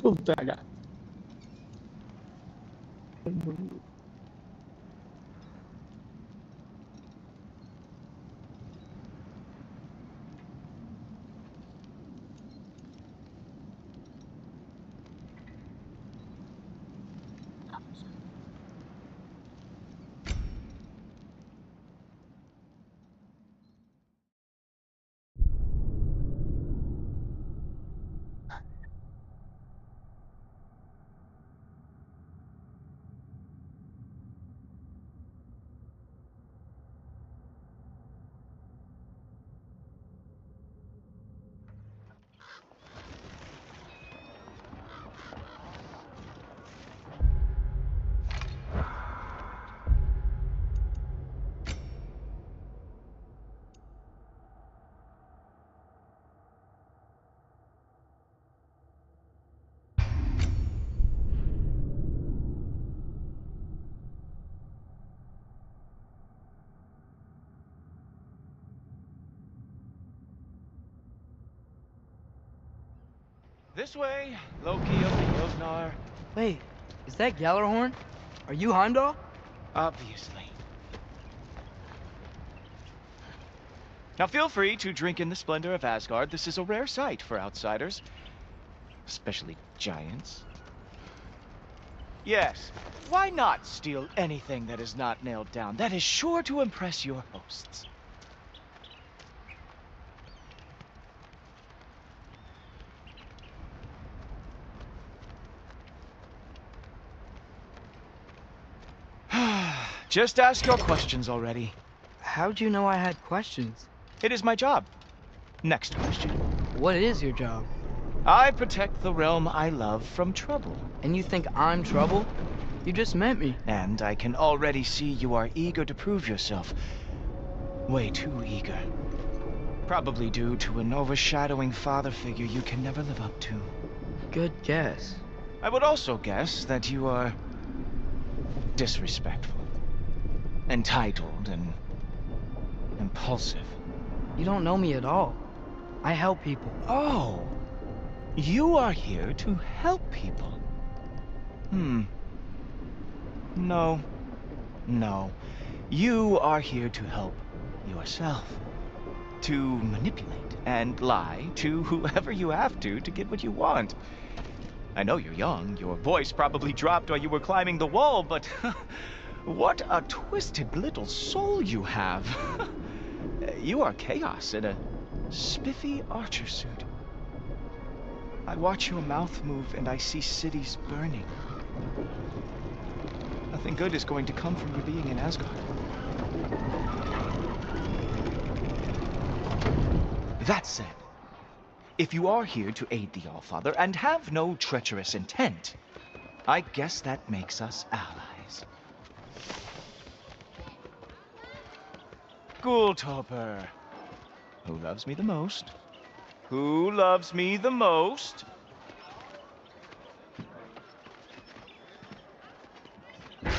Puta, cara. This way, Loki of the Jotnar. Wait, is that Gjallarhorn? Are you Heimdall? Obviously. Now feel free to drink in the splendor of Asgard. This is a rare sight for outsiders. Especially giants. Yes, why not steal anything that is not nailed down? That is sure to impress your hosts. Just ask your questions already. How'd you know I had questions? It is my job. Next question. What is your job? I protect the realm I love from trouble. And you think I'm trouble? You just met me. And I can already see you are eager to prove yourself. Way too eager. Probably due to an overshadowing father figure you can never live up to. Good guess. I would also guess that you are disrespectful, entitled, and impulsive. You don't know me at all. I help people. Oh, you are here to help people. No. You are here to help yourself. To manipulate and lie to whoever you have to get what you want. I know you're young. Your voice probably dropped while you were climbing the wall, but what a twisted little soul you have. You are chaos in a spiffy archer suit. I watch your mouth move and I see cities burning. Nothing good is going to come from your being in Asgard. That said, if you are here to aid the Allfather and have no treacherous intent, I guess that makes us allies. Gultoper. Who loves me the most? Who loves me the most?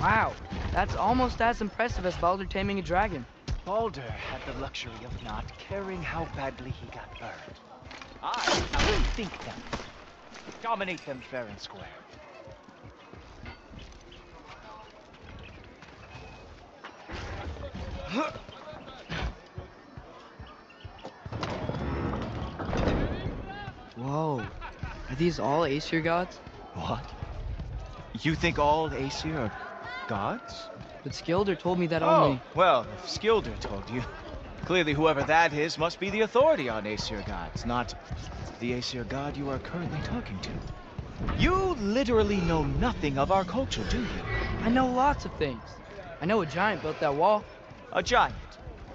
Wow, that's almost as impressive as Baldur taming a dragon. Baldur had the luxury of not caring how badly he got burned. I will think them. Dominate them fair and square. Whoa, are these all Aesir gods? What? You think all Aesir are gods? But Skilder told me that Oh, only... well, if Skilder told you, clearly whoever that is must be the authority on Aesir gods, not the Aesir god you are currently talking to. You literally know nothing of our culture, do you? I know lots of things. I know a giant built that wall. A giant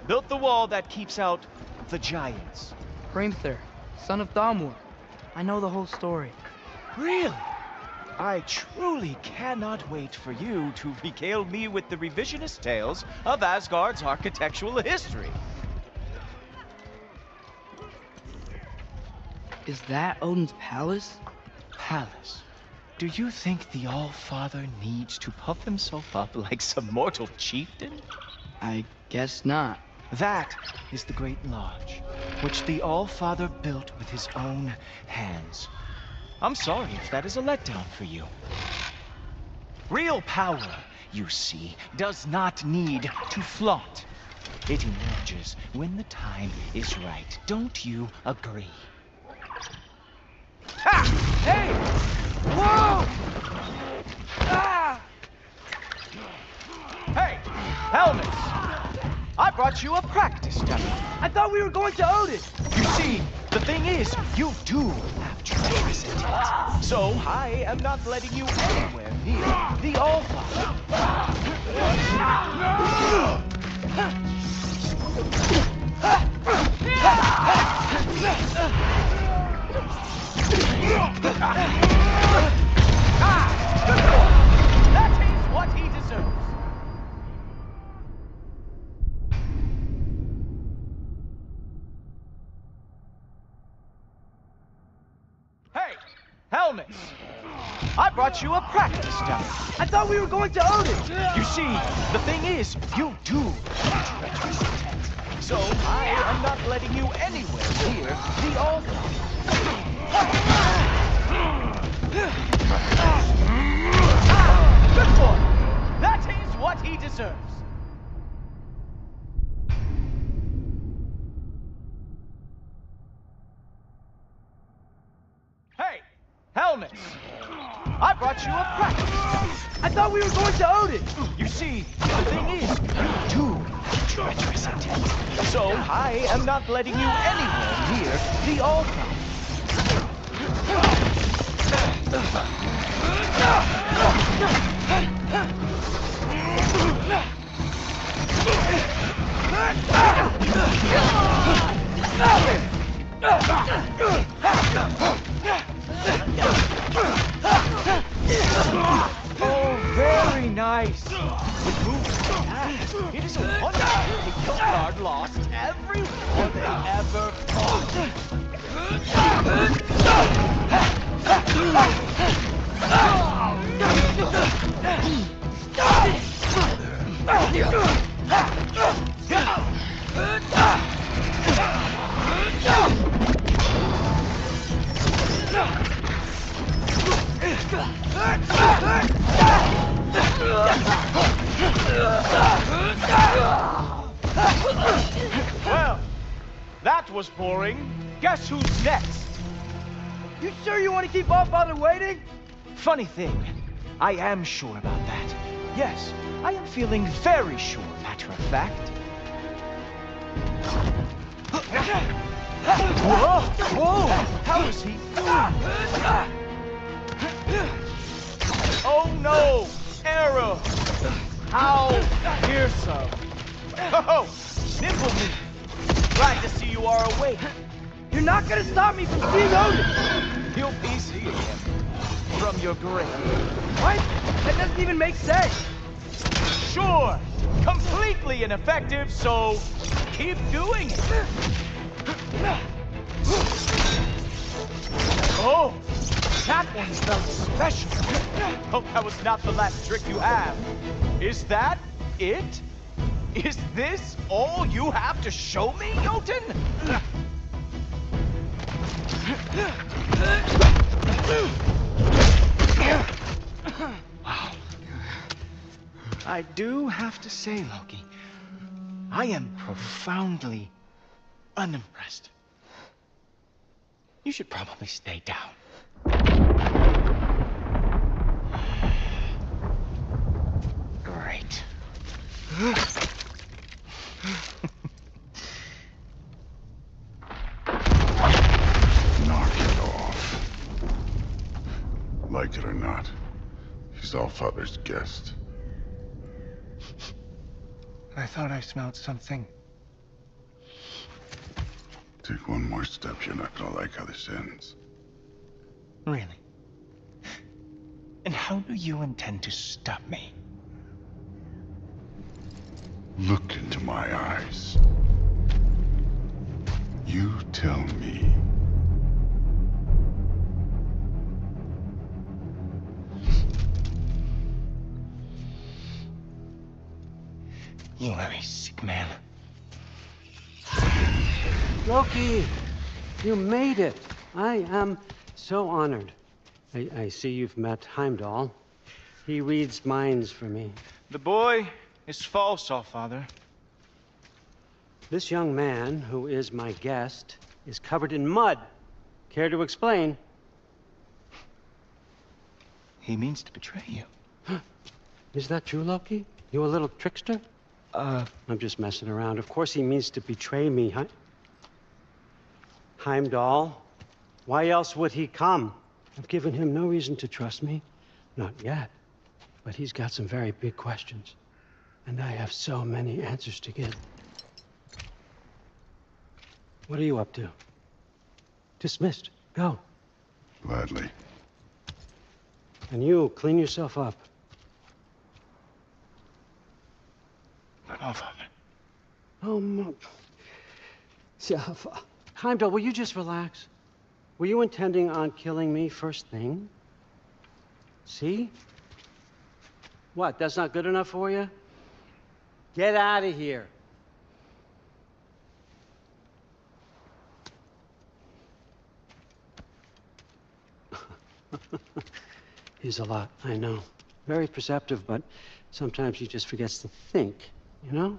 built the wall that keeps out the giants. Hrimthur, son of Thamur. I know the whole story. Really? I truly cannot wait for you to regale me with the revisionist tales of Asgard's architectural history. Is that Odin's palace? Palace? Do you think the All-Father needs to puff himself up like some mortal chieftain? I guess not. That is the Great Lodge, which the All-Father built with his own hands. I'm sorry if that is a letdown for you. Real power, you see, does not need to flaunt. It emerges when the time is right. Don't you agree? Ha! Hey! Whoa! Ah! Hey, helmets! I brought you a practice demo. I thought we were going to Odin. You see, the thing is, you do have treacherous intent. So I am not letting you anywhere near the Allfather. Good boy. That is what he deserves. Hey, helmets! I brought you a practice demo. I thought we were going to Odin. You see, the thing is, you do have treacherous intent. So I am not letting you anywhere near the Allfather. Good boy! That is what he deserves. Hey, helmets! I brought you a practice demo. I thought we were going to Odin. You see, the thing is, you do have treacherous intent. So I am not letting you anywhere near the Allfather. Oh, very nice. With moves like that, it is a wonder the Guild Guard lost every war they ever fought. Well, that was boring. Guess who's next? You sure you want to keep Allfather waiting? Funny thing, I am sure about that. Yes, I am feeling very sure, matter of fact. Whoa! Whoa! How is he doing? Oh no! Arrow! How fearsome! Oh! Nimble me! Glad to see you are awake. You're not gonna stop me from seeing Odin. You'll be seeing him from your grave. What? That doesn't even make sense. Sure! Completely ineffective, so keep doing it. Oh! That one felt special. Hope that was not the last trick you have. Is that it? Is this all you have to show me, Jotun? Wow. I do have to say, Loki, I am profoundly unimpressed. You should probably stay down. Great. Knock it off. Like it or not, he's Allfather's guest. I thought I smelled something. Take one more step, you're not gonna like how this ends. Really? And how do you intend to stop me? Look into my eyes. You tell me. You are a sick man. Loki, you made it. I am so honored. I see you've met Heimdall. He reads minds for me. The boy is false, Allfather. This young man, who is my guest, is covered in mud. Care to explain? He means to betray you. Is that true, Loki? You a little trickster? I'm just messing around. Of course he means to betray me, huh? Heimdall, why else would he come? I've given him no reason to trust me. Not yet. But he's got some very big questions. And I have so many answers to give. What are you up to? Dismissed. Go. Gladly. And you, clean yourself up. Allfather. Oh, yeah. Heimdall, will you just relax? Were you intending on killing me first thing? See? What, that's not good enough for you? Get out of here. He's a lot, I know. Very perceptive, but sometimes he just forgets to think, you know?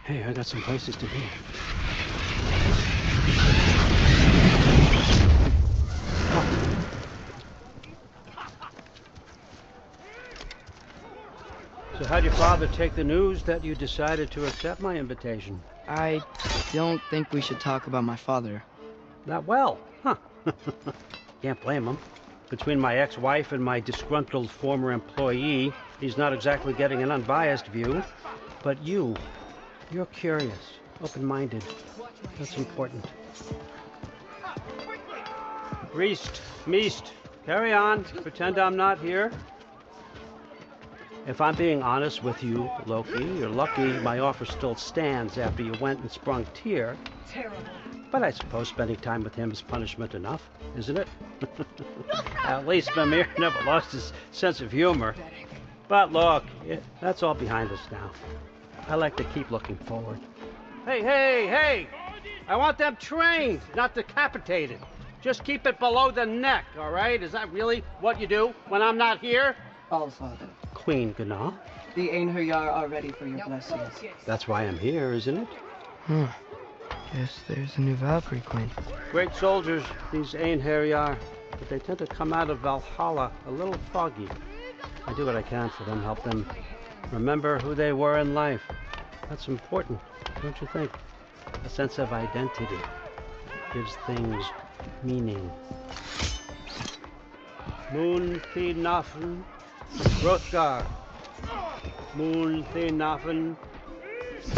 Hey, I got some places to be. So how'd your father take the news that you decided to accept my invitation? I don't think we should talk about my father. Not well, huh? Can't blame him. Between my ex-wife and my disgruntled former employee, he's not exactly getting an unbiased view. But you're curious, open-minded. That's important. Meest, carry on. Pretend I'm not here. If I'm being honest with you, Loki, you're lucky my offer still stands after you went and sprung Tyr. Terrible. But I suppose spending time with him is punishment enough, isn't it? At least Mimir never lost his sense of humor. But look, that's all behind us now. I like to keep looking forward. Hey! I want them trained, not decapitated. Just keep it below the neck, all right? Is that really what you do when I'm not here? Allfather, Queen Gná. the Einherjar are ready for your blessings. That's why I'm here, isn't it? Guess there's a new Valkyrie Queen. Great soldiers, these Einherjar, but they tend to come out of Valhalla a little foggy. I do what I can for them, help them remember who they were in life. That's important, don't you think? A sense of identity gives things meaning. Moon Thinafen, Hrothgar. Moon Thinafen,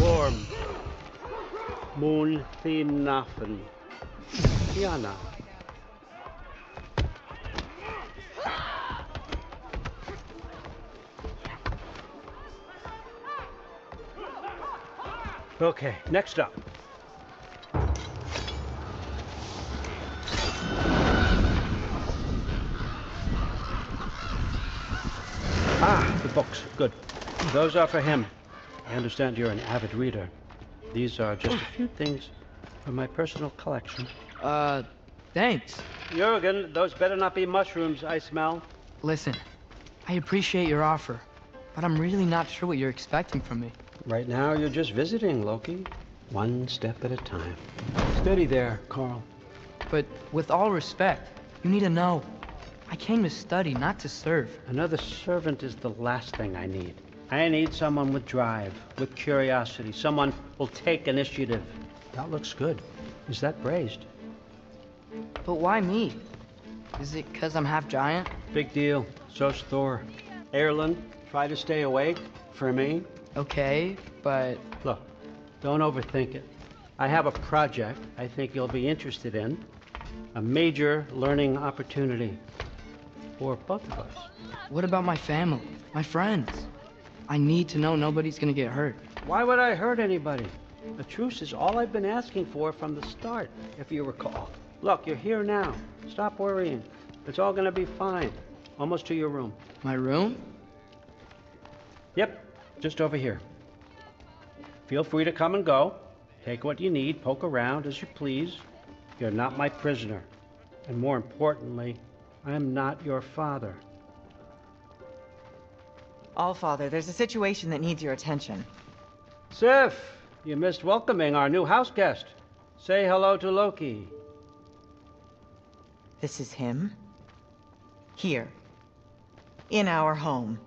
Worm. Moon Thinafen, Tiana. Okay, next up. The books. Good. Those are for him. I understand you're an avid reader. These are just a few things from my personal collection. Thanks. Jurgen, those better not be mushrooms I smell. Listen, I appreciate your offer, but I'm really not sure what you're expecting from me. Right now, you're just visiting, Loki. One step at a time. Steady there, Carl. But with all respect, you need to know, I came to study, not to serve. Another servant is the last thing I need. I need someone with drive, with curiosity, someone who'll take initiative. That looks good. Is that braised? But why me? Is it because I'm half giant? Big deal. So's Thor. Erlen, try to stay awake for me. Okay, but... Look, don't overthink it. I have a project I think you'll be interested in. A major learning opportunity for both of us. What about my family, my friends? I need to know nobody's gonna get hurt. Why would I hurt anybody? A truce is all I've been asking for from the start, if you recall. Look, you're here now. Stop worrying. It's all gonna be fine. Almost to your room. My room? Yep, just over here. Feel free to come and go. Take what you need, poke around as you please. You're not my prisoner. And more importantly, I am not your father. Allfather, there's a situation that needs your attention. Sif, you missed welcoming our new house guest. Say hello to Loki. This is him? Here. In our home.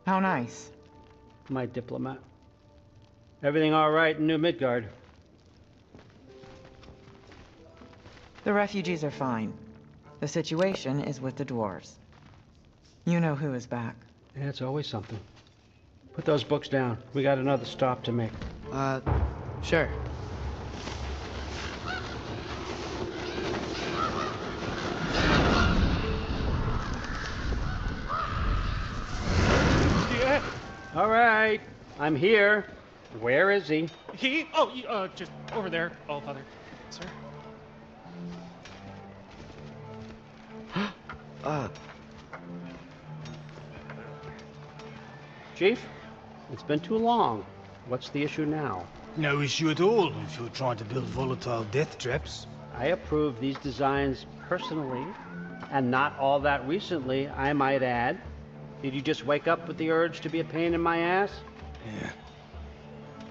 How nice. My diplomat. Everything all right in New Midgard? The refugees are fine. The situation is with the dwarves. You know who is back. Yeah, it's always something. Put those books down. We got another stop to make. Sure. Yeah. All right, I'm here. Where is he? He? Oh, just over there, Allfather. Sir? Chief, it's been too long. What's the issue now? No issue at all if you're trying to build volatile death traps. I approve these designs personally, and not all that recently, I might add. Did you just wake up with the urge to be a pain in my ass? Yeah.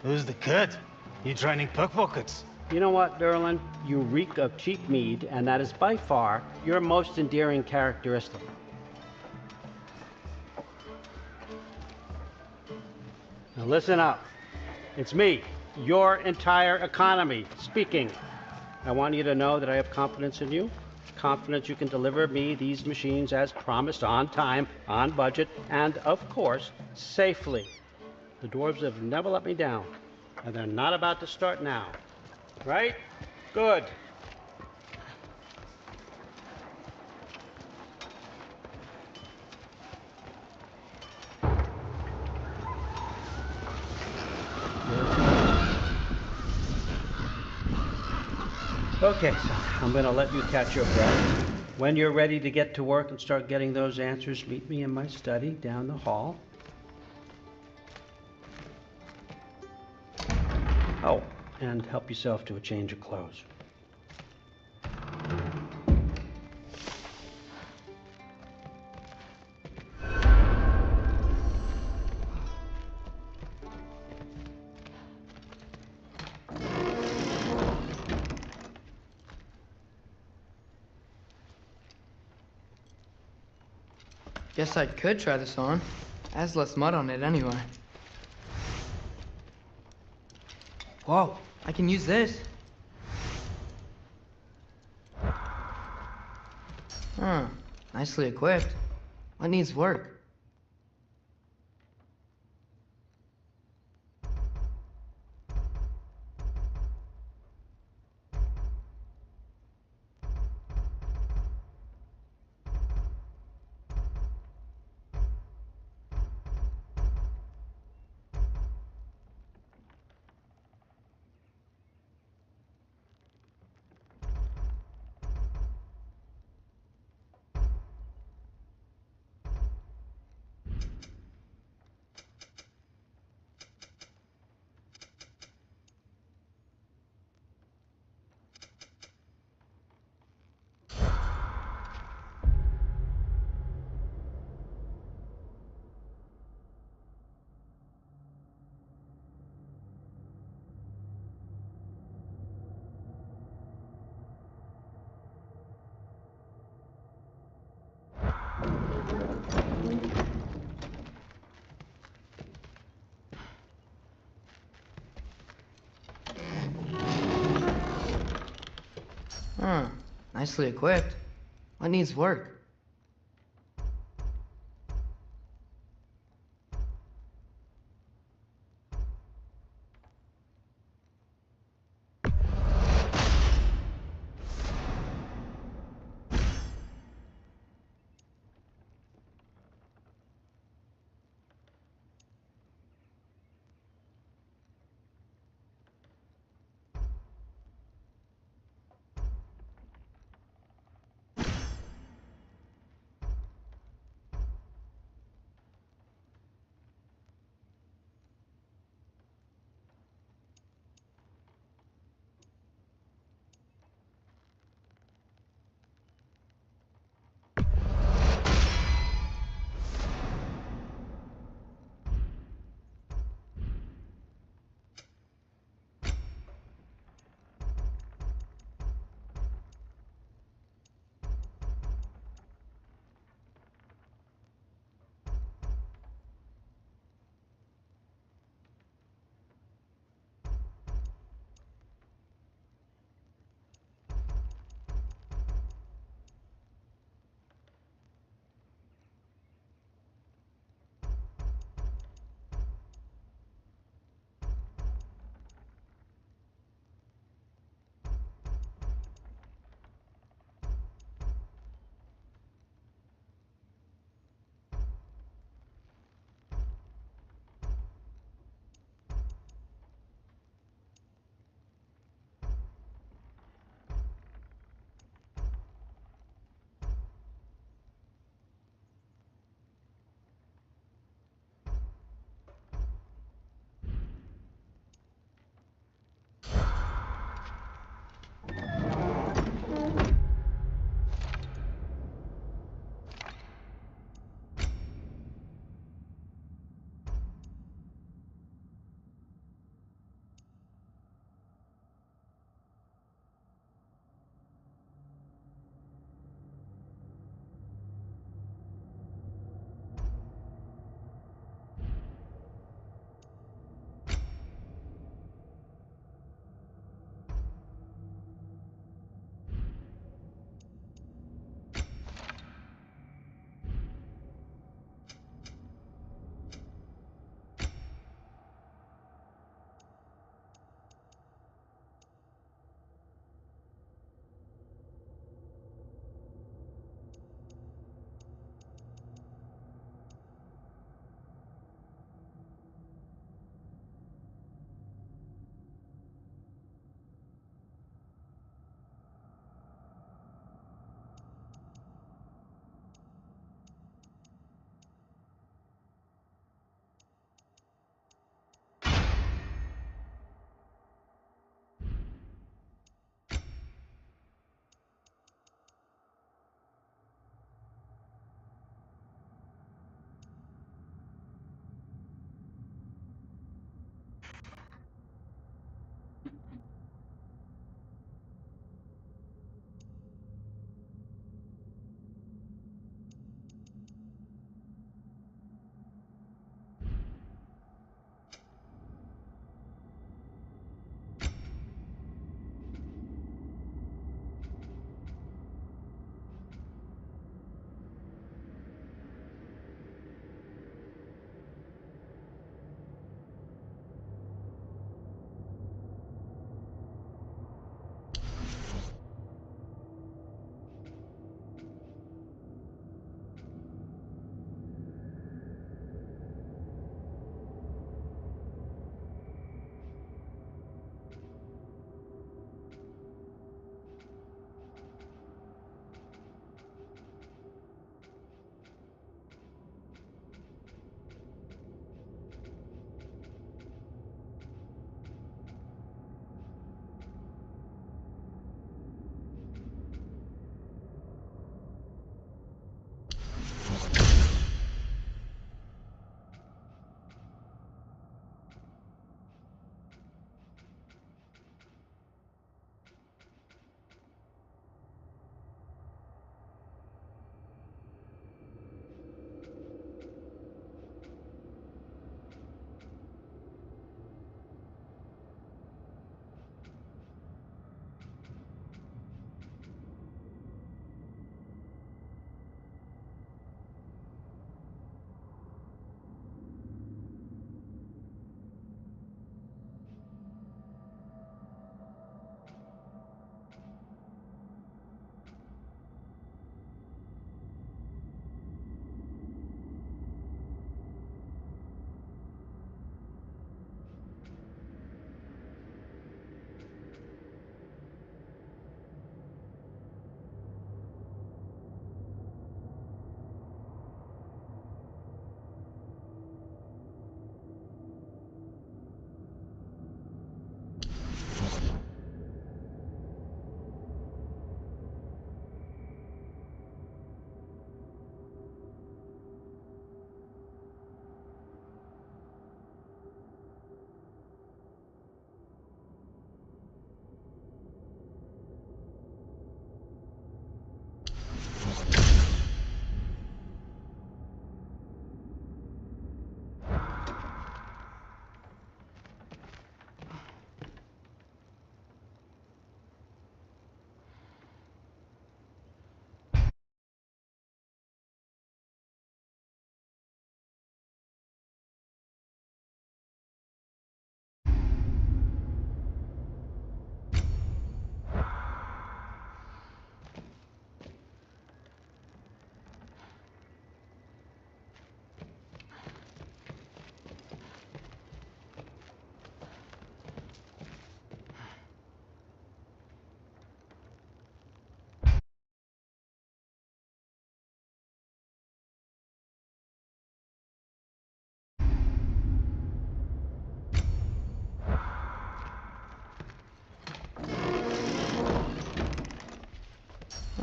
Who's the kid? You training pickpockets? You know what, Derlin? You reek of cheap mead, and that is by far your most endearing characteristic. Now listen up. It's me, your entire economy, speaking. I want you to know that I have confidence in you. Confidence you can deliver me these machines as promised, on time, on budget, and of course, safely. The dwarves have never let me down, and they're not about to start now. Right? Good. Okay, so I'm gonna let you catch your breath. When you're ready to get to work and start getting those answers, meet me in my study down the hall. Oh, and help yourself to a change of clothes. Guess I could try this on. Has less mud on it anyway. Whoa, I can use this. Huh, nicely equipped. What needs work? Huh, nicely equipped. What needs work?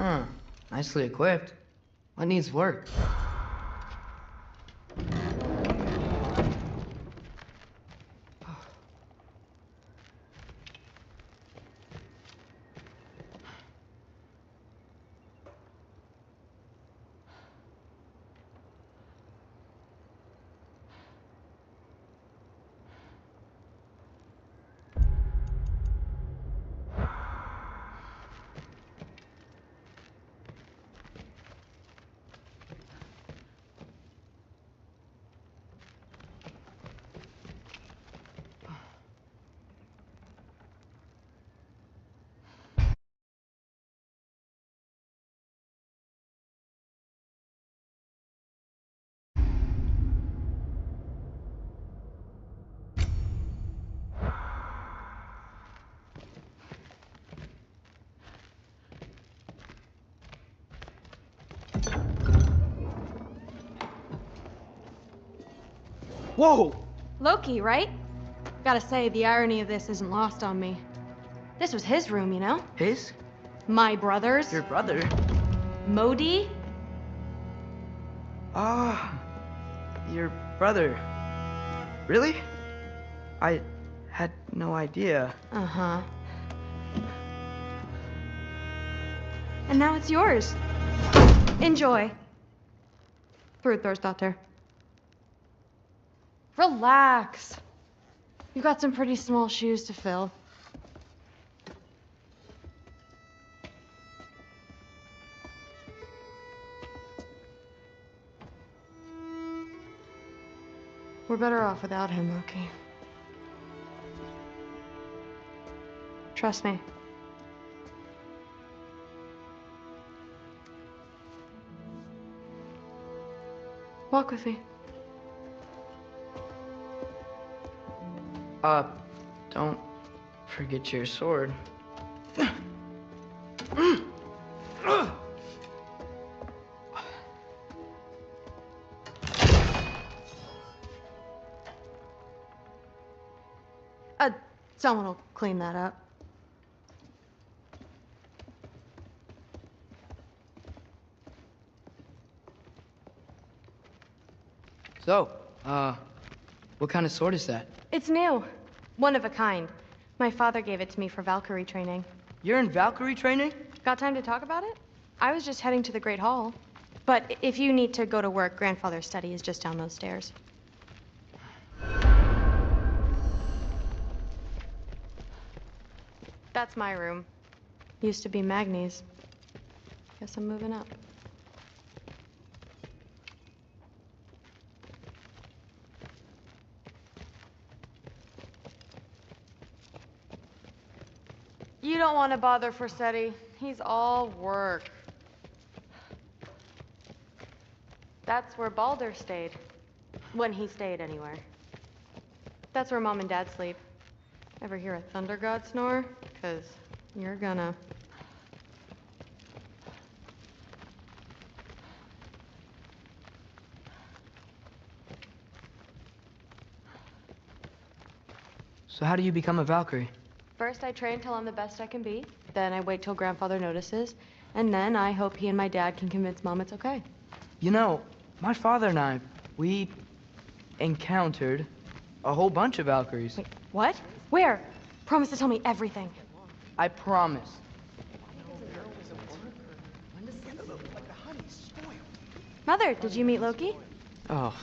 Huh. Nicely equipped. What needs work? Whoa! Loki, right? Gotta say, the irony of this isn't lost on me. This was his room, you know? His? My brother's. Your brother? Modi? Ah, your brother. Really? I had no idea. Uh-huh. And now it's yours. Enjoy. Thirst, Relax. You've got some pretty small shoes to fill. We're better off without him, Loki. Trust me. Walk with me. Don't forget your sword. Someone will clean that up. So, what kind of sword is that? It's new. One of a kind. My father gave it to me for Valkyrie training. You're in Valkyrie training? Got time to talk about it? I was just heading to the Great Hall. But if you need to go to work, Grandfather's study is just down those stairs. That's my room. Used to be Magni's. Guess I'm moving up. You don't want to bother Forseti. He's all work. That's where Baldur stayed. When he stayed, anywhere. That's where Mom and Dad sleep. Ever hear a thunder god snore? 'Cause you're gonna. So how do you become a Valkyrie? First, I train till I'm the best I can be. Then I wait till Grandfather notices. And then I hope he and my dad can convince Mom it's okay. You know, my father and I, we encountered a whole bunch of Valkyries. Wait, what? Where? Promise to tell me everything. I promise. Mother, did you meet Loki? Oh,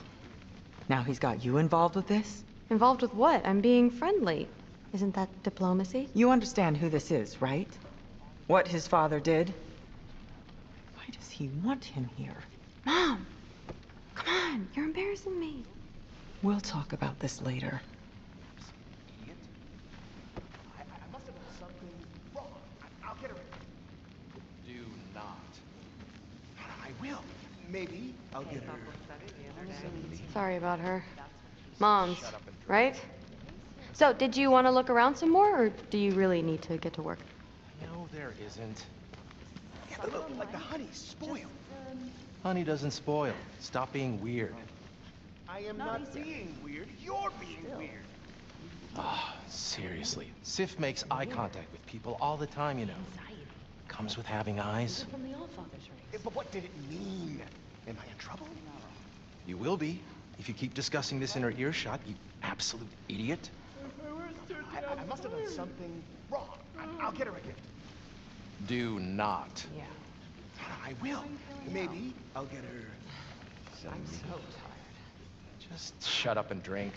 now he's got you involved with this? Involved with what? I'm being friendly. Isn't that diplomacy? You understand who this is, right? What his father did? Why does he want him here? Mom! Come on, you're embarrassing me. We'll talk about this later. Do not. I will. Maybe I'll get her. Sorry about her. Mom's, right? So, did you want to look around some more, or do you really need to get to work? No, there isn't. Like the honey spoiled. Honey doesn't spoil. Stop being weird. I am not being weird. You're being weird. Ah, seriously. Sif makes eye contact with people all the time, you know. Comes with having eyes. From the Allfather's rings. But what did it mean? Am I in trouble? You will be, if you keep discussing this in her earshot, you absolute idiot. I must have done something wrong. I'll get her a gift. Do not. Yeah. I will. Maybe I'll get her I'm so tired. Just shut up and drink.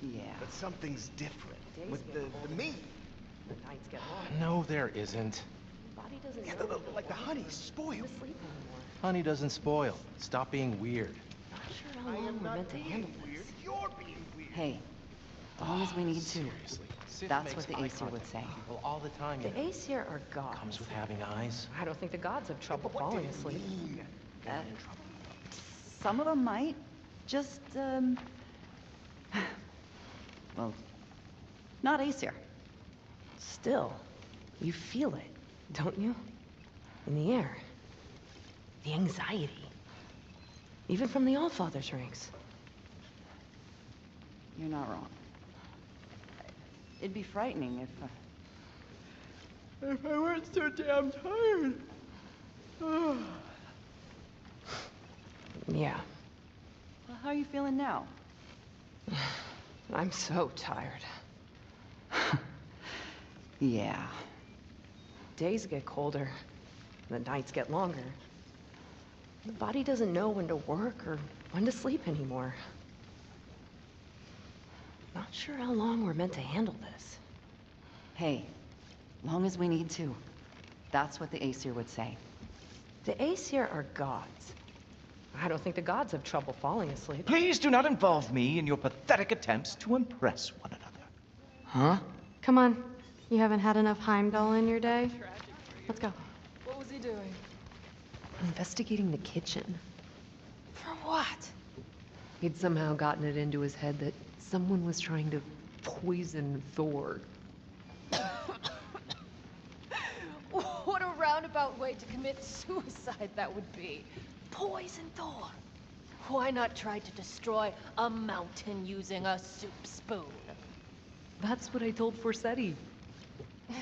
Yeah. But something's different with the me. The nights get longer. No, there isn't. The body doesn't Yeah, know like the honey's spoiled. to sleep anymore. Honey doesn't spoil. Stop being weird. Not sure how long we're meant to handle Weird. this. You're being weird. Hey, as long as we need to. Seriously. Sif That's makes what the eye Aesir would contact say. with people all the time. The you know. Aesir are gods. Comes with having eyes. I don't think the gods have trouble But what falling did it asleep. mean? Some of them might. Just, well, not Aesir. Still, you feel it, don't you? In the air. The anxiety. Even from the Allfather's rings. You're not wrong. It'd be frightening if I weren't so damn tired. Yeah. Well, how are you feeling now? I'm so tired. Yeah. Days get colder, the nights get longer. The body doesn't know when to work or when to sleep anymore. Not sure how long we're meant to handle this. Hey, long as we need to. That's what the Aesir would say. The Aesir are gods. I don't think the gods have trouble falling asleep. Please do not involve me in your pathetic attempts to impress one another. Huh? Come on. You haven't had enough Heimdall in your day? Let's go. What was he doing? Investigating the kitchen. For what? He'd somehow gotten it into his head that someone was trying to poison Thor. What a roundabout way to commit suicide that would be. Poison Thor. Why not try to destroy a mountain using a soup spoon? That's what I told Forseti.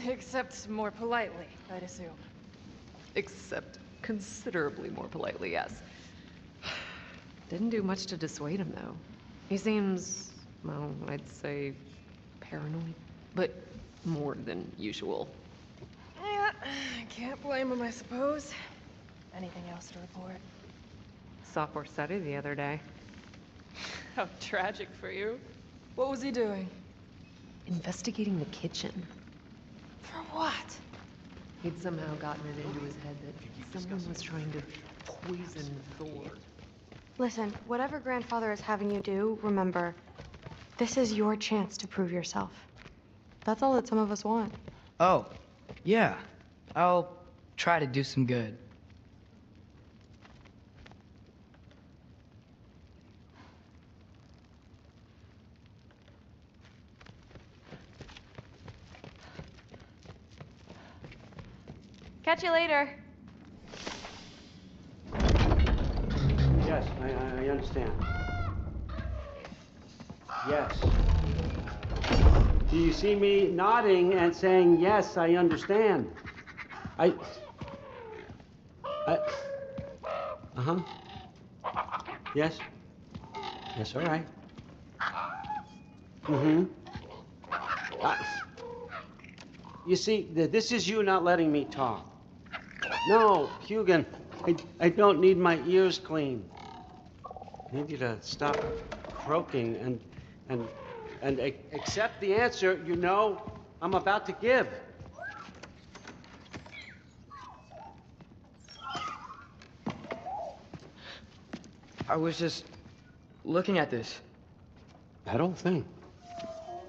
Except more politely, I'd assume. Except considerably more politely, yes. Didn't do much to dissuade him, though. He seems, well, I'd say paranoid, but more than usual. Yeah, can't blame him, I suppose. Anything else to report? Saw Forseti the other day. How tragic for you. What was he doing? Investigating the kitchen. For what? He'd somehow gotten it into his head that someone was trying to poison Thor. Listen, whatever grandfather is having you do, remember, this is your chance to prove yourself. That's all that some of us want. Oh, yeah. I'll try to do some good. Catch you later. Yes, I understand. Yes. Do you see me nodding and saying, yes, I understand? Uh-huh. Yes. Yes, all right. Mm-hmm. You see, this is you not letting me talk. No, Hugin, I don't need my ears cleaned. I need you to stop croaking and accept the answer you know I'm about to give. I was just looking at this. That old thing.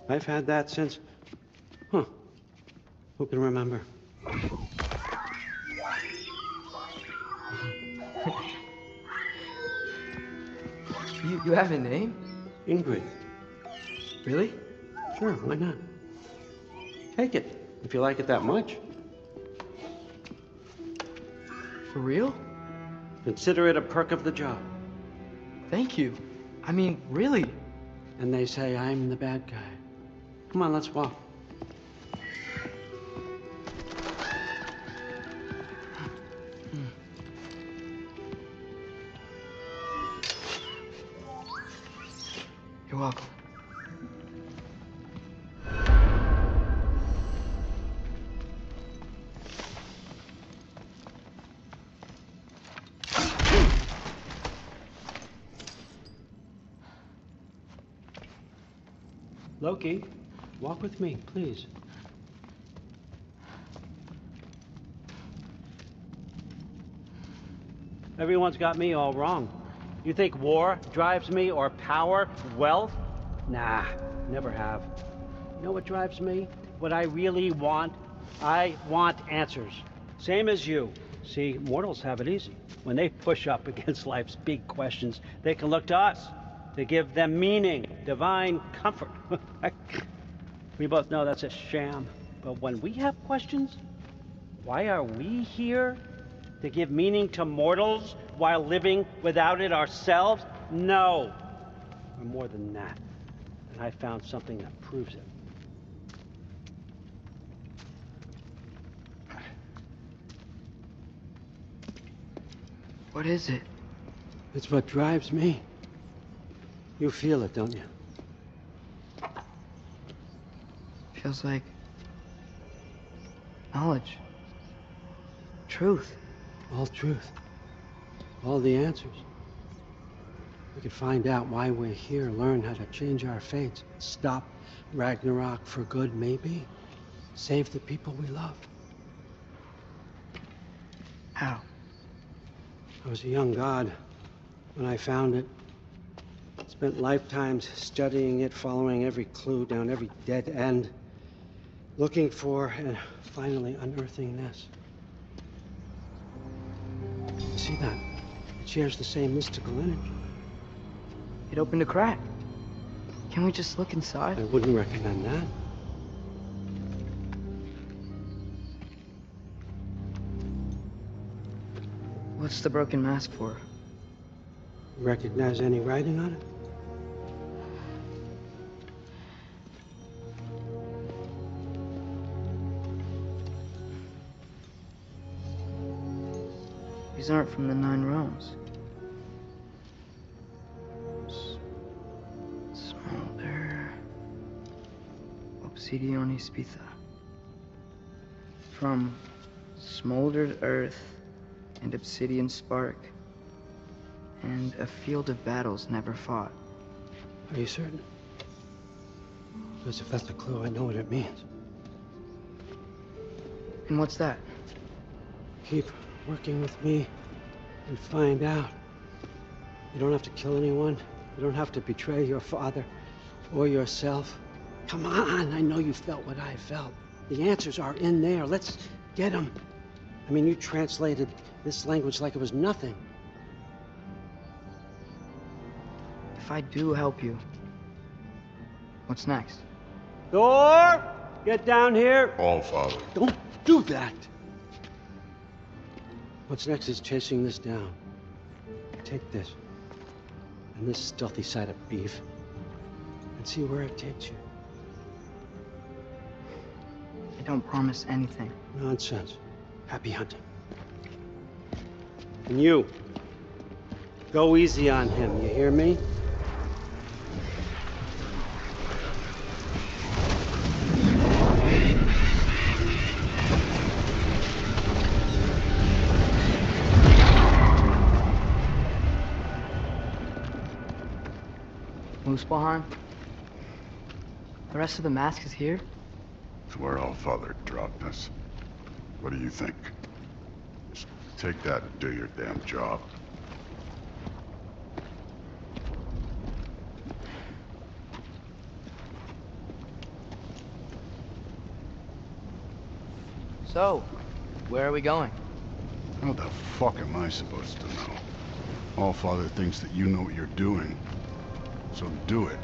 I've had that since... Huh. Who can remember? You have a name? Ingrid. Really? Sure, why not? Take it, if you like it that much. For real? Consider it a perk of the job. Thank you. I mean, really. And they say I'm the bad guy. Come on, let's walk. You're welcome. Loki, walk with me, please. Everyone's got me all wrong. You think war drives me, or power, wealth? Nah, never have. You know what drives me? What I really want? I want answers. Same as you. See, mortals have it easy. When they push up against life's big questions, they can look to us to give them meaning, divine comfort. We both know that's a sham. But when we have questions, why are we here? To give meaning to mortals while living without it ourselves? No. We're more than that. And I found something that proves it. What is it? It's what drives me. You feel it, don't you? Feels like knowledge. Truth. All truth. All the answers. We could find out why we're here, learn how to change our fates, stop Ragnarok for good, maybe. Save the people we love. How? I was a young god when I found it. Spent lifetimes studying it, following every clue down every dead end, looking for and finally unearthing this. You see that? It shares the same mystical energy. It opened a crack. Can we just look inside? I wouldn't recommend that. What's the broken mask for? Recognize any writing on it? These aren't from the Nine Realms. Smolder. Obsidione Spitha. From smoldered earth and obsidian spark. And a field of battles never fought. Are you certain? Because if that's a clue, I know what it means. And what's that? Keep working with me and find out. You don't have to kill anyone. You don't have to betray your father or yourself. Come on, I know you felt what I felt. The answers are in there. Let's get them. I mean, you translated this language like it was nothing. If I do help you, what's next? Thor! Get down here! All Father. Don't do that! What's next is chasing this down. Take this, and this stealthy side of beef, and see where it takes you. I don't promise anything. Nonsense. Happy hunting. And you, go easy on him, you hear me? Muspelheim? The rest of the mask is here? It's where All Father dropped us. What do you think? Just take that and do your damn job. So, where are we going? How the fuck am I supposed to know? All Father thinks that you know what you're doing. So do it.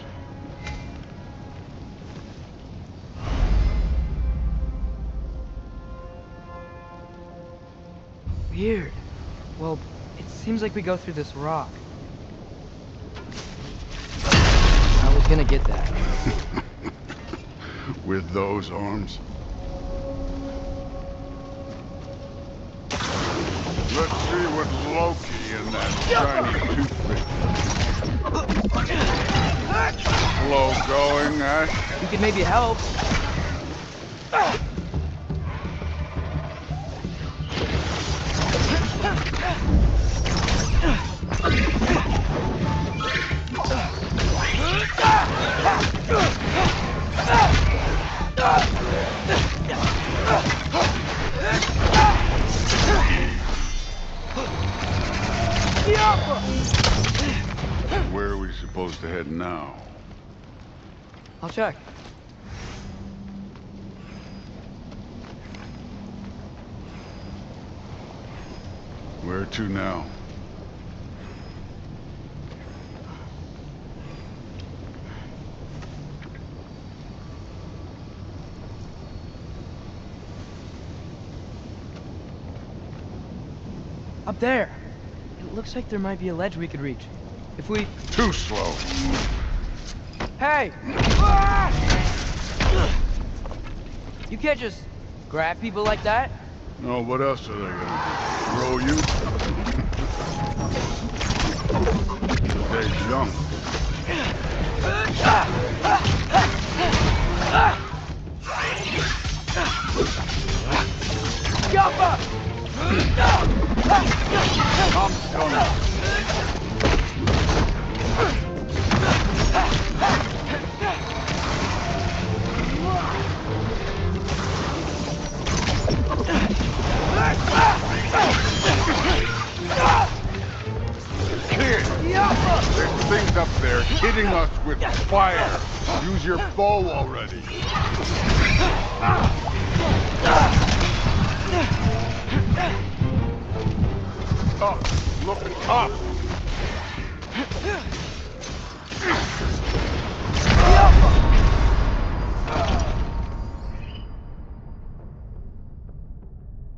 Weird. Well, it seems like we go through this rock. I was gonna get that. With those arms? Let's see what Loki and that shiny toothpick. slow going, Ash. You could maybe help. Where are we supposed to head now? I'll check. Where to now? Up there. It looks like there might be a ledge we could reach. If we... Too slow. Hey! You can't just grab people like that. No, what else are they gonna do? Throw you? They're young. I'm coming. Kid, there's things up there hitting us with fire. Use your bow already. Up, look up.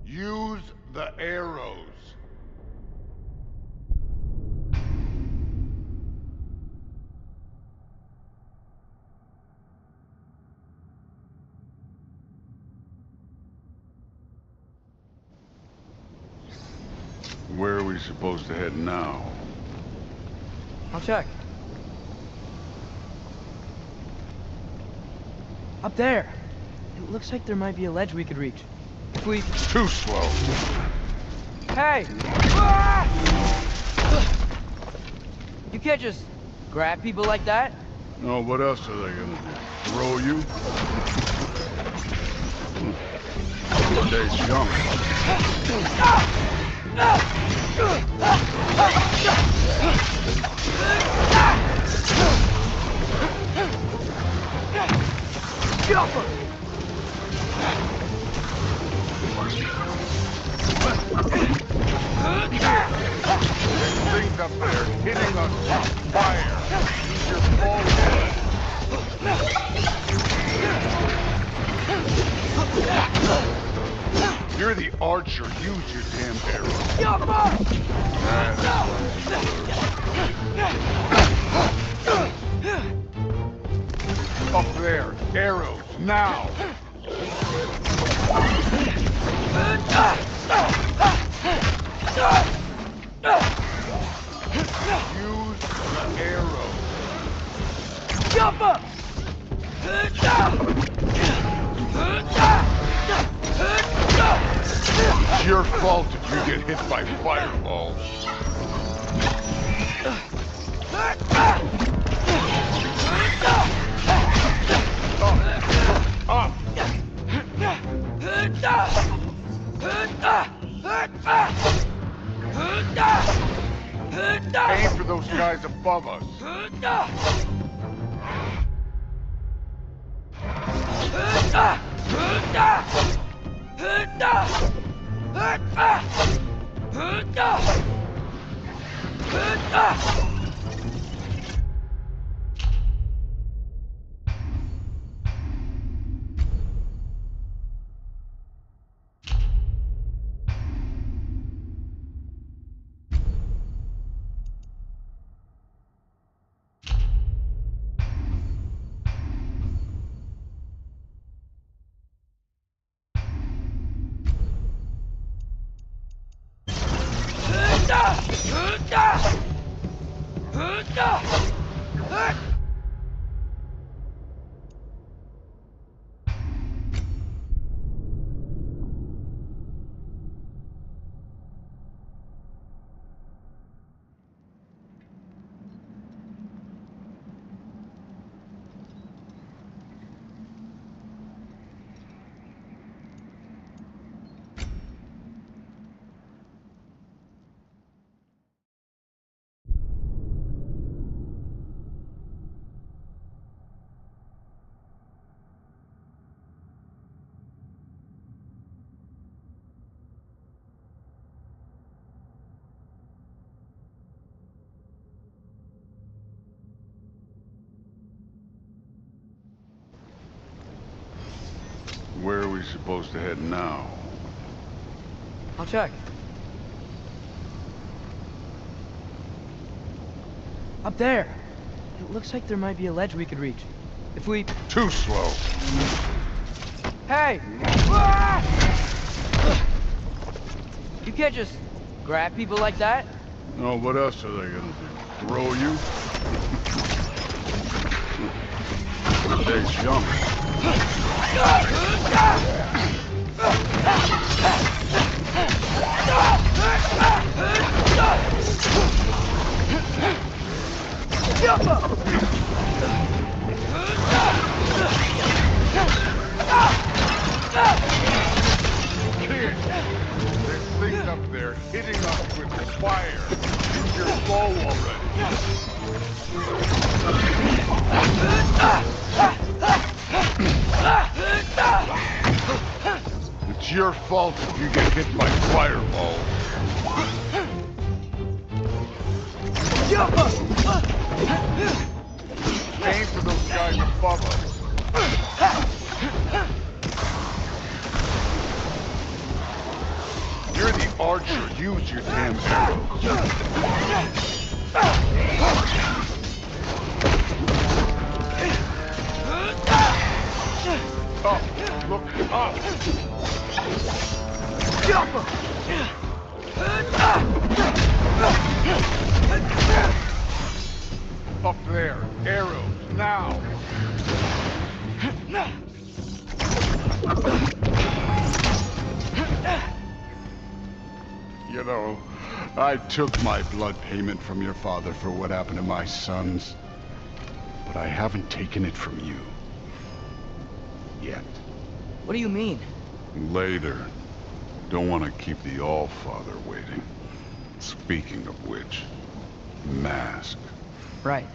Use the arrows. Where are we supposed to head now? I'll check. Up there. It looks like there might be a ledge we could reach. If we... Too slow. Hey! You can't just grab people like that. No, what else are they gonna do? Throw you? They're young. Things up there hitting us with fire. Use your bow. You're the archer. Use your damn arrow. Up there. Arrows. Now. Use the arrow. Jump up! It's your fault if you get hit by fireballs. Up! Aim for those guys above us. supposed to head now? I'll check. Up there. It looks like there might be a ledge we could reach. If we... Too slow. Hey! You can't just grab people like that. No, what else are they gonna do? Throw you? Today's jump. Kid, this thing's up there hitting us with fire. Use your bow already. It's your fault if you get hit by fireballs. Aim for those guys above us. You're the archer. Use your damn arrows. Up. Look up. Up there. Arrows. Now. You know, I took my blood payment from your father for what happened to my sons. But I haven't taken it from you. Yet. What do you mean? Later. Don't want to keep the All-Father waiting. Speaking of which, mask. Right.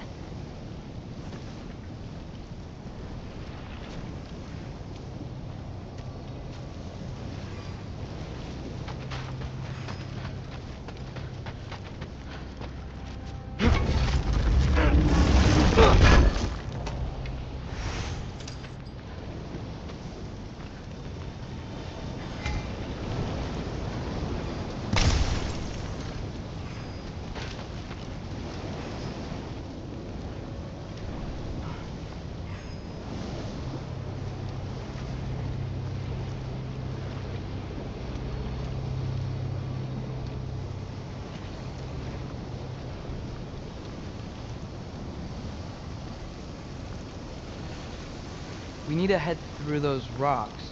We need to head through those rocks.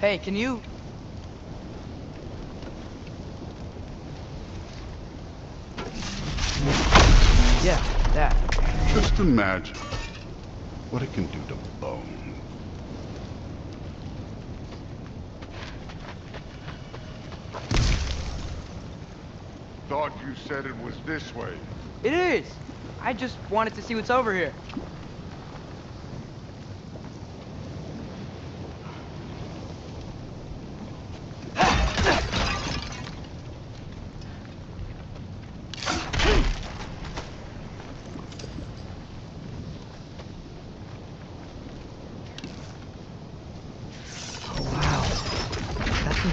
Hey, can you... Yeah, that. Just imagine what it can do to bone. Thought you said it was this way. It is! I just wanted to see what's over here.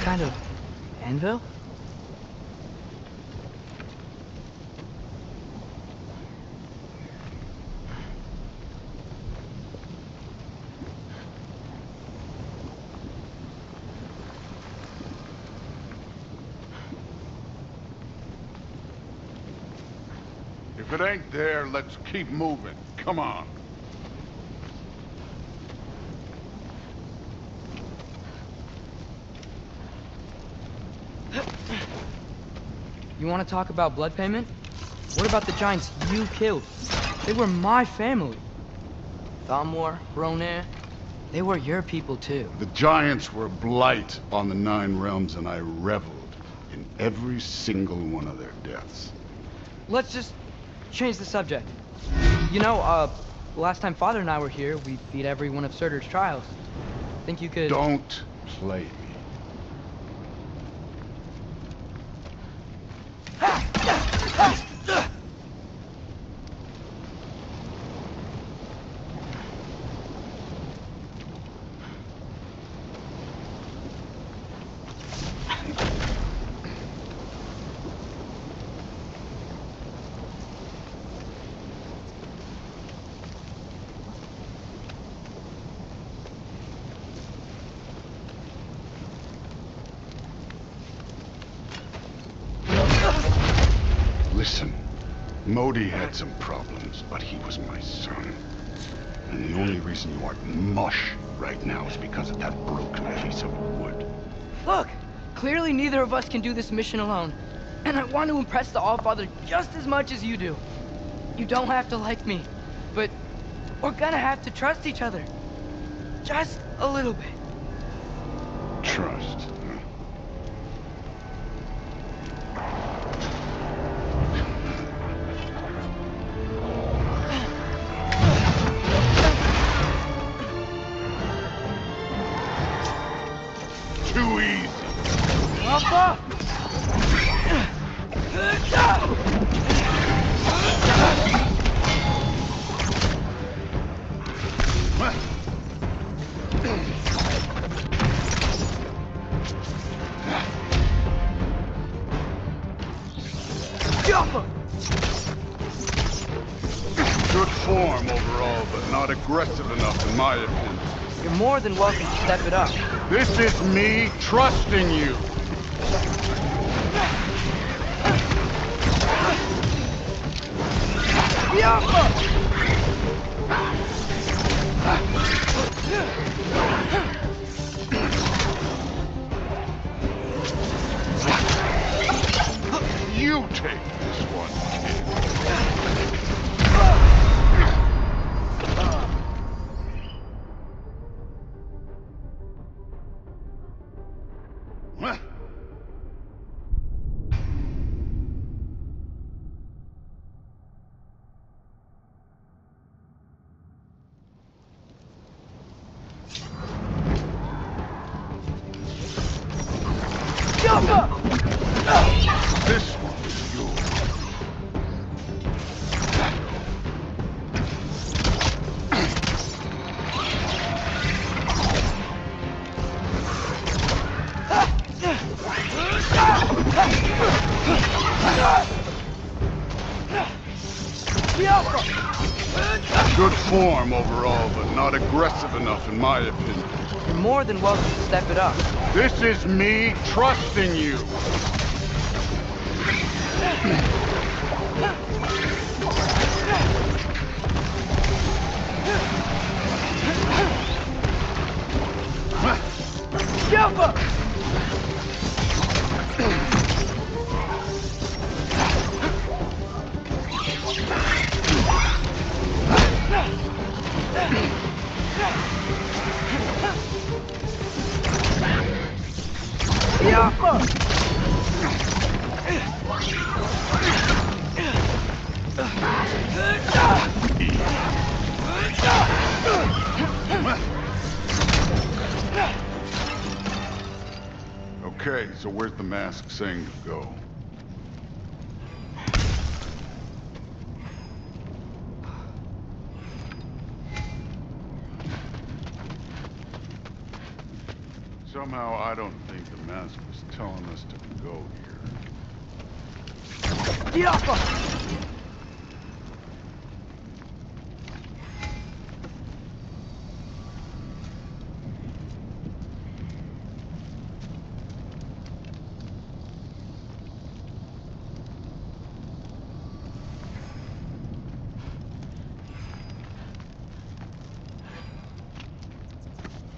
Kind of anvil? If it ain't there, let's keep moving. Come on. You want to talk about blood payment? What about the giants you killed? They were my family. Thamor, Ronair, they were your people too. The giants were blight on the 9 realms, and I reveled in every single one of their deaths. Let's just change the subject. You know, last time Father and I were here, we beat every one of Surtur's trials. Think you could... Don't play me. Modi had some problems, but he was my son. And the only reason you aren't mush right now is because of that broken piece of wood. Look, clearly neither of us can do this mission alone. And I want to impress the Allfather just as much as you do. You don't have to like me, but we're gonna have to trust each other. Just a little bit. Trust. Too easy. Alpha! Good form overall, but not aggressive enough in my opinion. You're more than welcome to step it up. This is me trusting you. You take this one, kid. This one's yours. Good form overall, but not aggressive enough in my opinion. You're more than welcome to step it up. This is me trusting you. Okay, so where's the mask saying to go? Somehow I don't think the mask was telling us to go here.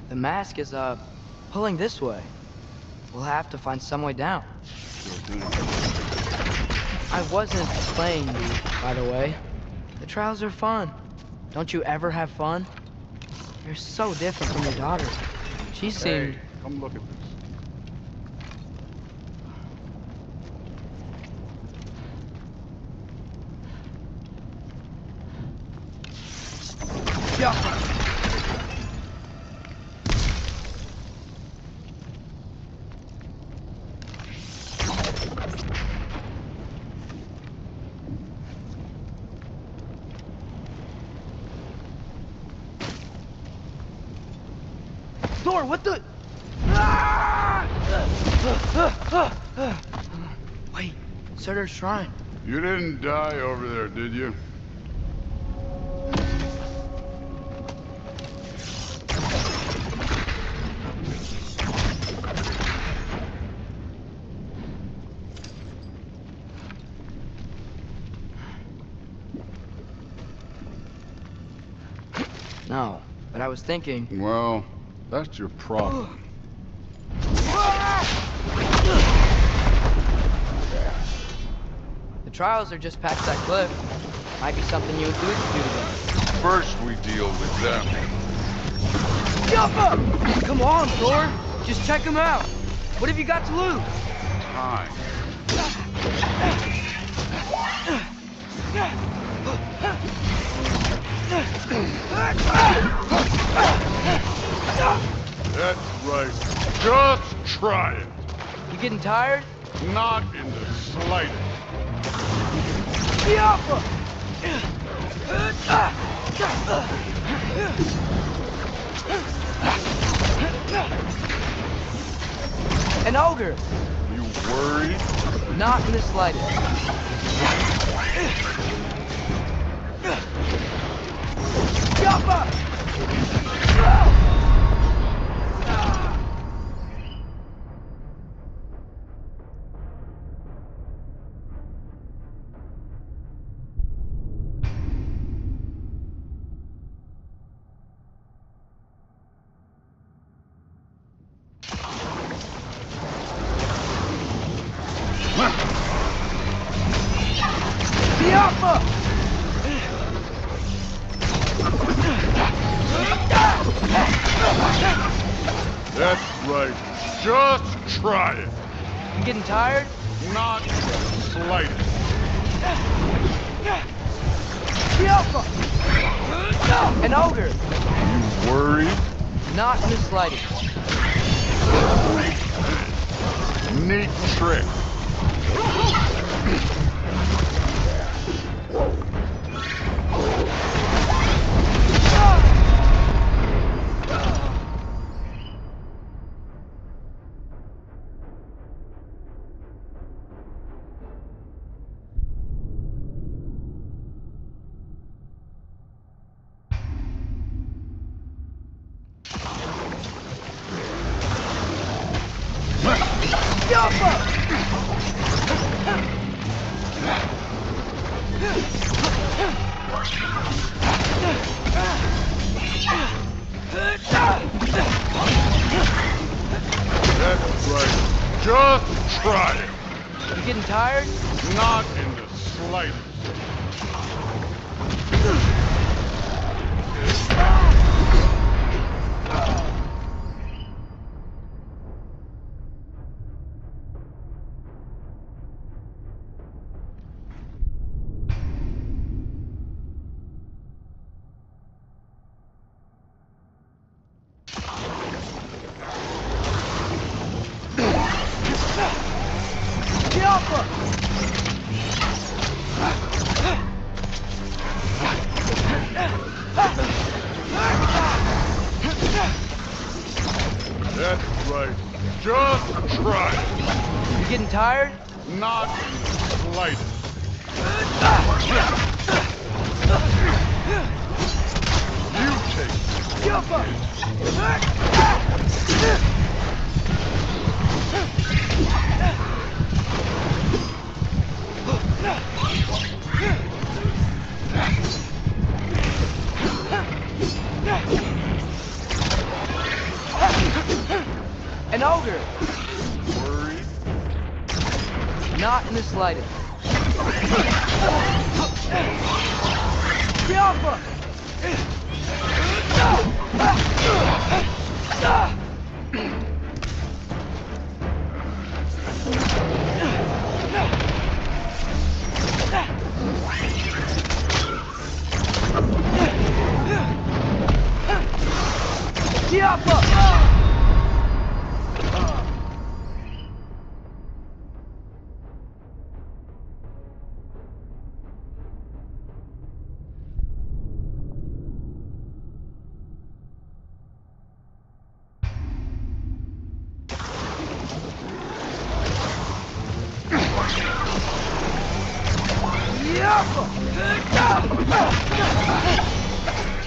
The mask is, pulling this way. We'll have to find some way down. I wasn't playing you, by the way. The trials are fun. Don't you ever have fun? You're so different from your daughter. She seemed... Hey, come look at this. Thor, what the... Wait, Surtur's shrine. You didn't die over there, did you? No, but I was thinking... Well, that's your problem. The trials are just past that cliff. Might be something you and Dude could do together. First we deal with them. Jump up! Come on, Thor! Just check them out! What have you got to lose? Time. That's right. Just try it. You getting tired? Not in the slightest. An ogre! You worried? Not in the slightest. Jump up! That's right. Just try it. You getting tired? Not in the slightest. An ogre! You worried? Not in the slightest. Neat trick. That's right. Just try it. You getting tired? Not in the slightest. That's right. Just try it. You getting tired? Not in the slightest. You take An ogre! Worried? Not in the slightest.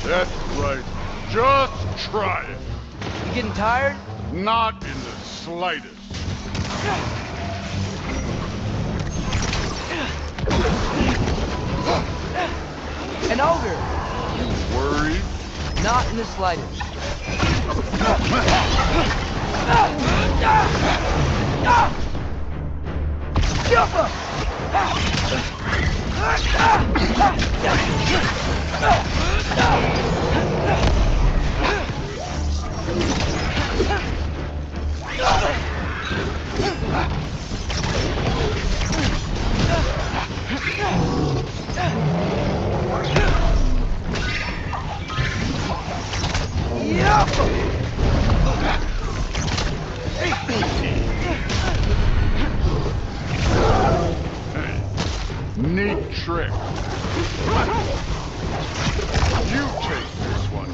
That's right. Just try it. You getting tired? Not in the slightest. An ogre! You worried? Not in the slightest. Neat trick. You take this one,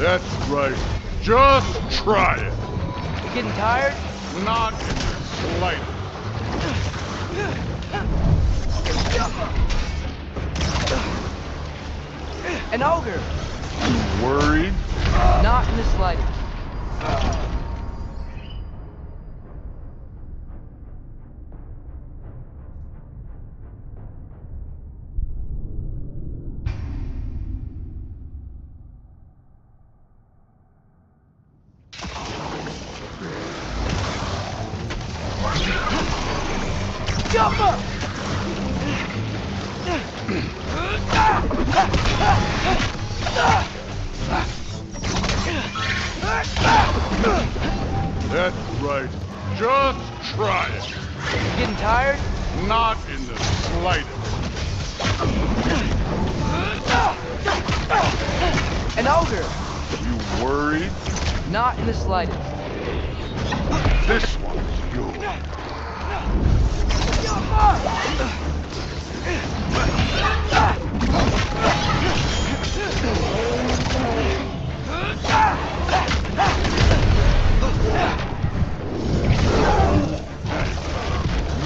That's right. Just try it. You getting tired? Not in the slightest. An ogre. You worried? Not in the slightest. Jumper! That's right. Just try it. You getting tired? Not in the slightest. An ogre. You worried? Not in the slightest. This one's yours.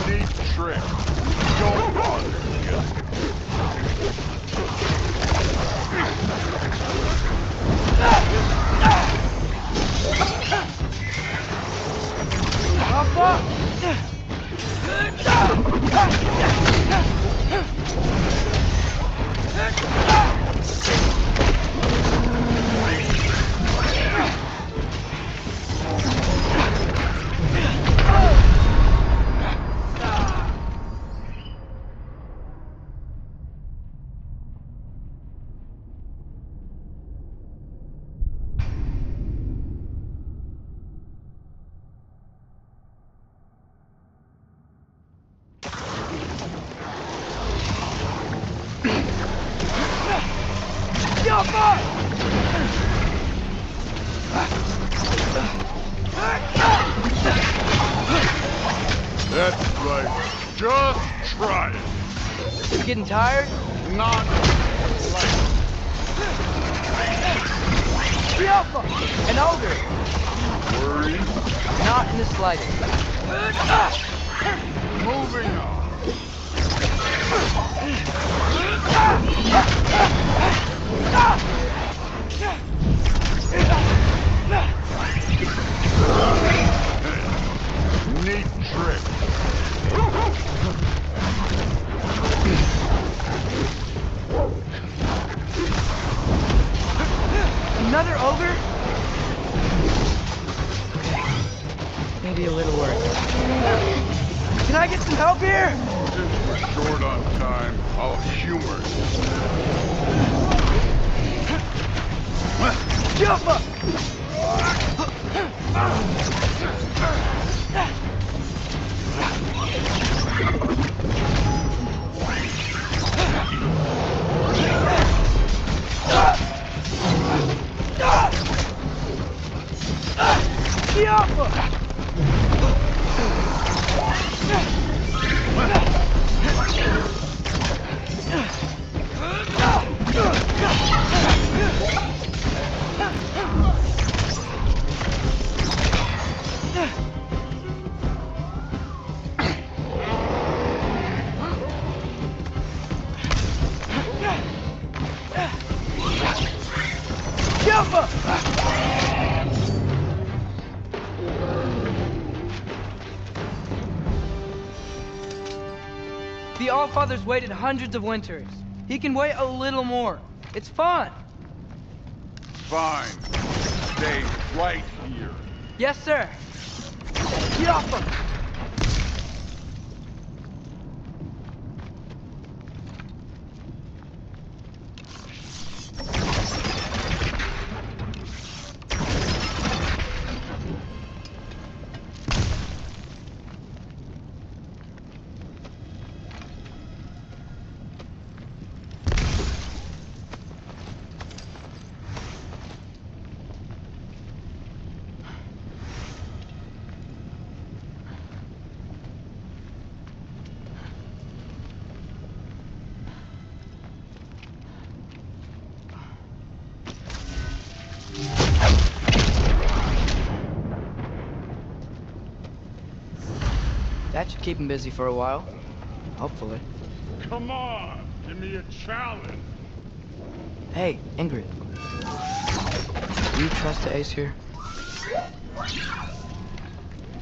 Neat trick. Don't bother to get That's right. Just try it. You getting tired? Not like An ogre. worried. Not in the slightest. Moving on. Neat trick. Another ogre? Maybe a little work. Can I get some help here? Since we're short on time, I'll humor you. Jump up! The Allfather's waited hundreds of winters. He can wait a little more. It's fun. Fine. Stay right here. Yes, sir. Yappa! That should keep him busy for a while. Hopefully. Come on, give me a challenge. Hey, Ingrid. Do you trust the Ace here?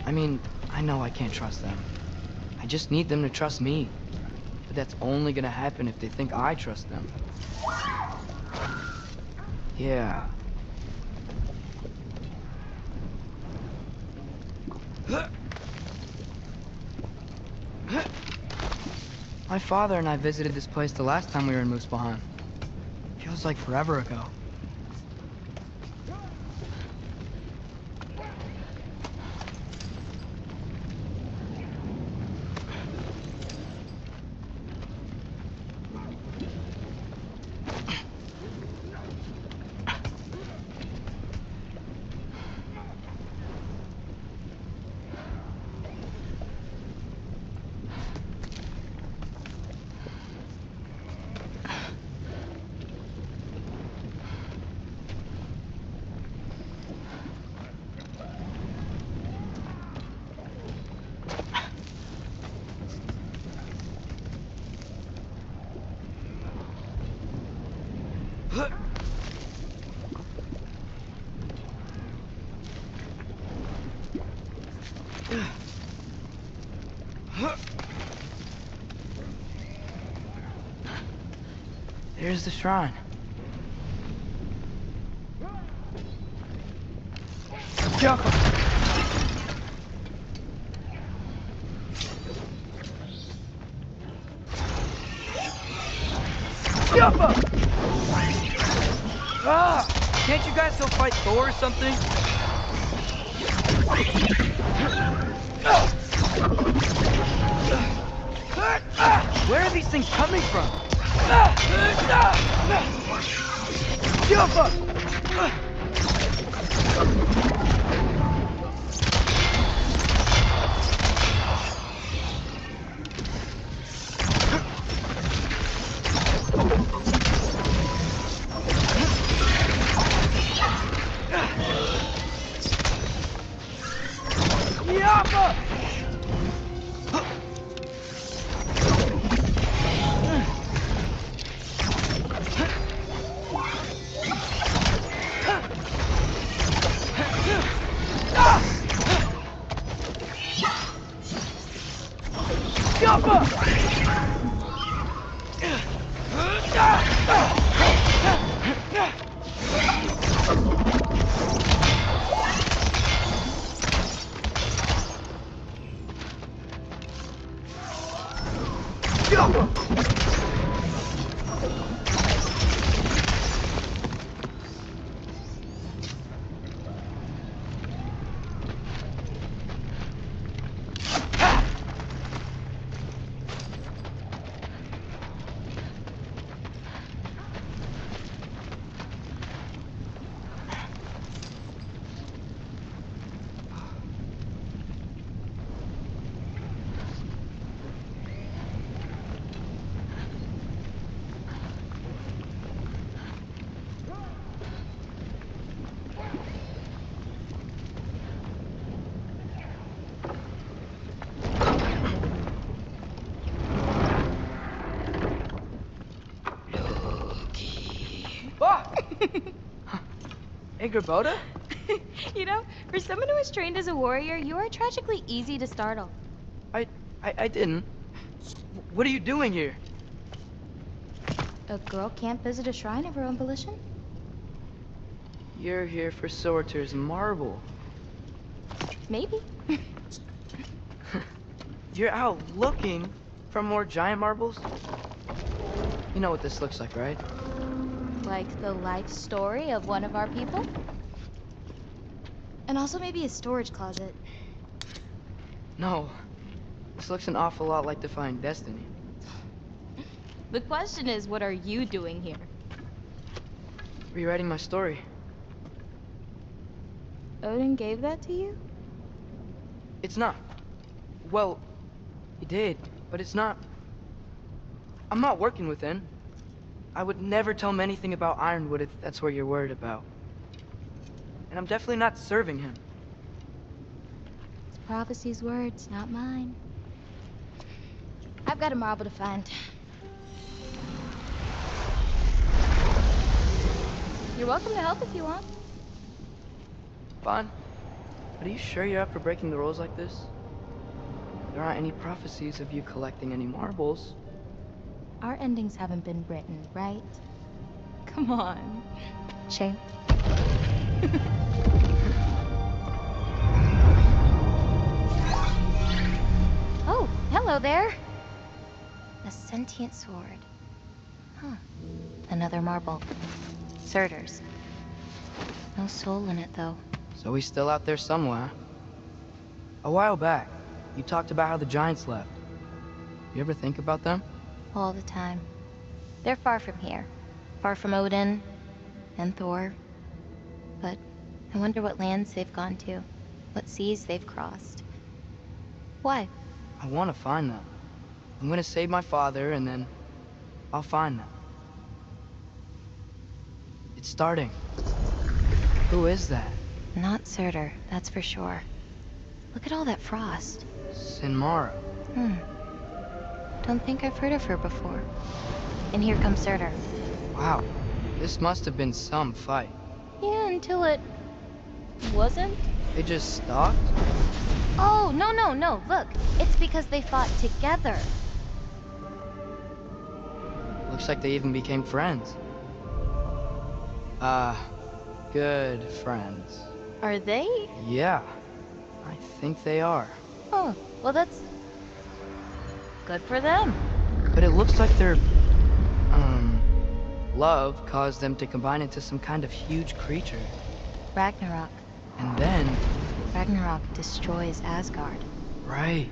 I mean, I know I can't trust them. I just need them to trust me. But that's only gonna happen if they think I trust them. Yeah. My father and I visited this place the last time we were in Muspelheim. Feels like forever ago. There's the shrine. Jump! Jump! Ah! Can't you guys go fight Thor or something? Where are these things coming from? Jump up! Yappa! Hey, Gerboda? You know, for someone who is trained as a warrior, you are tragically easy to startle. I didn't. What are you doing here? A girl can't visit a shrine of her own volition? You're here for Sorter's marble. Maybe. You're out looking for more giant marbles? You know what this looks like, right? Like the life story of one of our people? And also maybe a storage closet. No. This looks an awful lot like Defying Destiny. The question is, what are you doing here? Rewriting my story. Odin gave that to you? It's not. Well, he did, but it's not. I'm not working with him. I would never tell him anything about Ironwood if that's what you're worried about. And I'm definitely not serving him. It's prophecy's words, not mine. I've got a marble to find. You're welcome to help if you want. Fine. But are you sure you're up for breaking the rules like this? There aren't any prophecies of you collecting any marbles. Our endings haven't been written, right? Come on. Shame. Oh, hello there. A sentient sword. Huh. Another marble. Surtur's. No soul in it, though. So he's still out there somewhere. A while back, you talked about how the giants left. You ever think about them? All the time. They're far from here. Far from Odin and Thor. But I wonder what lands they've gone to. What seas they've crossed. Why? I want to find them. I'm gonna save my father, and then I'll find them. It's starting. Who is that? Not Surtur, that's for sure. Look at all that frost. Sinmara. Don't think I've heard of her before. And here comes Surtur. Wow. This must have been some fight. Yeah, until it... wasn't? They just stopped? Oh, no. Look, it's because they fought together. Looks like they even became friends. Good friends. Are they? Yeah, I think they are. Oh, well that's... good for them. But it looks like their, love caused them to combine into some kind of huge creature. Ragnarok. And then... Ragnarok destroys Asgard. Right.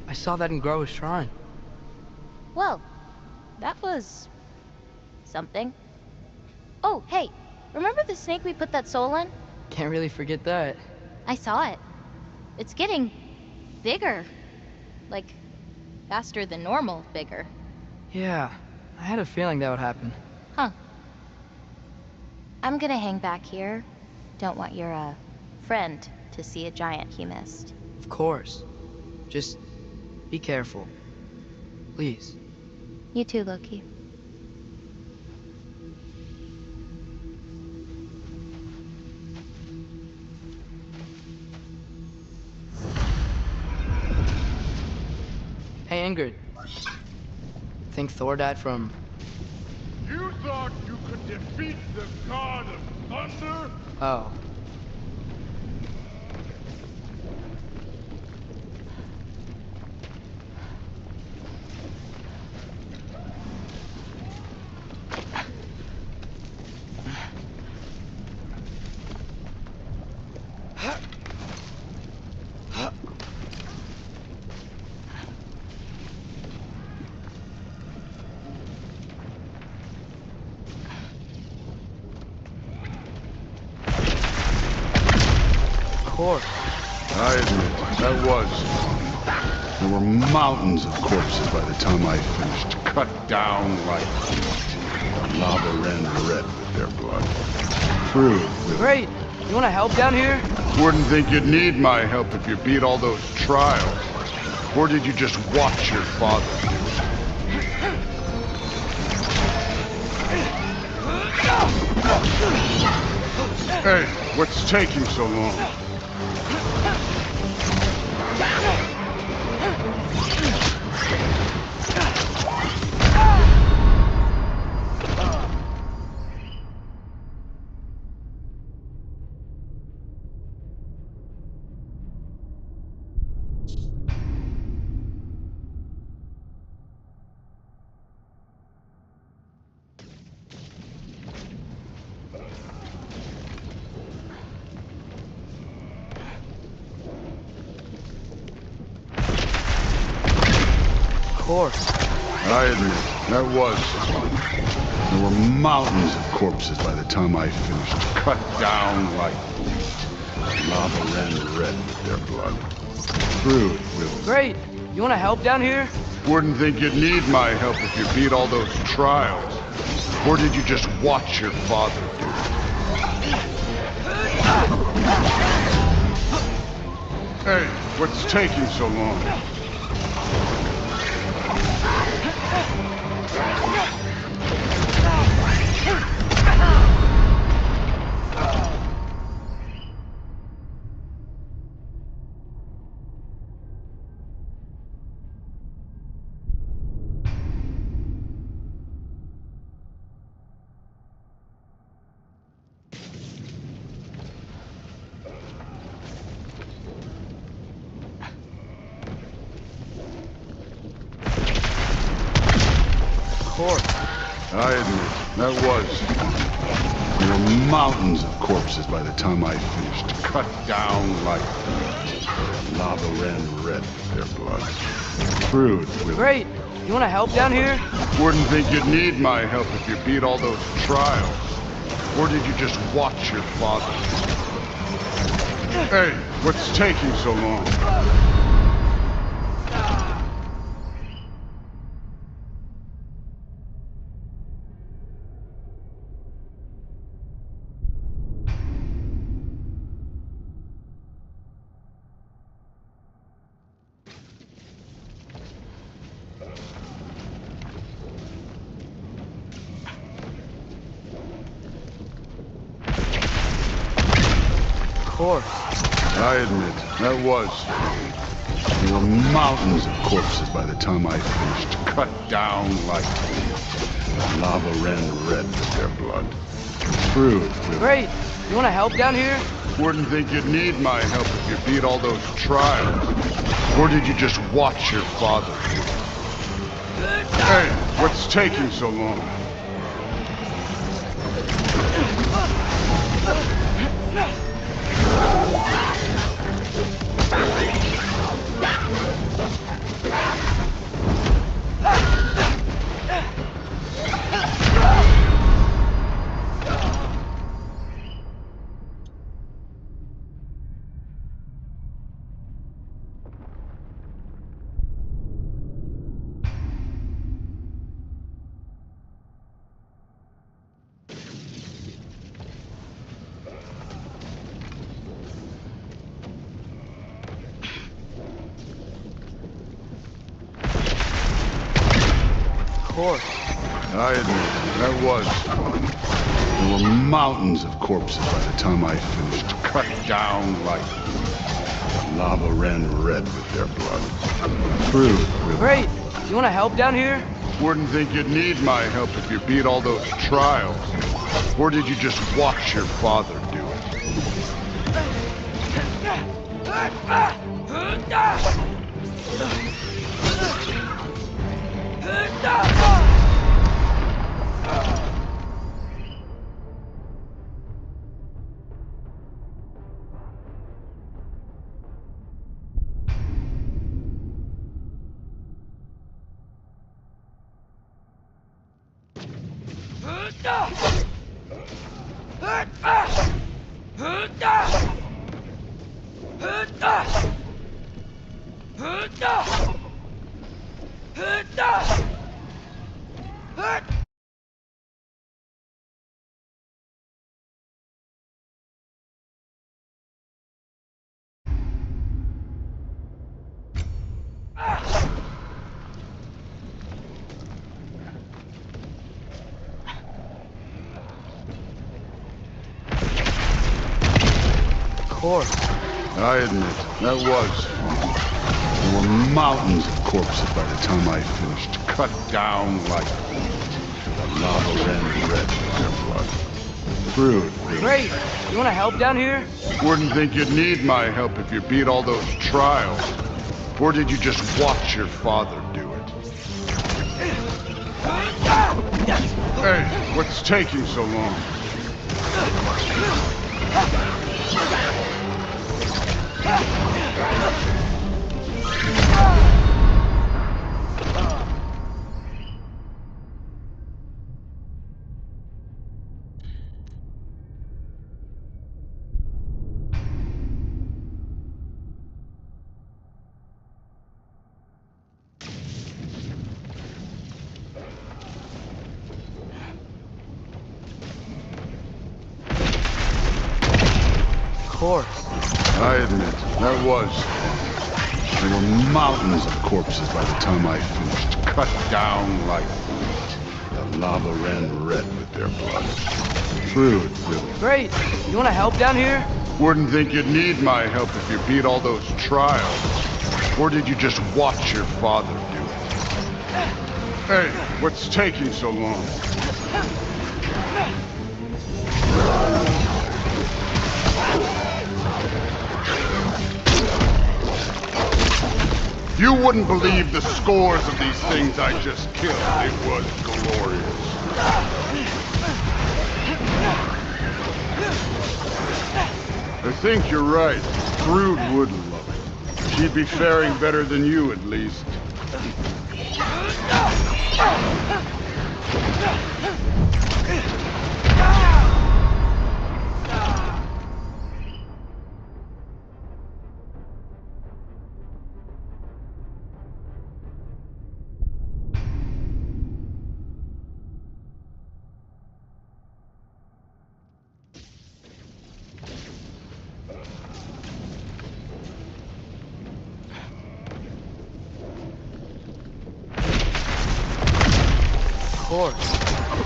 I saw that in Groa's shrine. Well, that was... something. Oh, hey, remember the snake we put that soul in? Can't really forget that. I saw it. It's getting... bigger. Like, faster than normal bigger. Yeah, I had a feeling that would happen. Huh. I'm gonna hang back here. Don't want your, friend to see a giant he missed. Of course. Just be careful. Please. You too, Loki. Hey, Ingrid. Think Thor died from... You thought you could defeat the god of thunder? Oh. I admit, that was. There were mountains of corpses by the time I finished, cut down like wheat. Lava ran red with their blood. True. Great. You want to help down here? Wouldn't think you'd need my help if you beat all those trials. Or did you just watch your father? Hey, what's taking so long? I admit, that was fun. There were mountains of corpses by the time I finished, cut down like wheat. Lava ran red with their blood. True, Will. Great! You wanna help down here? Wouldn't think you'd need my help if you beat all those trials. Or did you just watch your father do it? Hey, what's taking so long? I admit, that was fun. There were mountains of corpses by the time I finished, cut down like wheat. Lava ran red with their blood. Crude, Will. Great! You wanna help down here? Wouldn't think you'd need my help if you beat all those trials. Or did you just watch your father? Hey, what's taking so long? I admit, that was fun. There were mountains of corpses by the time I finished, cut down like wheat. Lava ran red with their blood. True, Will. Great! You wanna help down here? Wouldn't think you'd need my help if you beat all those trials. Or did you just watch your father do it? Hey, what's taking so long? I admit, that was fun. There were mountains of corpses by the time I finished, cut down like wheat. Lava ran red with their blood. True, Will. Great! You wanna help down here? Wouldn't think you'd need my help if you beat all those trials. Or did you just watch your father do it? course. I admit, that was fun. There were mountains of corpses by the time I finished, cut down like the lava ran red with their blood. Crude, really. Great. You want to help down here? Wouldn't think you'd need my help if you beat all those trials. Or did you just watch your father do it? Hey, what's taking so long? Course. I admit, that was fun. There were mountains of corpses by the time I finished, cut down like the lava ran red with their blood. Crude, really. Great. You want to help down here? Wouldn't think you'd need my help if you beat all those trials. Or did you just watch your father do it? Hey, what's taking so long? You wouldn't believe the scores of these things I just killed. It was glorious. I think you're right. Thrud would love it. She'd be faring better than you, at least.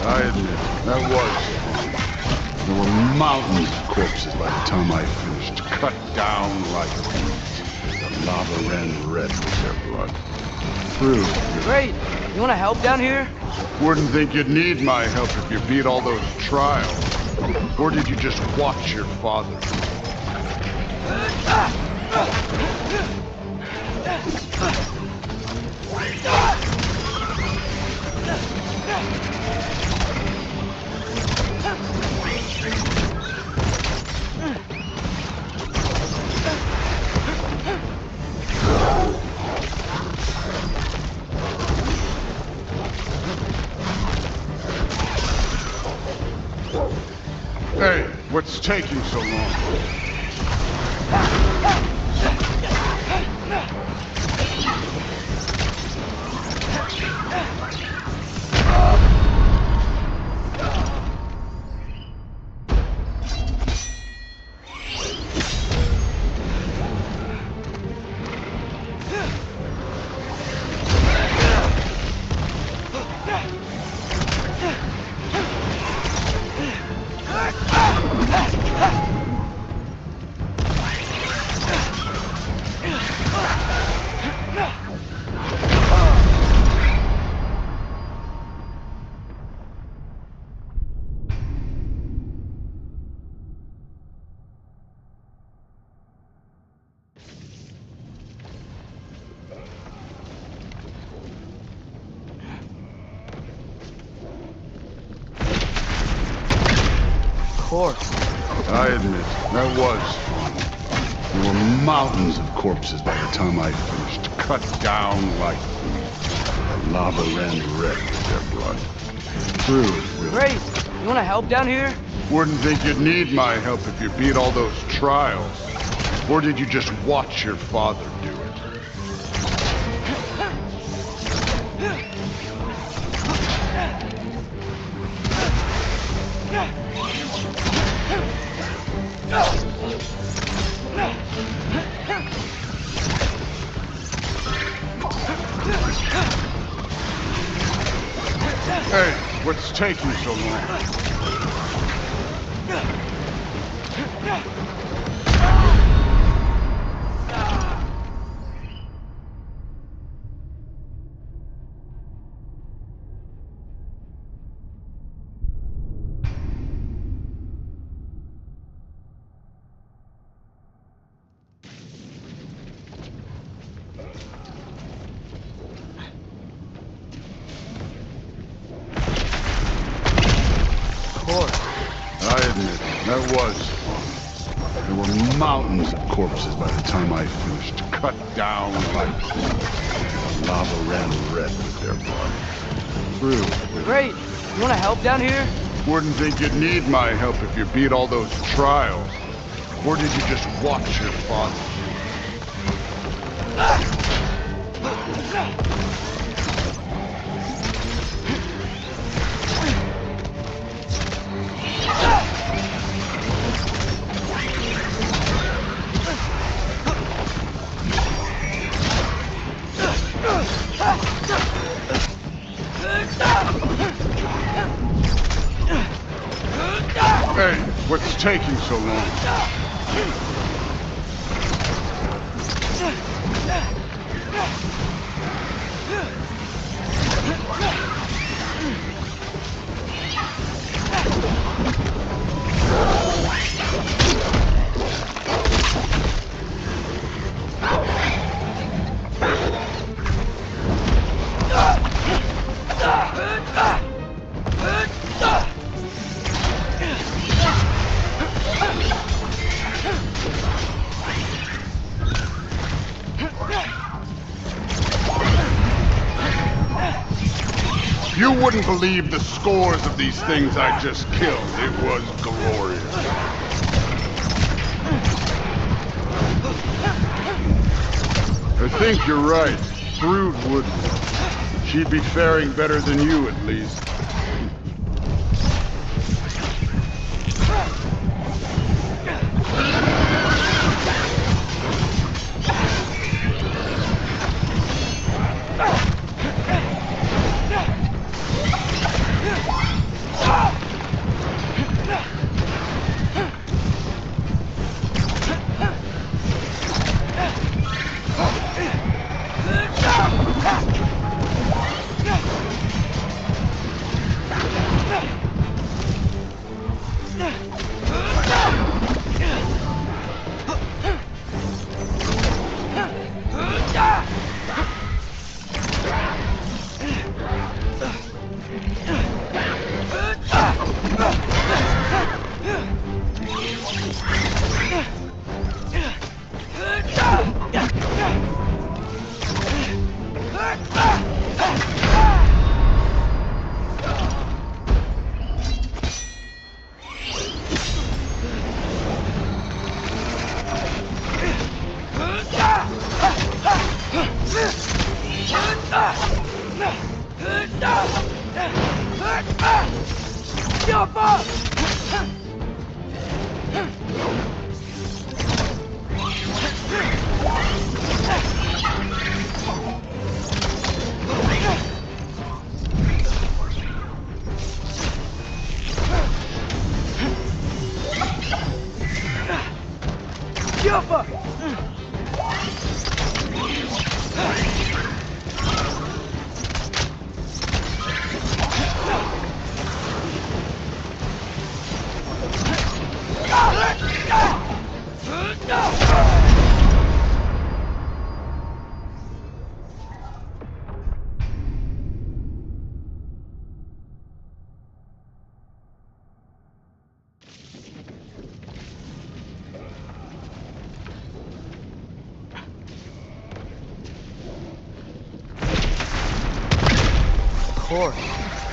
I admit, that was fun. There were mountains of corpses by the time I finished, cut down like the lava ran red with their blood. Crude. Great. You want to help down here? Wouldn't think you'd need my help if you beat all those trials. Or did you just watch your father? Hey, what's taking so long? I admit, that was fun. There were mountains of corpses by the time I finished, cut down like the lava ran red with their blood. Crude, really. Great. You want to help down here? Wouldn't think you'd need my help if you beat all those trials. Or did you just watch your father do it? Hey, what's taking so long? There were mountains of corpses by the time I finished, cut down like lava ran red with their blood. True. Great. You want to help down here? Wouldn't think you'd need my help if you beat all those trials. Or did you just watch your father? Hey, what's taking so long? You wouldn't believe the scores of these things I just killed. It was glorious. I think you're right. Brood wouldn't. She'd be faring better than you, at least.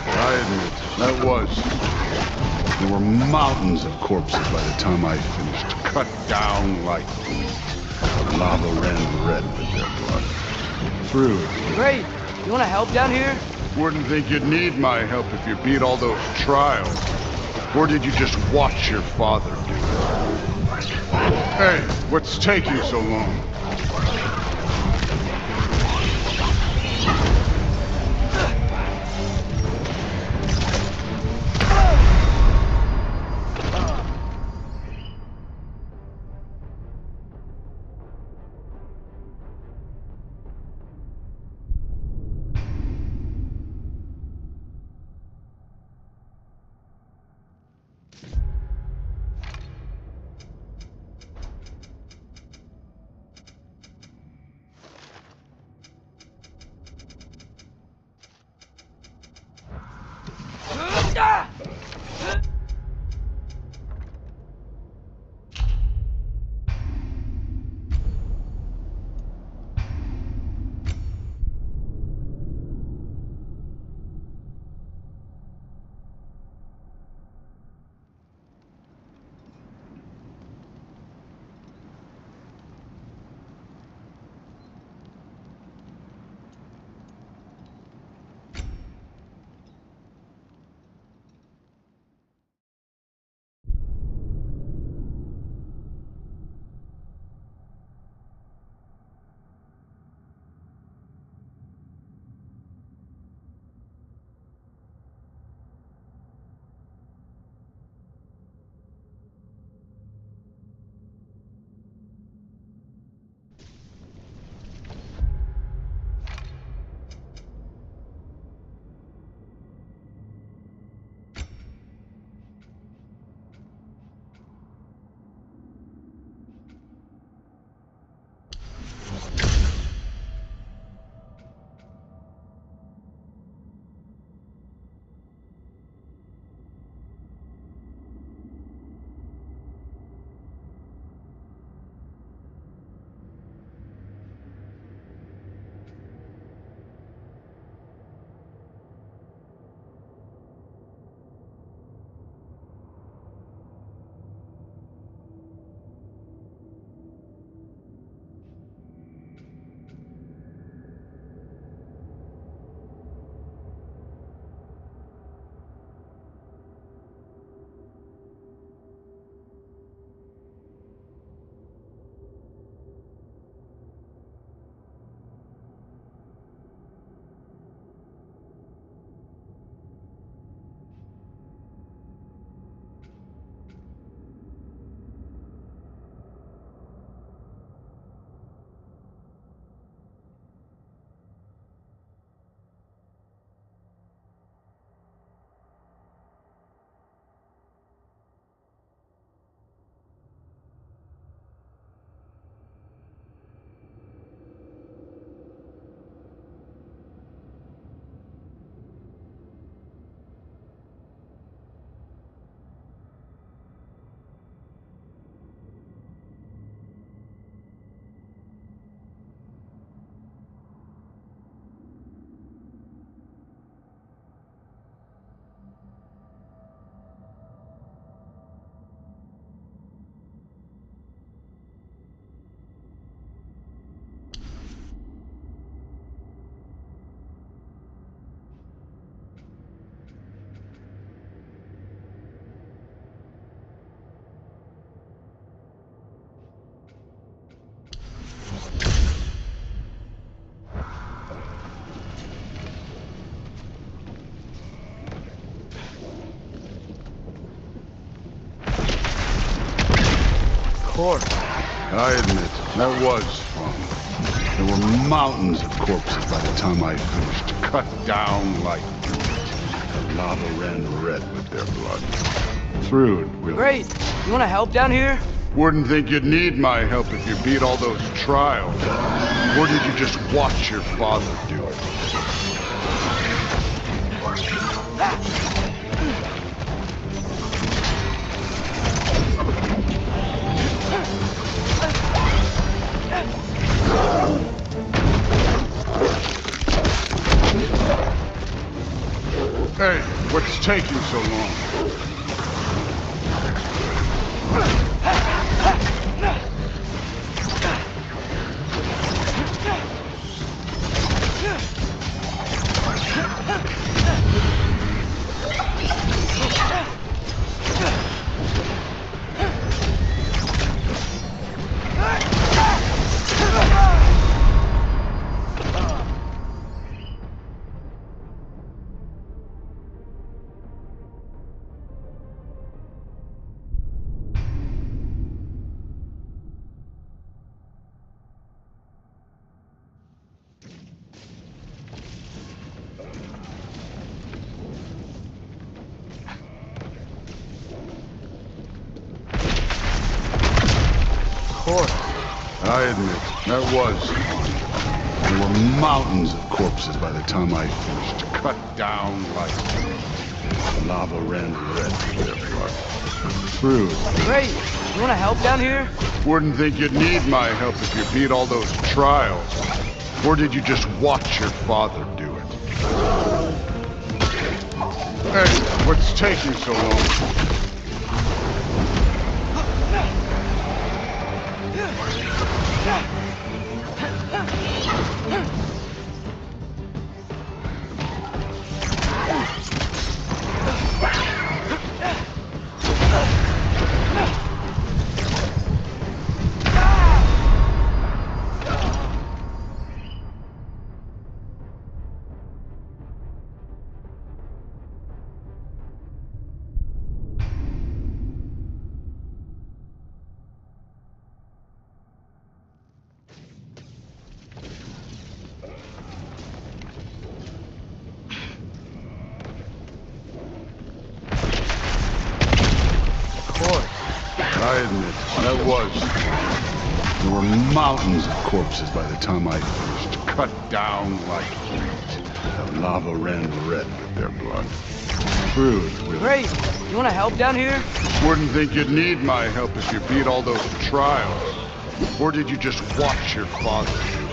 I admit, that was. There were mountains of corpses by the time I finished, cut down like wheat. Lava ran red with their blood. True. Great. You want to help down here? Wouldn't think you'd need my help if you beat all those trials. Or did you just watch your father do it? Hey, what's taking so long? course. I admit, that was fun. There were mountains of corpses by the time I finished, cut down like meat. The lava ran red with their blood. Through it, Will. Great. You want to help down here? Wouldn't think you'd need my help if you beat all those trials. Or did you just watch your father do it? Hey, what's taking so long? I admit, that was fun. There were mountains of corpses by the time I finished, cut down like meat. The lava ran red with their blood. Through it. Great. You want to help down here? Wouldn't think you'd need my help if you beat all those trials. Or did you just watch your father do it? Hey, what's taking so long? I admit, that was fun. There were mountains of corpses by the time I finished, cut down like meat. The lava ran red with their blood. Through it, Will. Great. You want to help down here? Wouldn't think you'd need my help if you beat all those trials. Or did you just watch your father do it?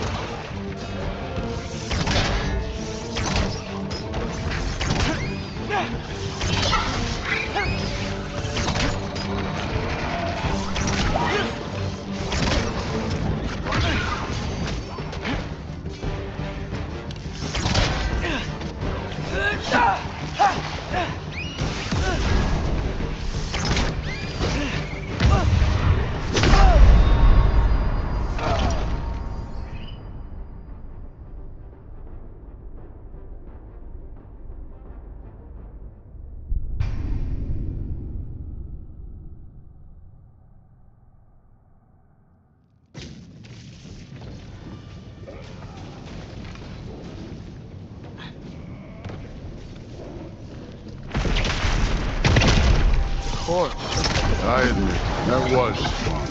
I admit, that was fun.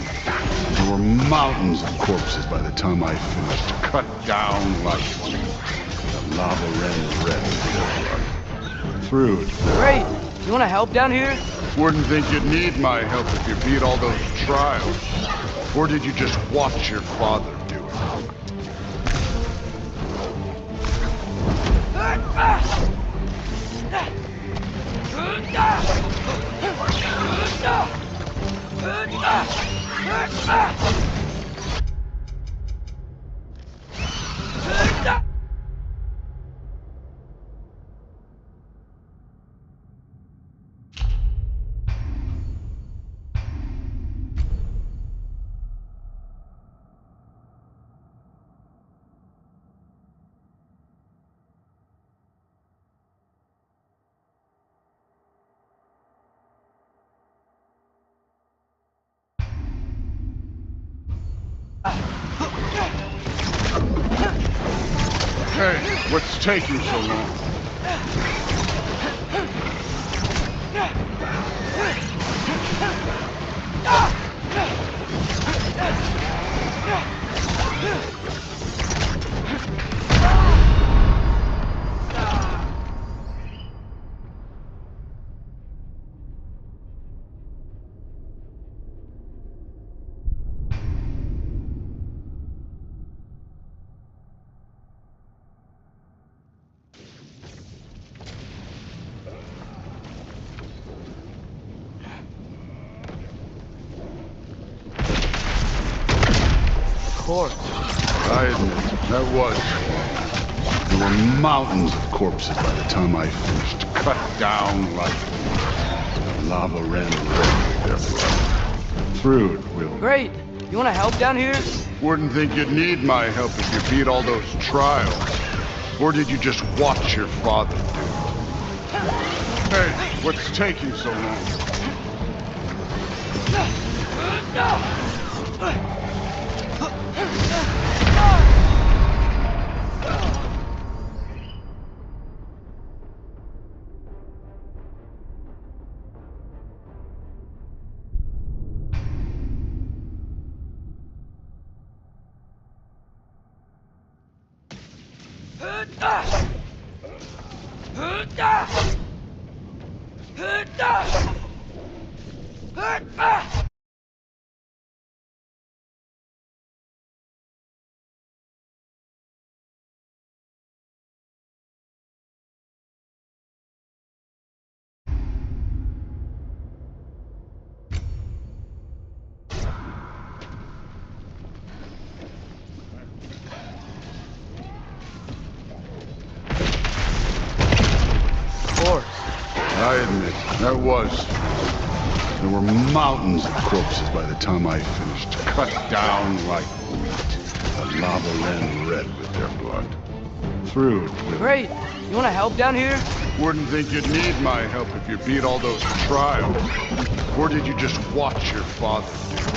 There were mountains of corpses by the time I finished, cut down like meat. The lava ran red with their blood. Through it. Great. You want to help down here? Wouldn't think you'd need my help if you beat all those trials. Or did you just watch your father do it? Hey, what's taking so long? I admit, that was slow. There were mountains of corpses by the time I finished, cut down like the lava ran red with their blood. Through it, Will. Great. You want to help down here? Wouldn't think you'd need my help if you beat all those trials. Or did you just watch your father do it? Hey, what's taking so long? I admit, that was. There were mountains of corpses by the time I finished, cut down like the lava ran red with their blood. Through it, Will. Great. You want to help down here? Wouldn't think you'd need my help if you beat all those trials. Or did you just watch your father do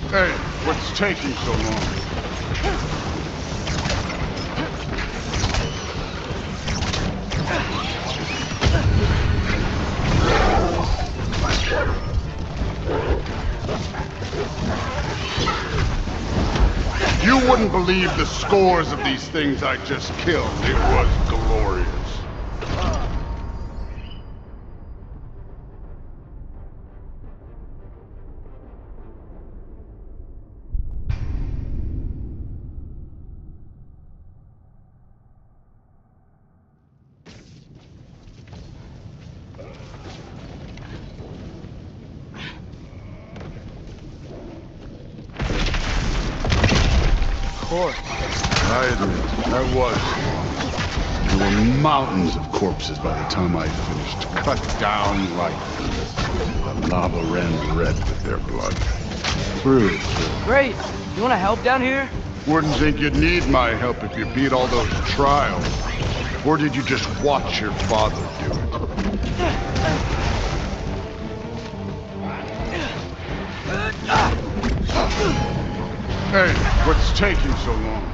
Hey, what's taking so long? You wouldn't believe the scores of these things I just killed. It was glorious. I admit, that was. There were mountains of corpses by the time I finished, cut down like the lava ran red with their blood. Through it, Will. Great. You want to help down here? Wouldn't think you'd need my help if you beat all those trials. Or did you just watch your father do it? Hey, what's taking so long?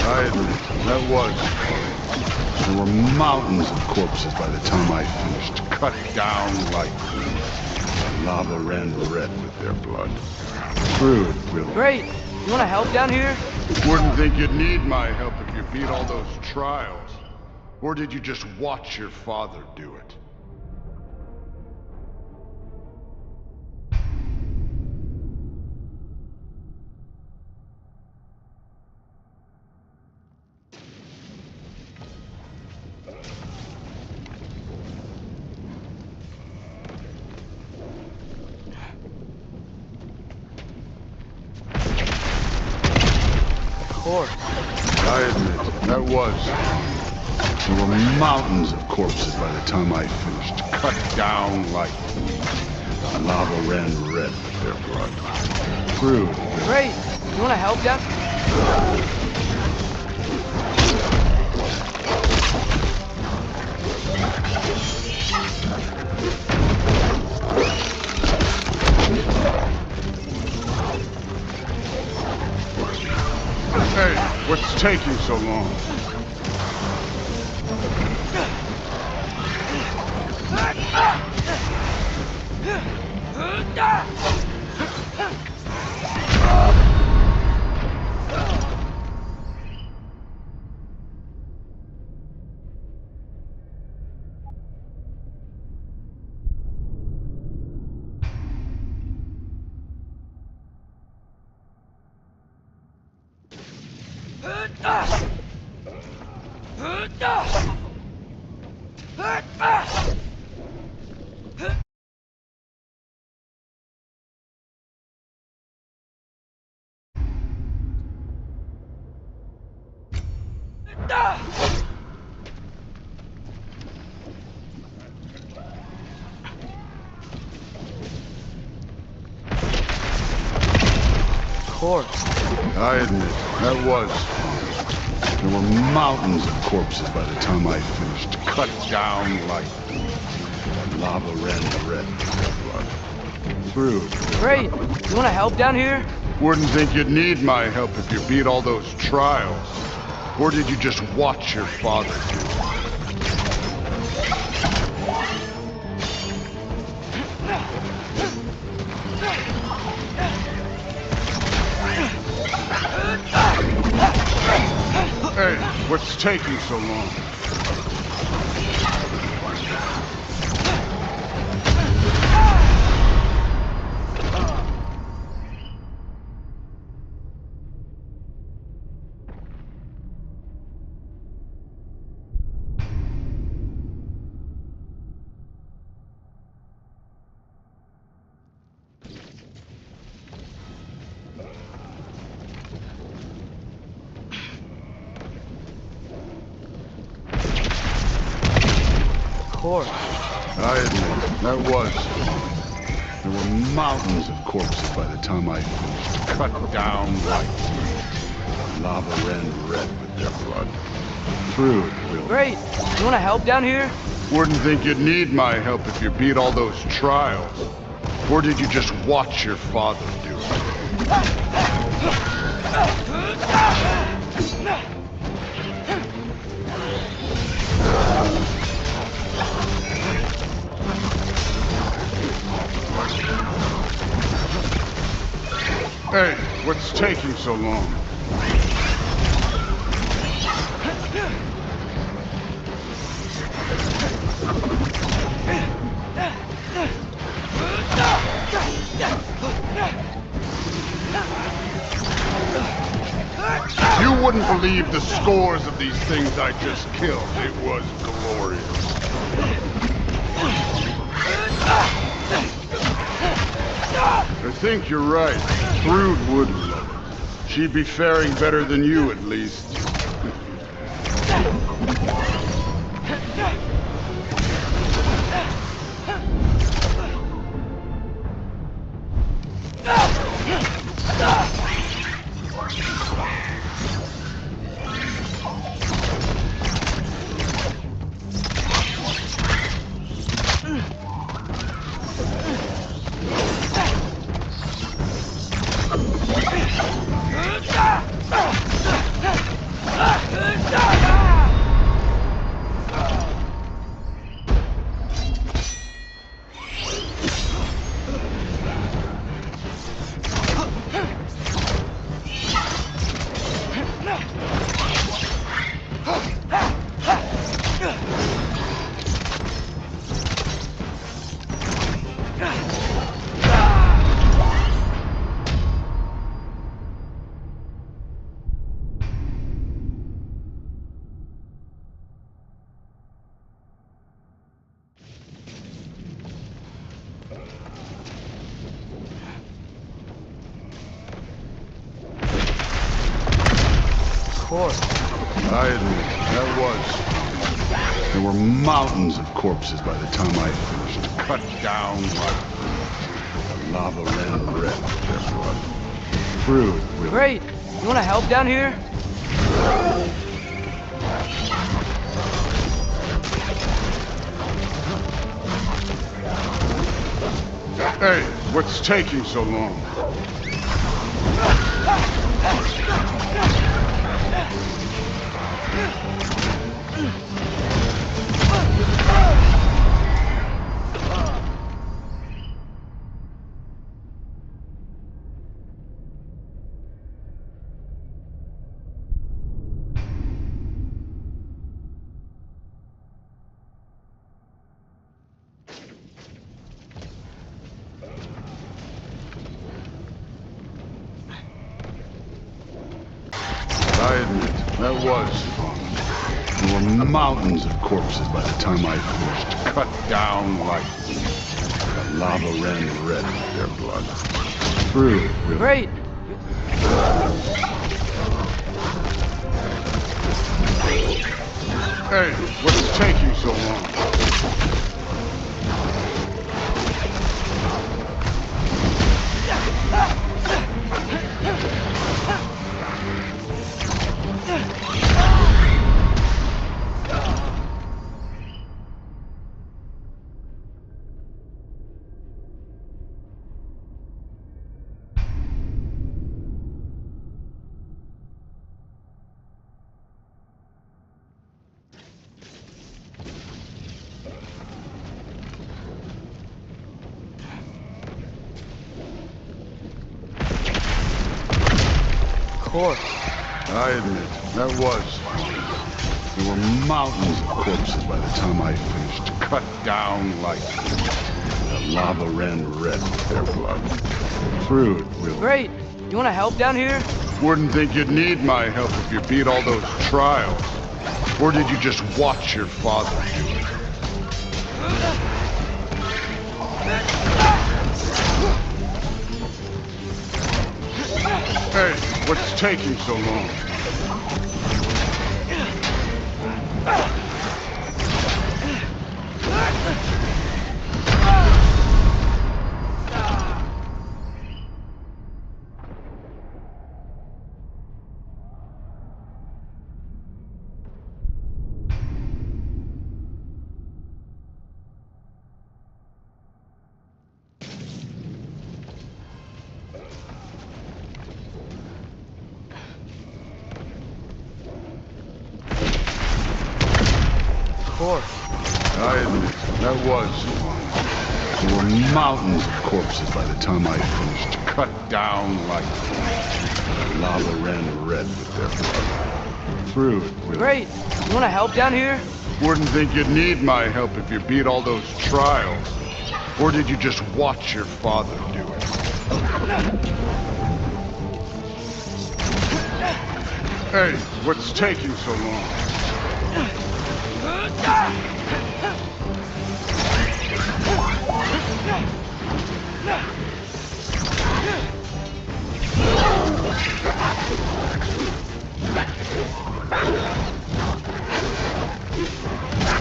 I admit, that was. There were mountains of corpses by the time I finished, cut down like the lava ran red with their blood. Through it, Will. Great. You want to help down here? Wouldn't think you'd need my help if you beat all those trials. Or did you just watch your father do it? course. I admit, that was. There were mountains of corpses by the time I finished, cut down like weeds. The lava ran red with their blood. Crude. Great. You want to help down? Hey, what's taking so long? Course. I admit, that was. There were mountains of corpses by the time I finished, cut down like weeds. Lava ran red with their blood. Crude. Great. You want to help down here? Wouldn't think you'd need my help if you beat all those trials. Or did you just watch your father do it? Hey, what's taking so long? Course. I admit, that was. There were mountains of corpses by the time I finished, cut down like weeds. Lava ran red with their blood. Crude, really. Great. You want to help down here? Wouldn't think you'd need my help if you beat all those trials. Or did you just watch your father do it? Hey, what's taking so long? You wouldn't believe the scores of these things I just killed. It was glorious. I think you're right. Thrud would love it. She'd be faring better than you, at least. course. I admit, that was. There were mountains of corpses by the time I finished. Cut down like the lava ran red with their blood. Through it, really. Great. You want to help down here? Hey, what's taking so long? I admit, that was fun. There were mountains of corpses by the time I finished. Cut down like the lava ran red with their blood. Through it, really. Great. Hey, what's taking so long? Course. I admit, that was fun. There were mountains of corpses by the time I finished. Cut down like the lava ran red with their blood. Through it, really. Great. You want to help down here? Wouldn't think you'd need my help if you beat all those trials. Or did you just watch your father do it? Hey, what's taking so long? I admit, that was fun. There were mountains of corpses by the time I finished. Cut down like the lava ran red with their blood. Through it, really. Great. You want to help down here? Wouldn't think you'd need my help if you beat all those trials. Or did you just watch your father do it? Hey, what's taking so long?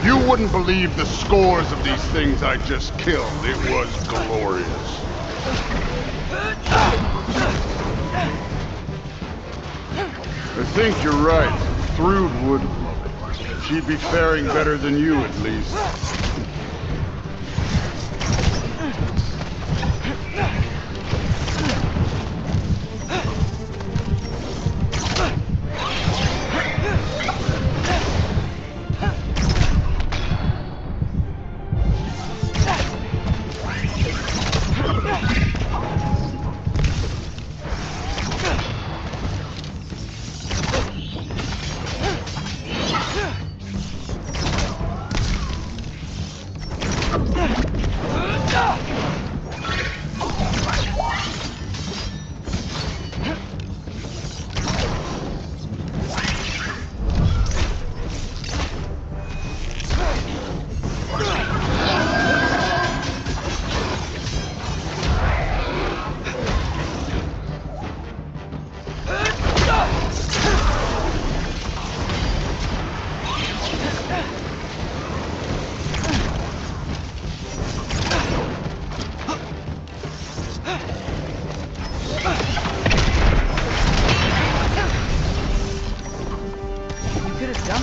You wouldn't believe the scores of these things I just killed. It was glorious. I think you're right. Thrude would love it. She'd be faring better than you, at least.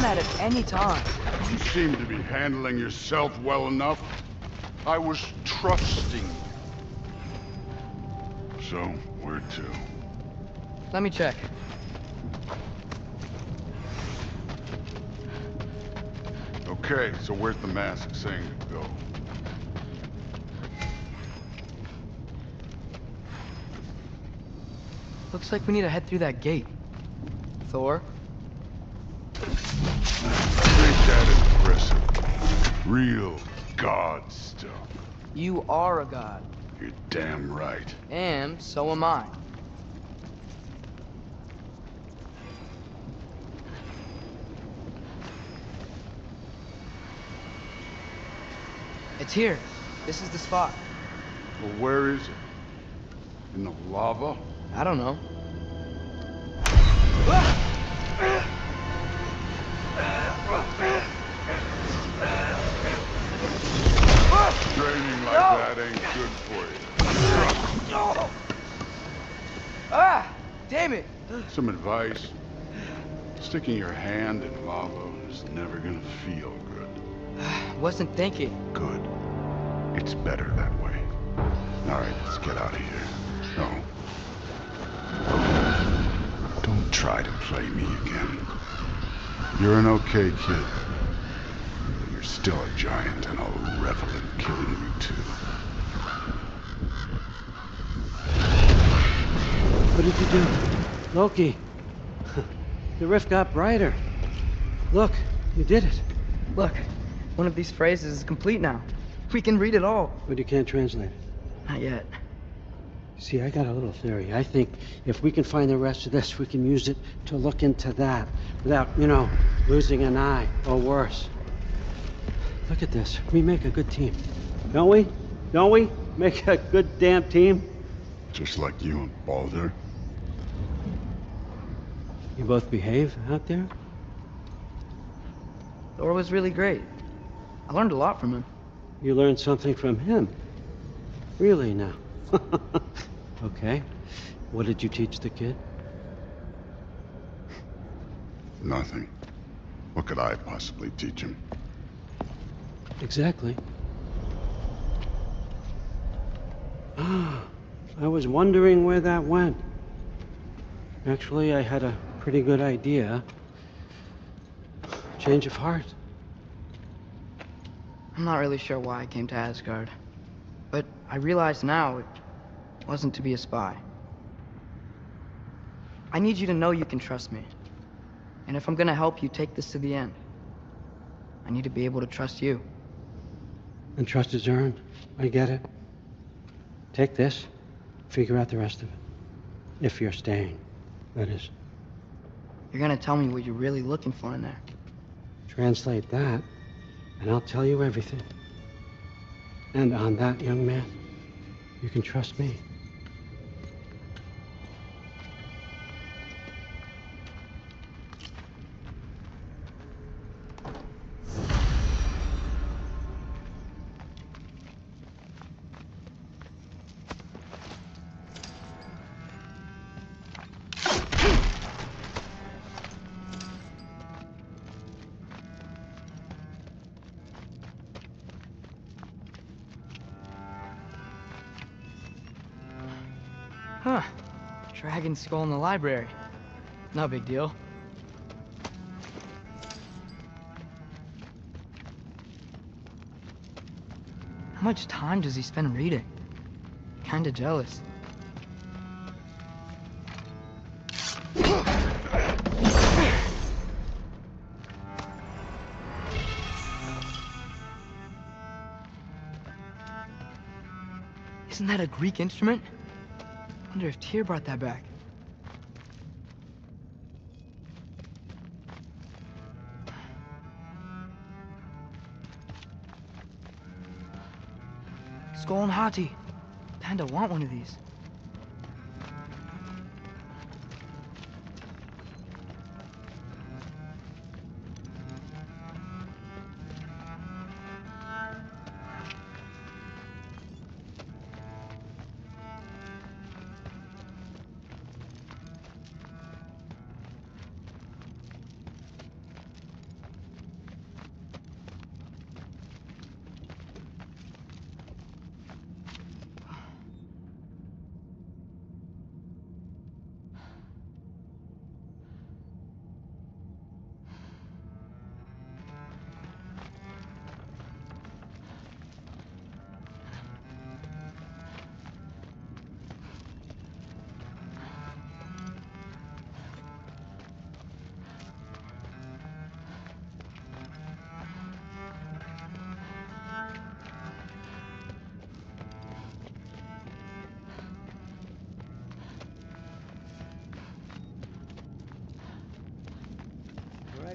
that at any time. You seem to be handling yourself well enough. I was trusting you. So, where to? Let me check. Okay, so where's the mask saying to go? Looks like we need to head through that gate. Thor? Ain't that impressive? Real god stuff. You are a god. You're damn right. And so am I. It's here. This is the spot. Well, where is it? In the lava? I don't know. Training like that ain't good for you. Ah! Damn it! Some advice. Sticking your hand in lava is never gonna feel good. Wasn't thinking. Good. It's better that way. All right, let's get out of here. No. Don't try to play me again. You're an okay kid. But you're still a giant, and I'll revel in killing you too. What did you do? Loki. The rift got brighter. Look, you did it. Look, one of these phrases is complete now. We can read it all. But you can't translate it. Not yet. See, I got a little theory. I think if we can find the rest of this, we can use it to look into that without, losing an eye or worse. Look at this. We make a good team. Don't we? Don't we? Make a good damn team? Just like you and Baldur. You both behave out there? Thor was really great. I learned a lot from him. You learned something from him? Really now? Okay. What did you teach the kid? Nothing. What could I possibly teach him? Exactly. I was wondering where that went. Actually, I had a pretty good idea. Change of heart. I'm not really sure why I came to Asgard. But I realize now it wasn't to be a spy. I need you to know you can trust me. And if I'm gonna help you take this to the end, I need to be able to trust you. And trust is earned. I get it. Take this, figure out the rest of it. If you're staying, that is. You're gonna tell me what you're really looking for in there. Translate that, and I'll tell you everything. And on that, young man, you can trust me. Huh. Dragon skull in the library. No big deal. How much time does he spend reading? Kinda jealous. Isn't that a Greek instrument? I wonder if Tyr brought that back. Skull and Hati. Panda want one of these.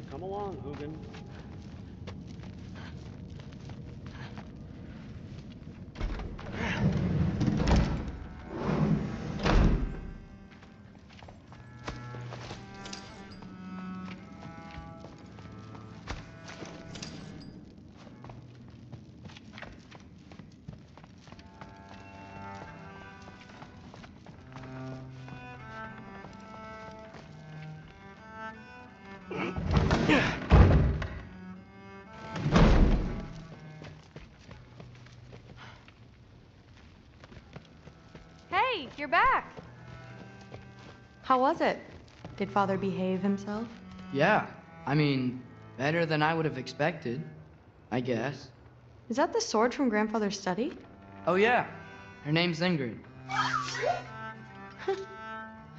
come along, Hugin. Hey, you're back. How was it? Did Father behave himself? Yeah, I mean, better than I would have expected, I guess. Is that the sword from Grandfather's study? Oh yeah, her name's Ingrid. Hi,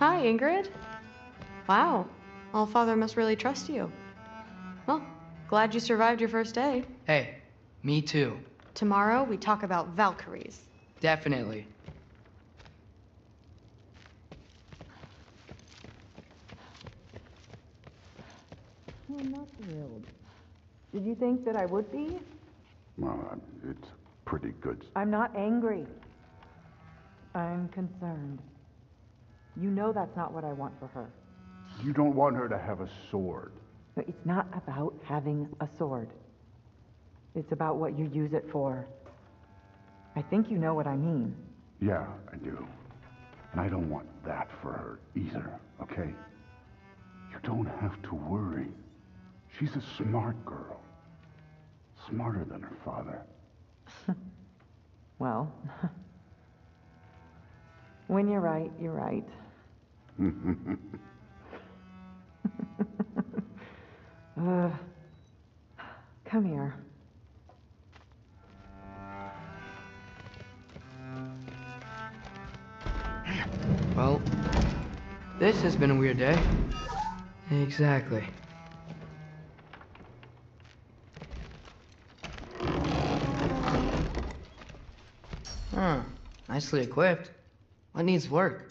Ingrid. Wow, Allfather must really trust you. Well, glad you survived your first day. Hey, me too. Tomorrow we talk about Valkyries. Definitely. I'm not thrilled. Did you think that I would be? Well, it's pretty good. I'm not angry. I'm concerned. You know that's not what I want for her. You don't want her to have a sword. But it's not about having a sword. It's about what you use it for. I think you know what I mean. Yeah, I do. And I don't want that for her either, okay? You don't have to worry. She's a smart girl. Smarter than her father. Well, when you're right, you're right. Come here. Well, this has been a weird day. Exactly. Huh. Nicely equipped. What needs work?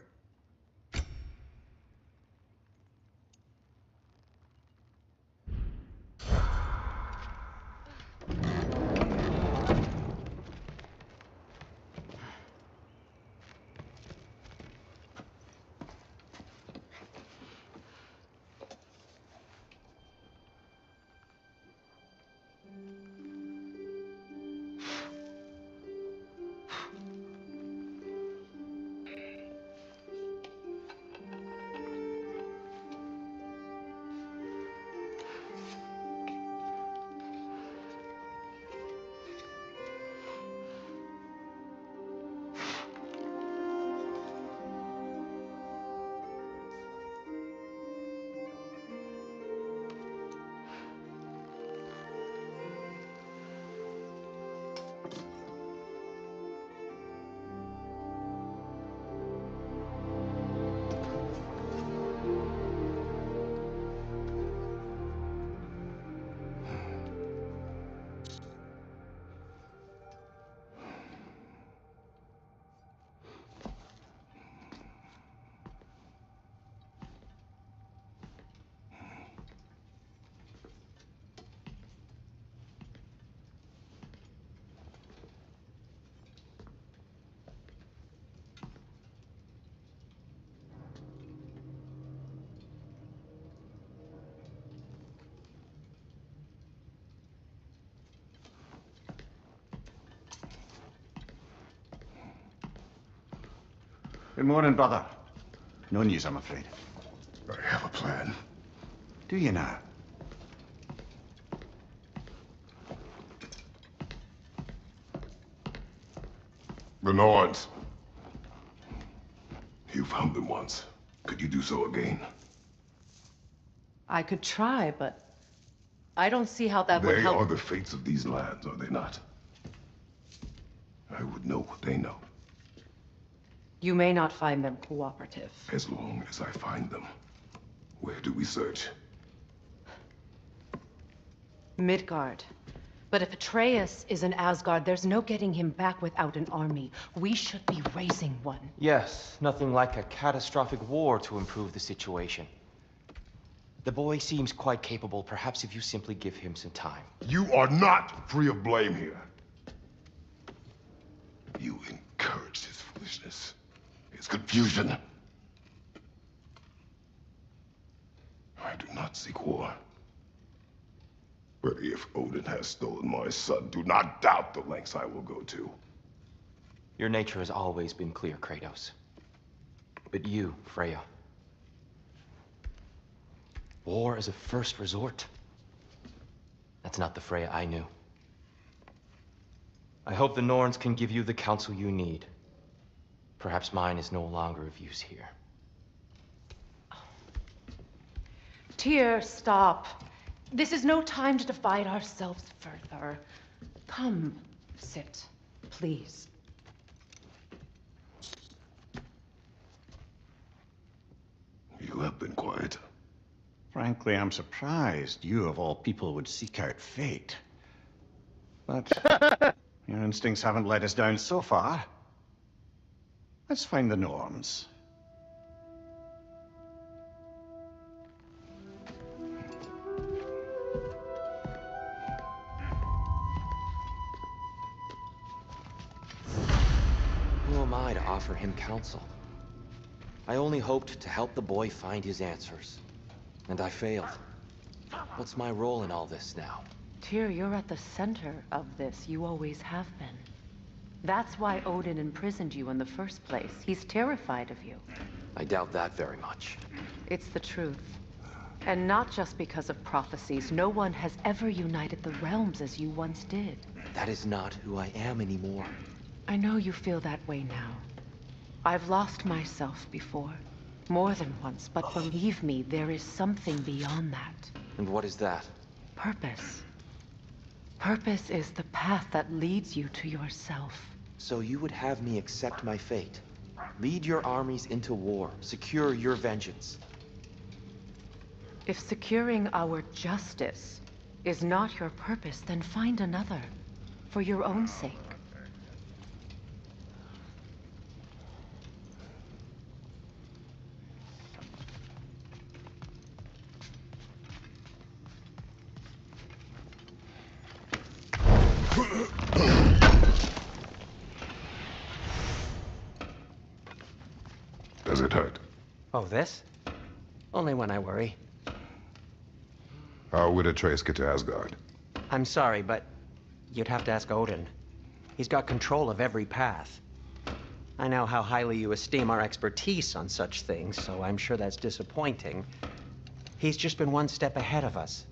Good morning, brother. No news, I'm afraid. I have a plan. Do you now? The Nords. You found them once. Could you do so again? I could try, but I don't see how that would They help. are the fates of these lands, are they not? I would know what they know. You may not find them cooperative. As long as I find them. Where do we search? Midgard. But if Atreus is in Asgard, there's no getting him back without an army. We should be raising one. Yes, nothing like a catastrophic war to improve the situation. The boy seems quite capable. Perhaps if you simply give him some time. You are not free of blame here. You encouraged his foolishness, his confusion. I do not seek war. But if Odin has stolen my son, do not doubt the lengths I will go to. Your nature has always been clear, Kratos. But you, Freya. War is a first resort. That's not the Freya I knew. I hope the Norns can give you the counsel you need. Perhaps mine is no longer of use here. Tyr, stop. This is no time to divide ourselves further. Come, sit, please. You have been quiet. Frankly, I'm surprised you, of all people, would seek out fate. But your instincts haven't let us down so far. Let's find the norms. Who am I to offer him counsel? I only hoped to help the boy find his answers. And I failed. What's my role in all this now? Tyr, you're at the center of this. You always have been. That's why Odin imprisoned you in the first place. He's terrified of you. I doubt that very much. It's the truth. And not just because of prophecies. No one has ever united the realms as you once did. That is not who I am anymore. I know you feel that way now. I've lost myself before. More than once, but believe me, there is something beyond that. And what is that? Purpose. Purpose is the path that leads you to yourself. So you would have me accept my fate? Lead your armies into war, secure your vengeance. If securing our justice is not your purpose, then find another. For your own sake. Does it hurt? Oh, this? Only when I worry. How would Atreus get to Asgard? I'm sorry, but you'd have to ask Odin. He's got control of every path. I know how highly you esteem our expertise on such things, so I'm sure that's disappointing. He's just been one step ahead of us.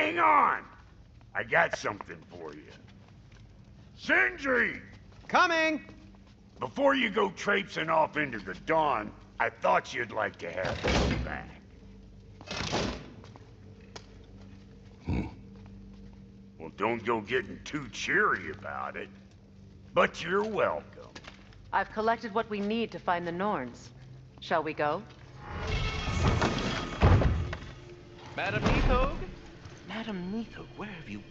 Hang on! I got something for you. Sindri! Coming! Before you go traipsing off into the dawn, I thought you'd like to have this back. Well, don't go getting too cheery about it. But you're welcome. I've collected what we need to find the Norns. Shall we go? Madam Nithog? Madam Nithog, where have you...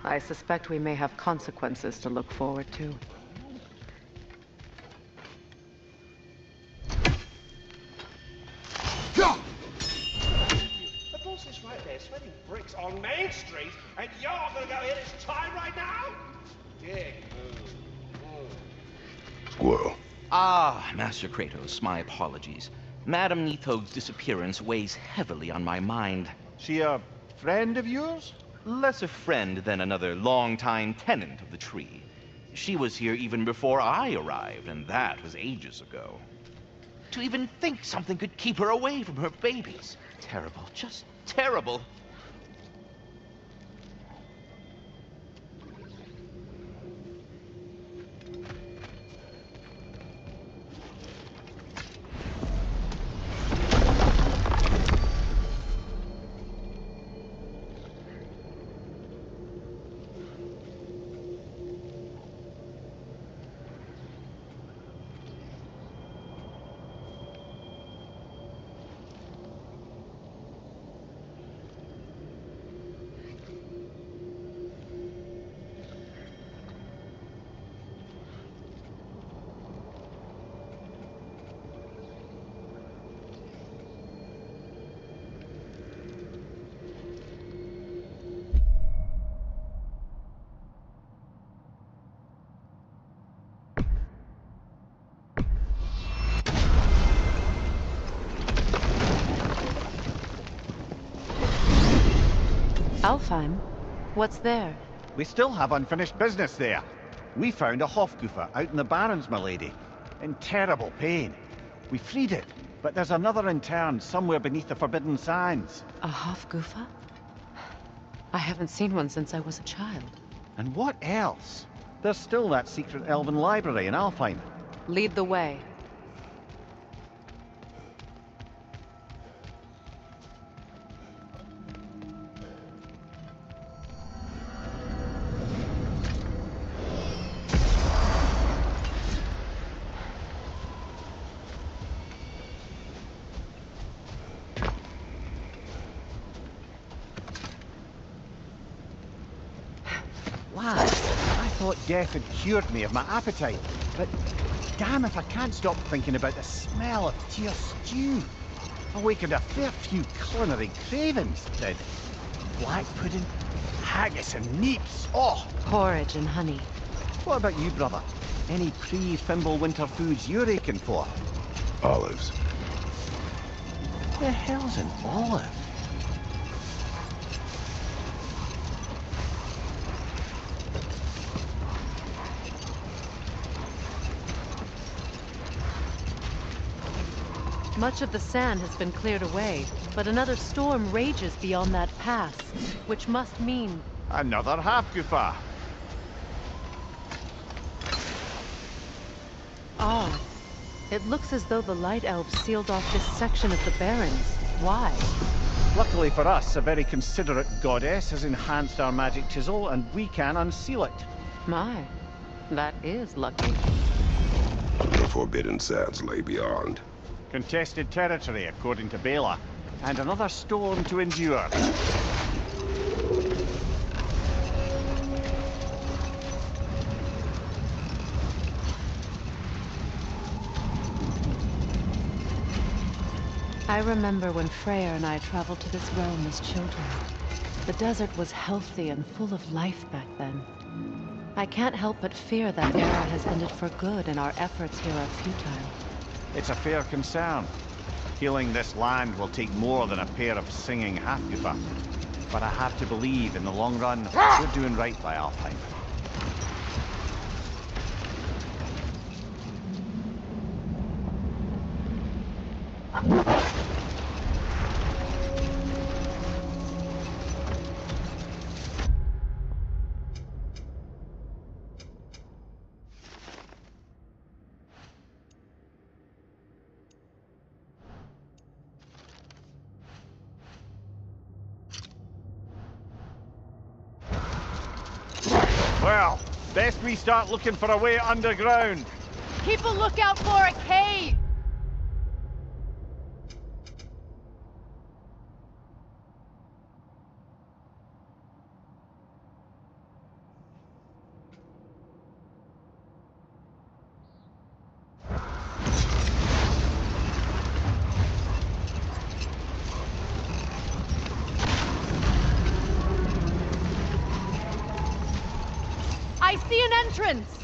I suspect we may have consequences to look forward to. The boss is right there, sweating bricks on Main Street, and you're gonna go hit his time right now? Dick move. Squirrel. Ah, Master Kratos, my apologies. Madam Nithog's disappearance weighs heavily on my mind. She a friend of yours? Less a friend than another longtime tenant of the tree. She was here even before I arrived, and that was ages ago. To even think something could keep her away from her babies. Terrible, just terrible. Alfheim? What's there? We still have unfinished business there. We found a Hofgufer out in the Barrens, my lady. In terrible pain. We freed it, but there's another interned somewhere beneath the Forbidden Sands. A Hofgufer? I haven't seen one since I was a child. And what else? There's still that secret elven library in Alfheim. Lead the way. Lads, I thought death had cured me of my appetite, but damn if I can't stop thinking about the smell of Tyr stew. Awakened a fair few culinary cravings, did. Black pudding, haggis and neeps, oh! Porridge and honey. What about you, brother? Any pre-Fimble winter foods you're aching for? Olives. The hell's an olive? Much of the sand has been cleared away, but another storm rages beyond that pass, which must mean... Another half-goofer. Odd. It looks as though the Light Elves sealed off this section of the Barrens. Why? Luckily for us, a very considerate goddess has enhanced our magic chisel, and we can unseal it. My, that is lucky. The forbidden sands lay beyond. Contested territory, according to Bela, and another storm to endure. I remember when Freya and I traveled to this realm as children. The desert was healthy and full of life back then. I can't help but fear that era has ended for good and our efforts here are futile. It's a fair concern. Healing this land will take more than a pair of singing half-goofer. But I have to believe, in the long run, we're doing right by Alfheim. Well, best we start looking for a way underground. Keep a lookout for a cave! I see an entrance!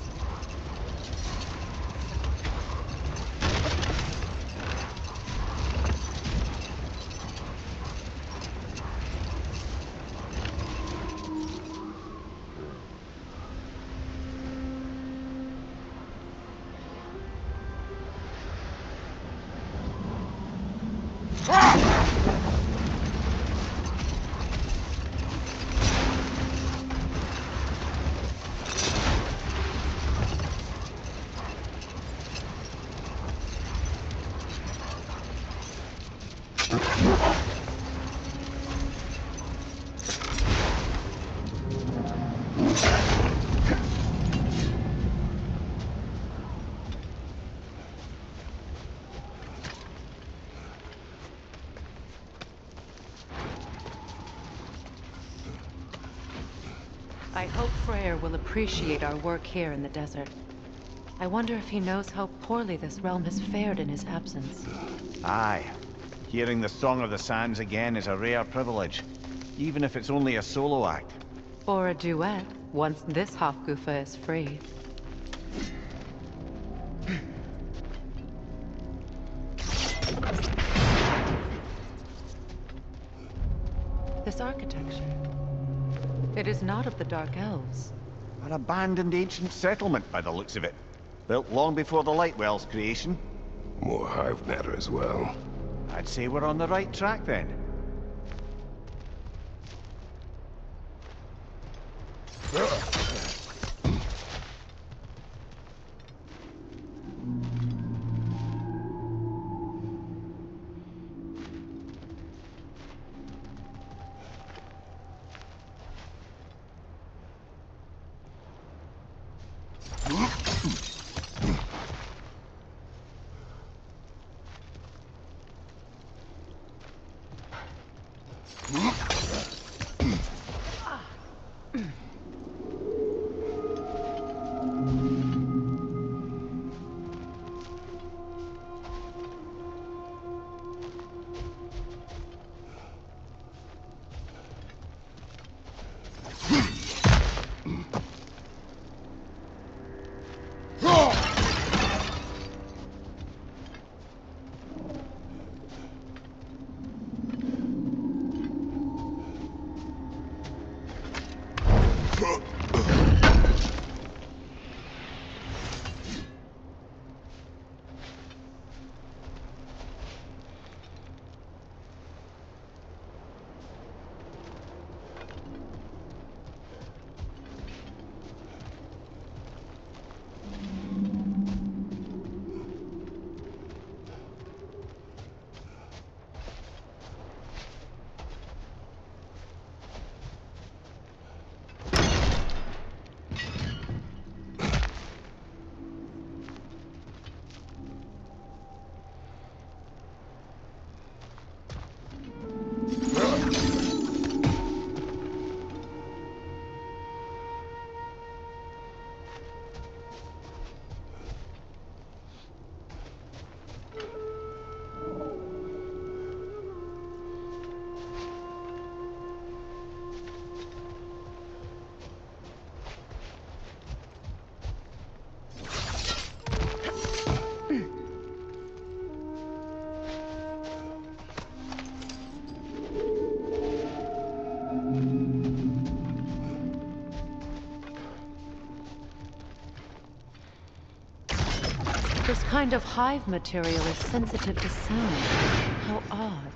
I hope Freyr will appreciate our work here in the desert. I wonder if he knows how poorly this realm has fared in his absence. Aye. Hearing the Song of the Sands again is a rare privilege, even if it's only a solo act. Or a duet, once this Hofgufa is free. This architecture. It is not of the Dark Elves. An abandoned ancient settlement, by the looks of it. Built long before the Lightwell's creation. More hive matter as well. I'd say we're on the right track, then. This kind of hive material is sensitive to sound. How odd.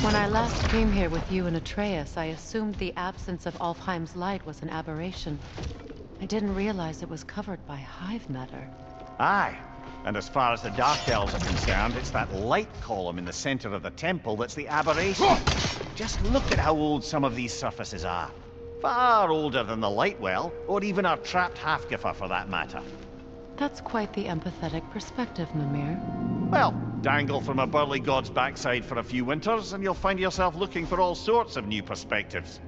When I last came here with you and Atreus, I assumed the absence of Alfheim's light was an aberration. I didn't realize it was covered by hive matter. Aye. And as far as the Dark Elves are concerned, it's that light column in the center of the temple that's the aberration. Just look at how old some of these surfaces are. Far older than the light well, or even our trapped Halfgiffer for that matter. That's quite the empathetic perspective, Mimir. Well, dangle from a burly god's backside for a few winters, and you'll find yourself looking for all sorts of new perspectives.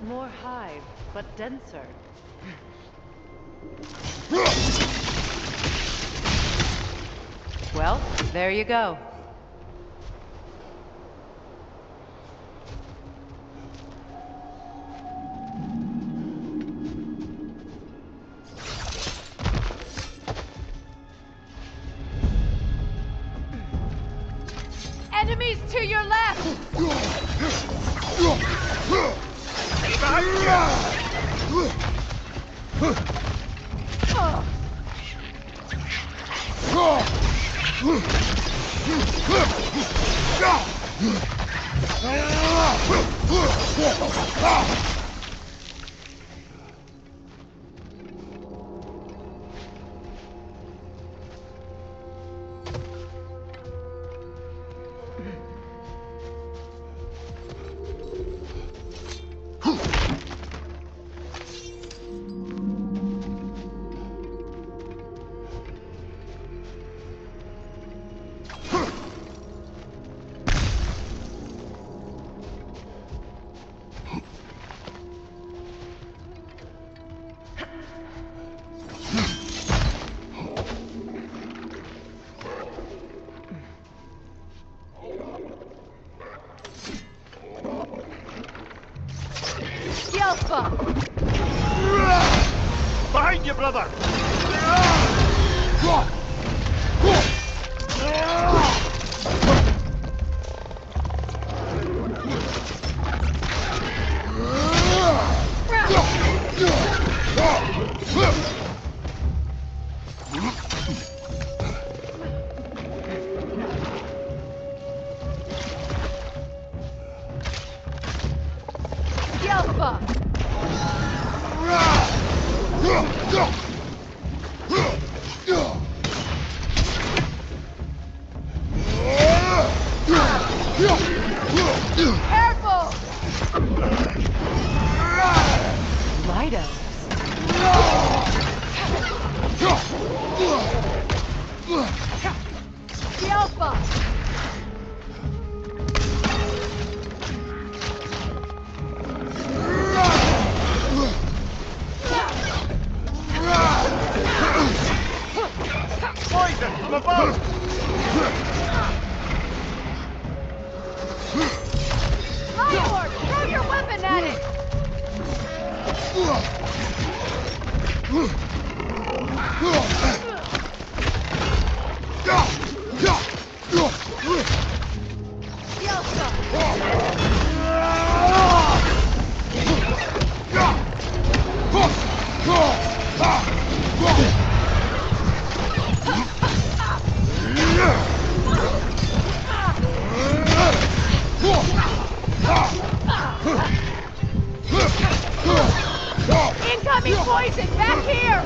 More hive, but denser. Well, there you go. Enemies to your left! Behind you, brother! Careful! Light Alpha! Poison from above! Lord, throw your weapon at it! Incoming poison! Back here!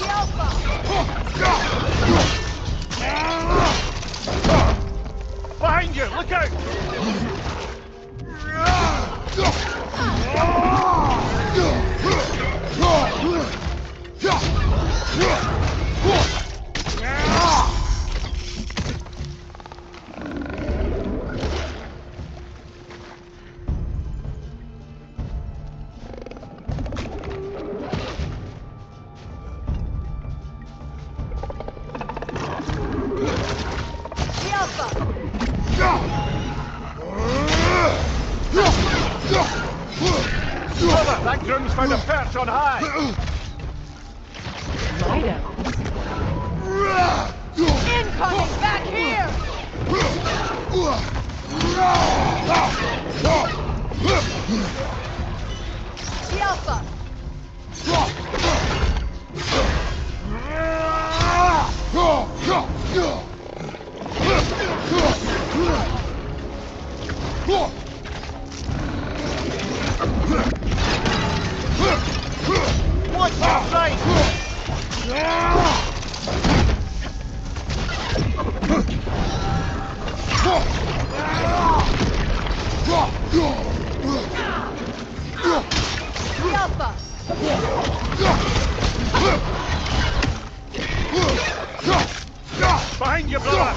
Alpha! Behind you! Look out! Brother, that groom's found a perch on high! Incoming! Back here! Alpha! Watch your right! You blow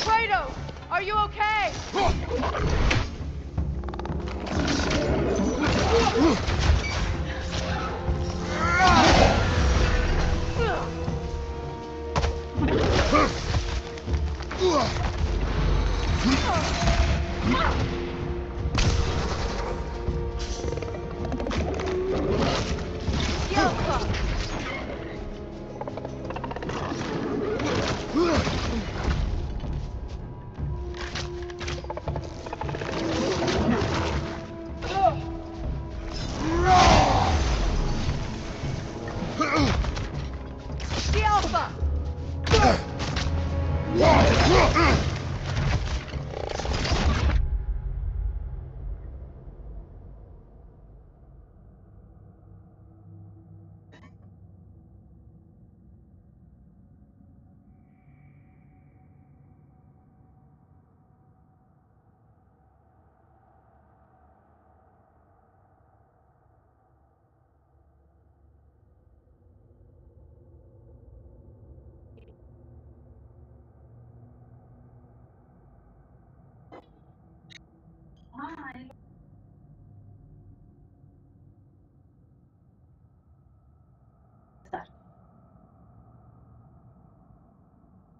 Fredo, are you okay?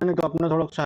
मैंने तो अपना थोड़ा सा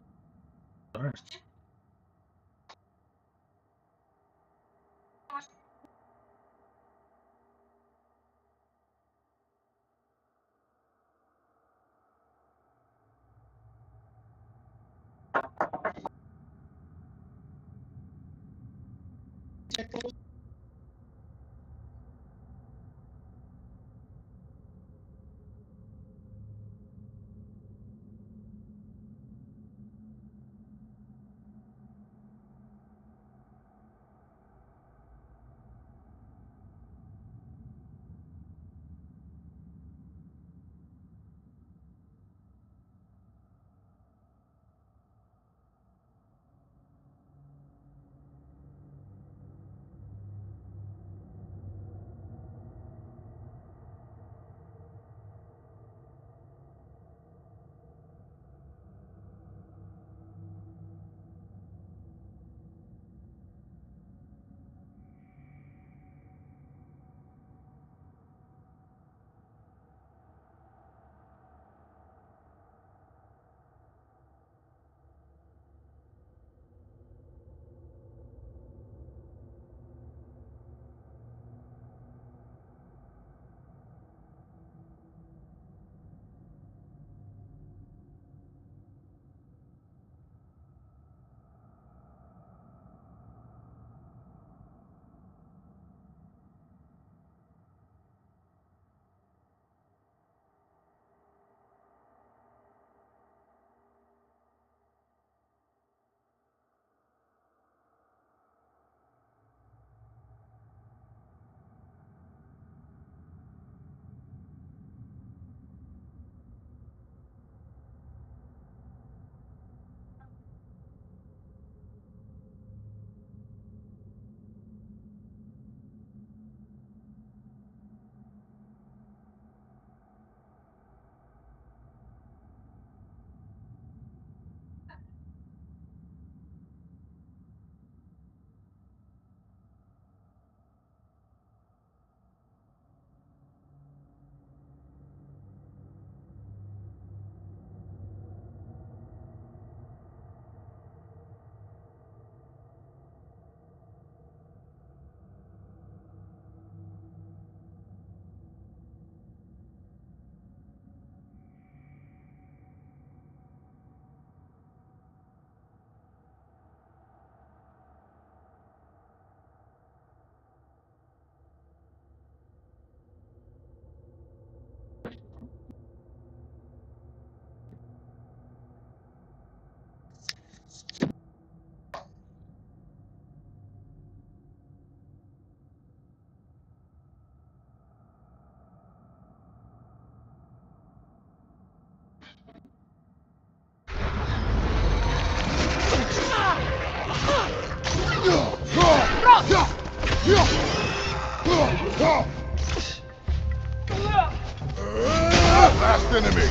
Last enemy!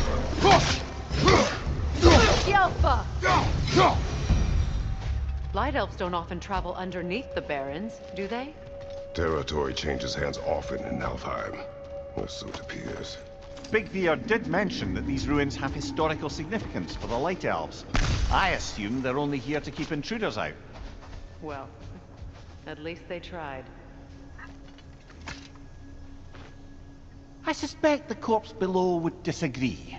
Yelpa! Light elves don't often travel underneath the barrens, do they? Territory changes hands often in Alfheim, or so it appears. Big Beard did mention that these ruins have historical significance for the Light Elves. I assume they're only here to keep intruders out. Well, at least they tried. I suspect the corpse below would disagree.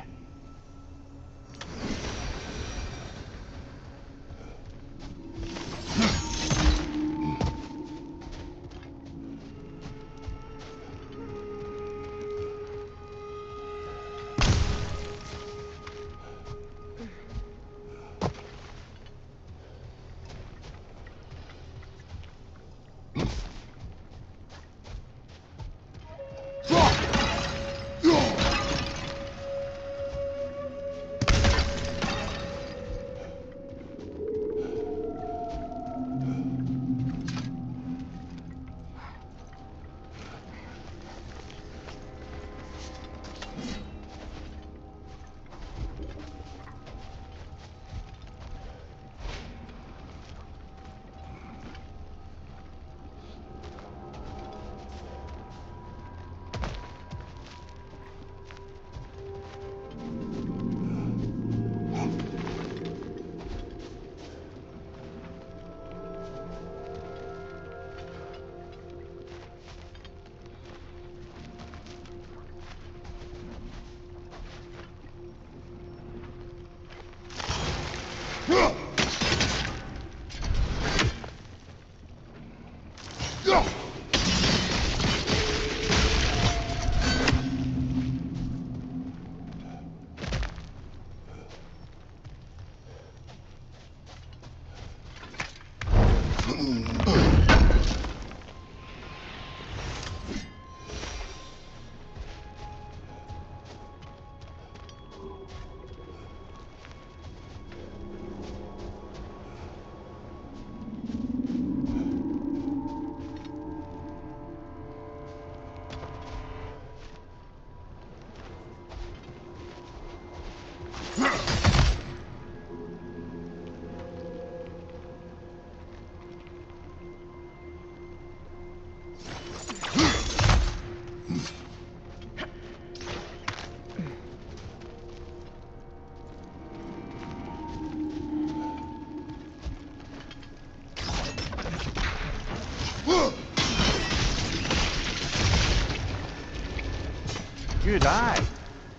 Good eye.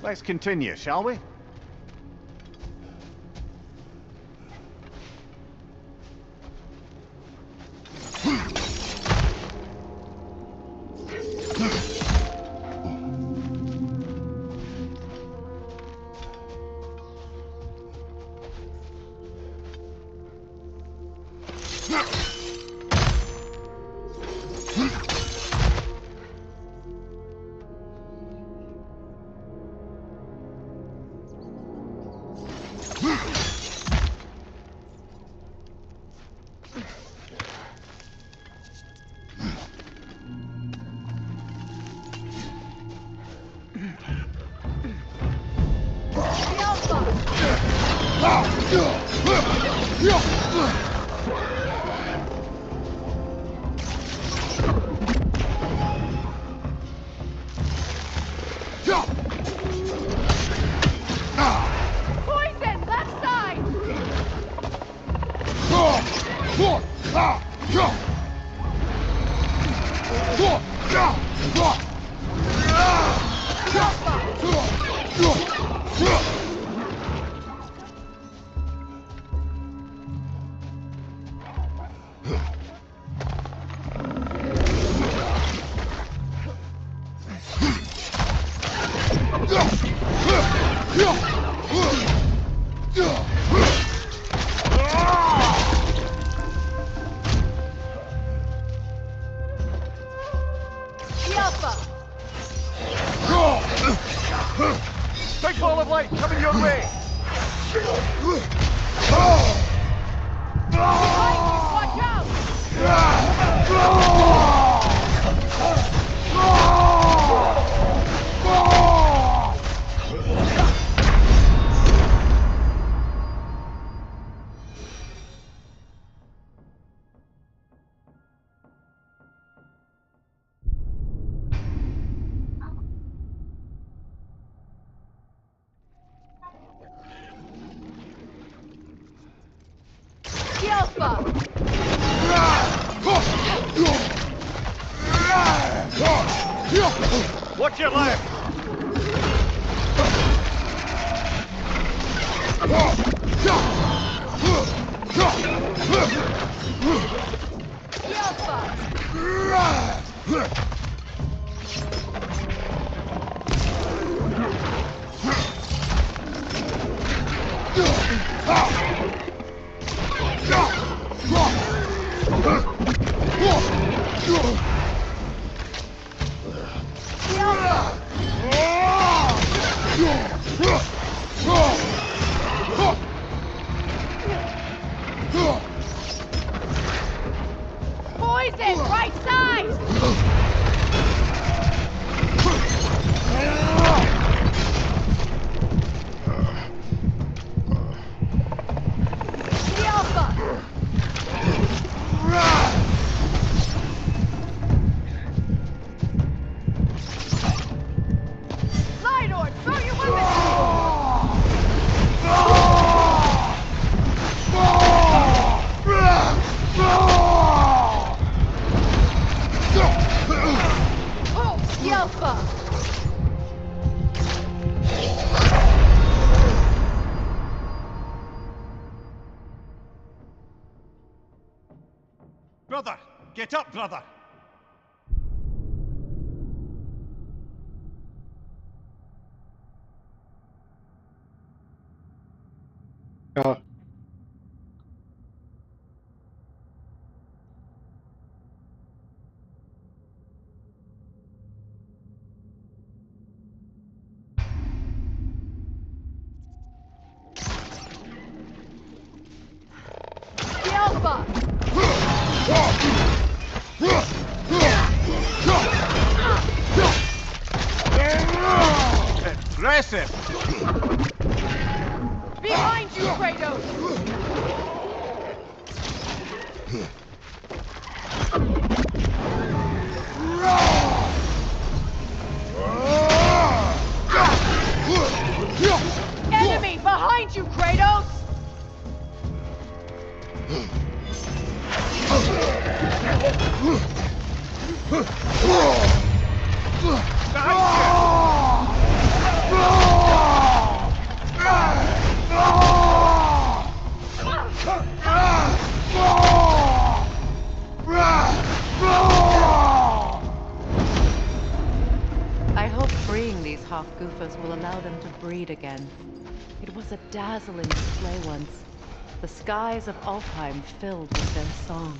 Let's continue, shall we? Poison! Left side! Big ball of light coming your way! Watch out! Watch your left! Poison! Right side! The Alpha! Lidor, throw your Oh, the Alpha! Brother! Get up, brother! The Alpha! Impressive! Behind you, Kratos! Enemy behind you, Kratos! I hope freeing these Hofgoofers will allow them to breed again. It was a dazzling display once. The skies of Alfheim filled with their song.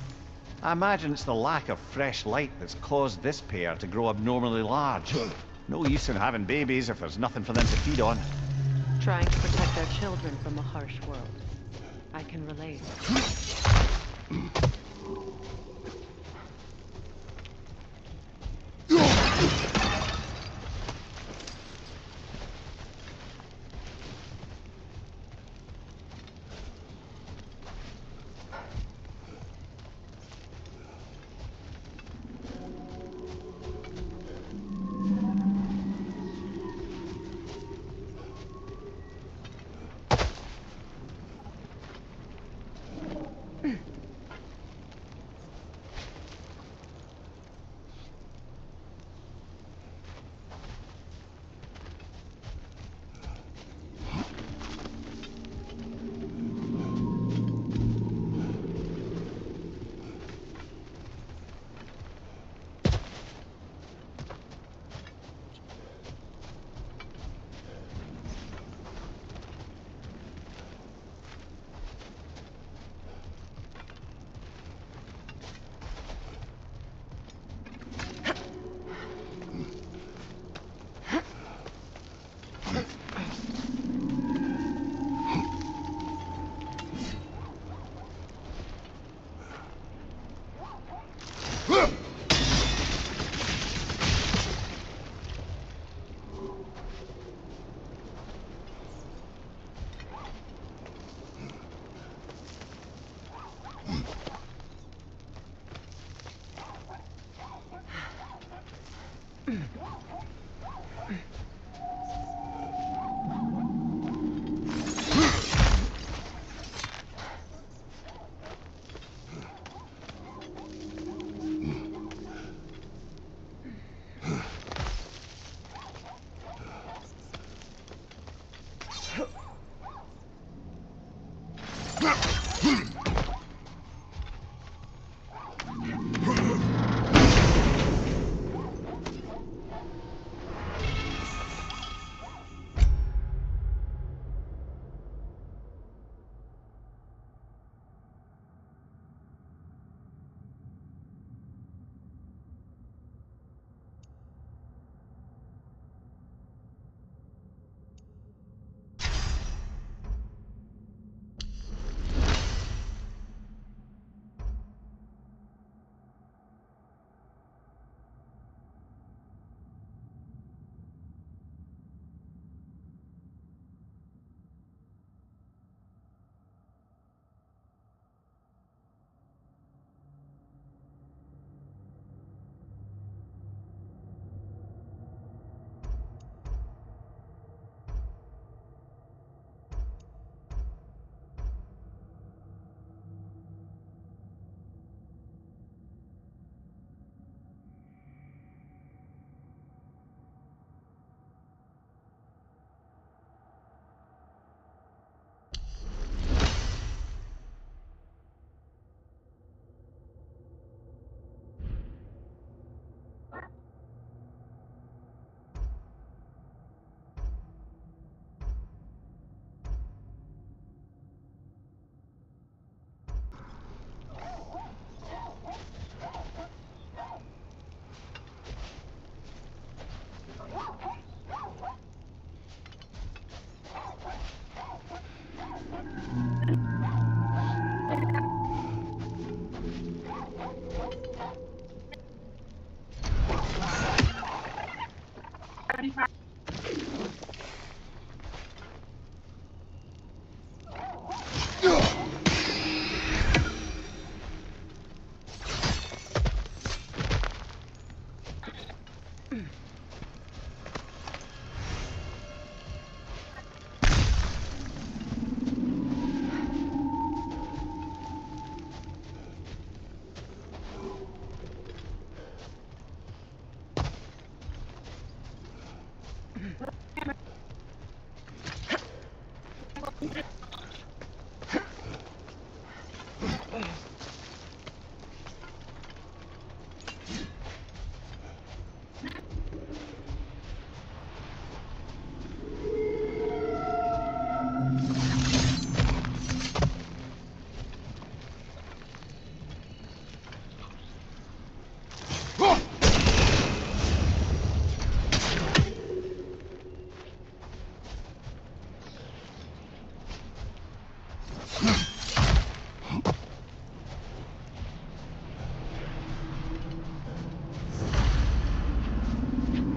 I imagine it's the lack of fresh light that's caused this pair to grow abnormally large. No use in having babies if there's nothing for them to feed on. Trying to protect their children from a harsh world. I can relate.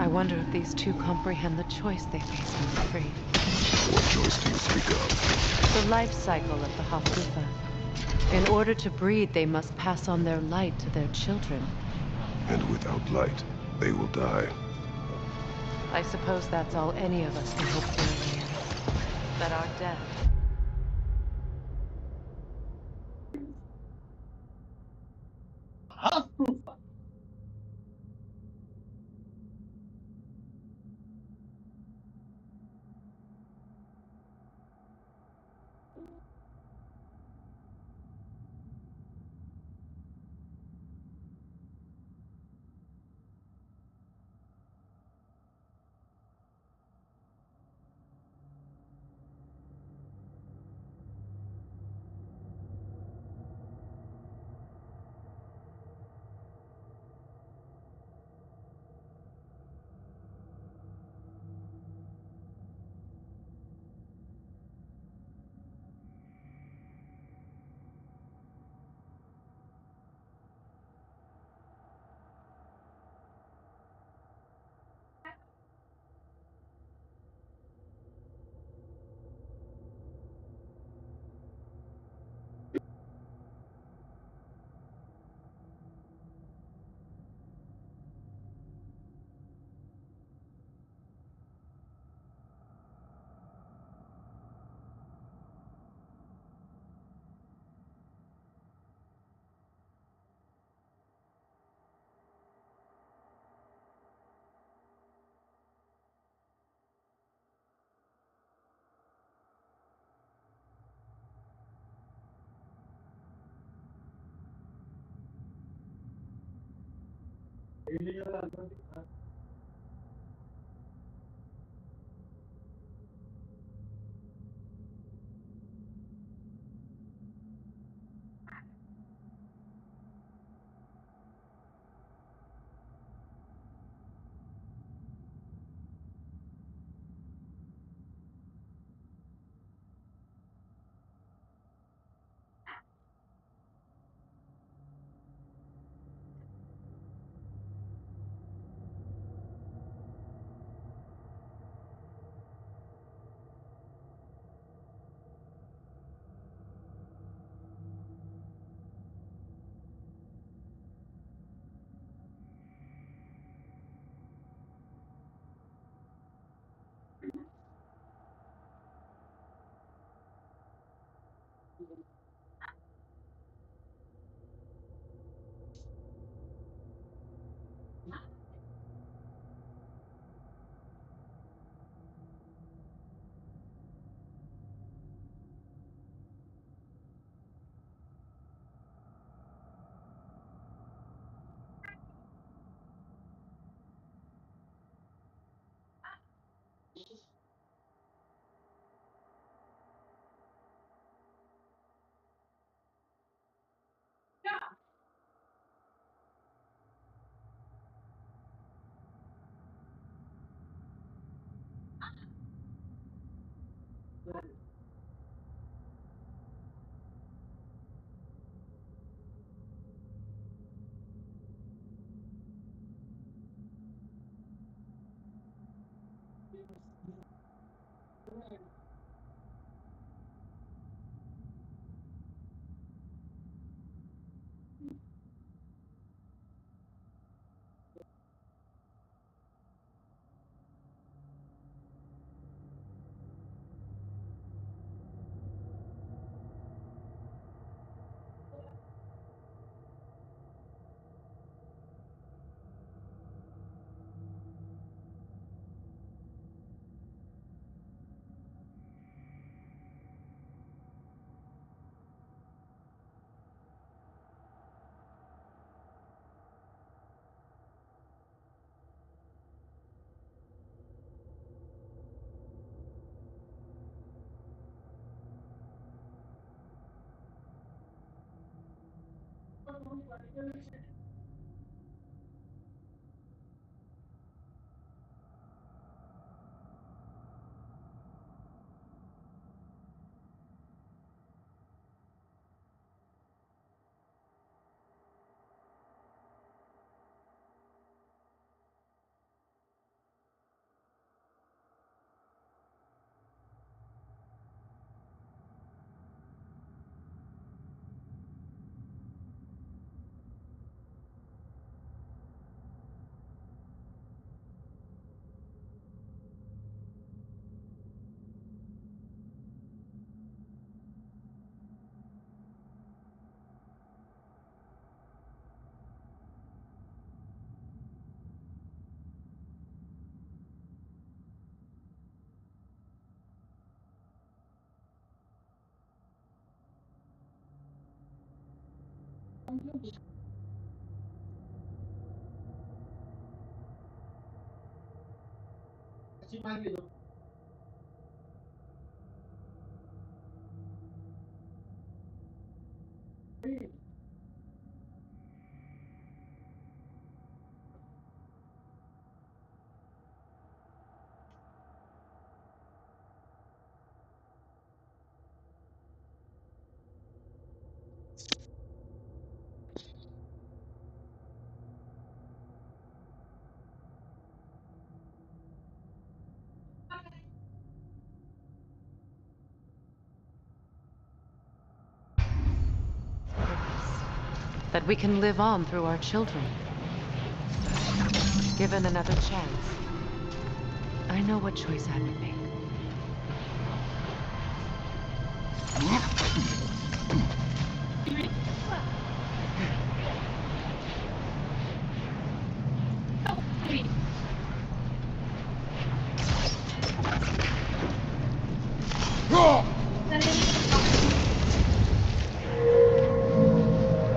I wonder if these two comprehend the choice they face when they're free. What choice do you speak of? The life cycle of the Hafufa. In order to breed, they must pass on their light to their children. And without light, they will die. I suppose that's all any of us can hope for in the end. That our death That we can live on through our children. Given another chance, I know what choice I would make.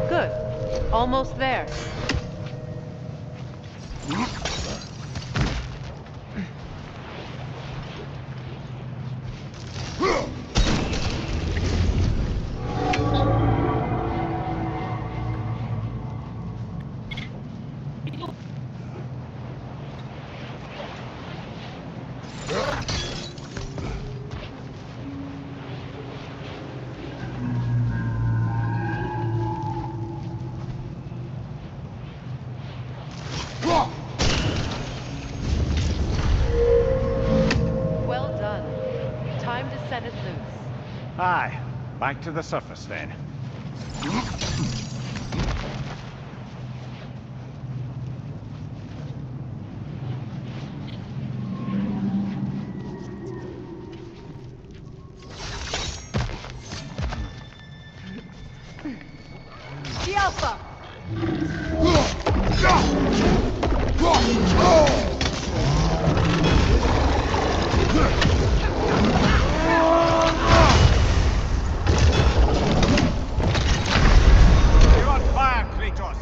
Good. Almost there. Aye, back to the surface then. The Alpha! You're on fire, Kratos!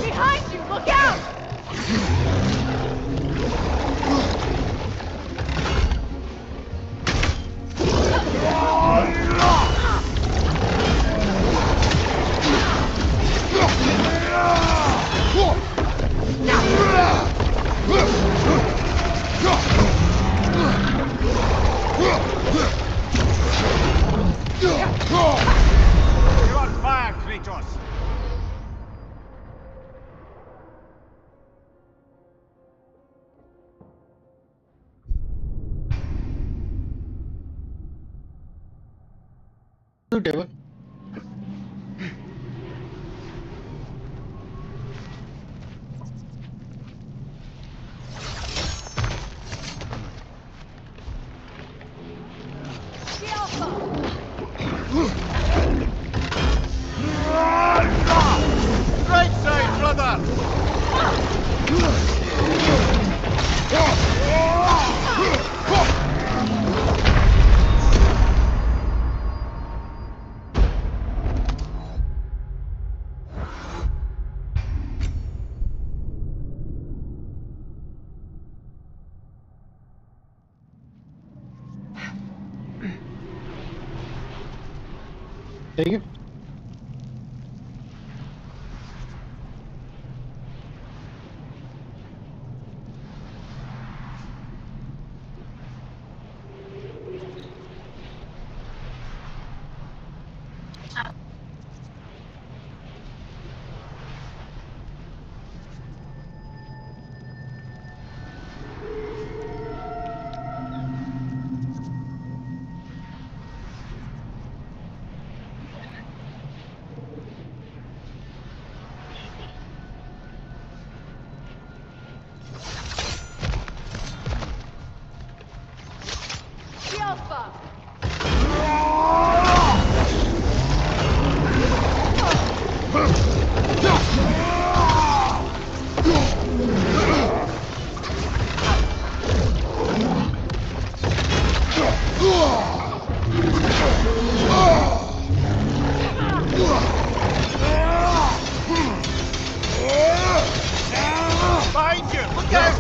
Behind you! Look out! You're on fire, Kratos! Suitable. The Alpha! Right side, brother! Take it. The Alpha! Behind you! Look out!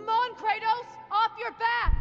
Come on, Kratos! Off your back!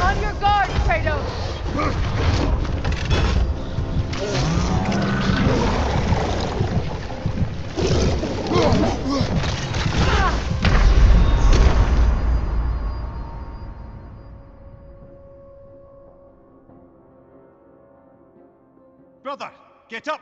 On your guard, Kratos! Brother, get up!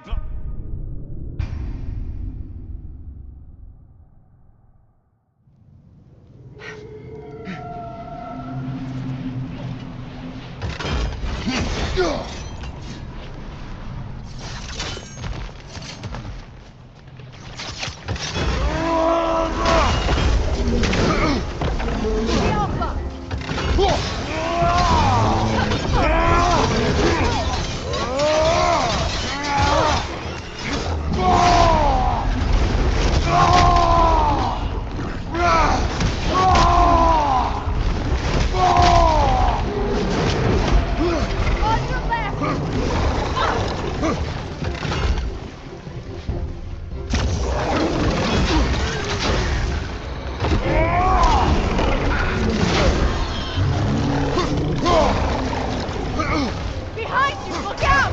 Behind you! Look out!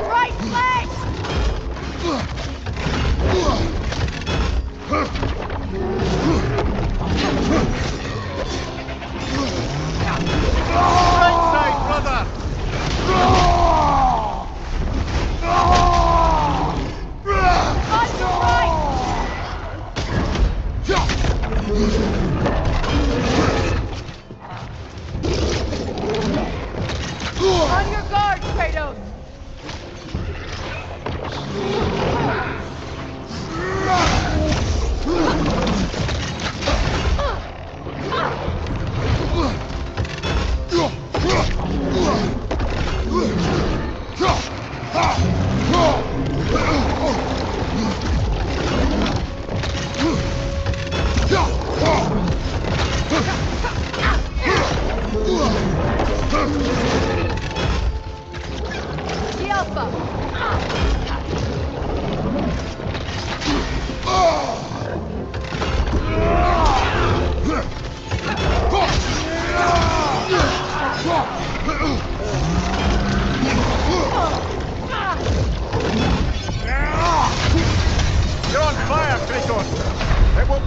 Right leg! Right side, brother! On your right! On your guard, Kratos! The Alpha! You're on fire, Kratos! It will...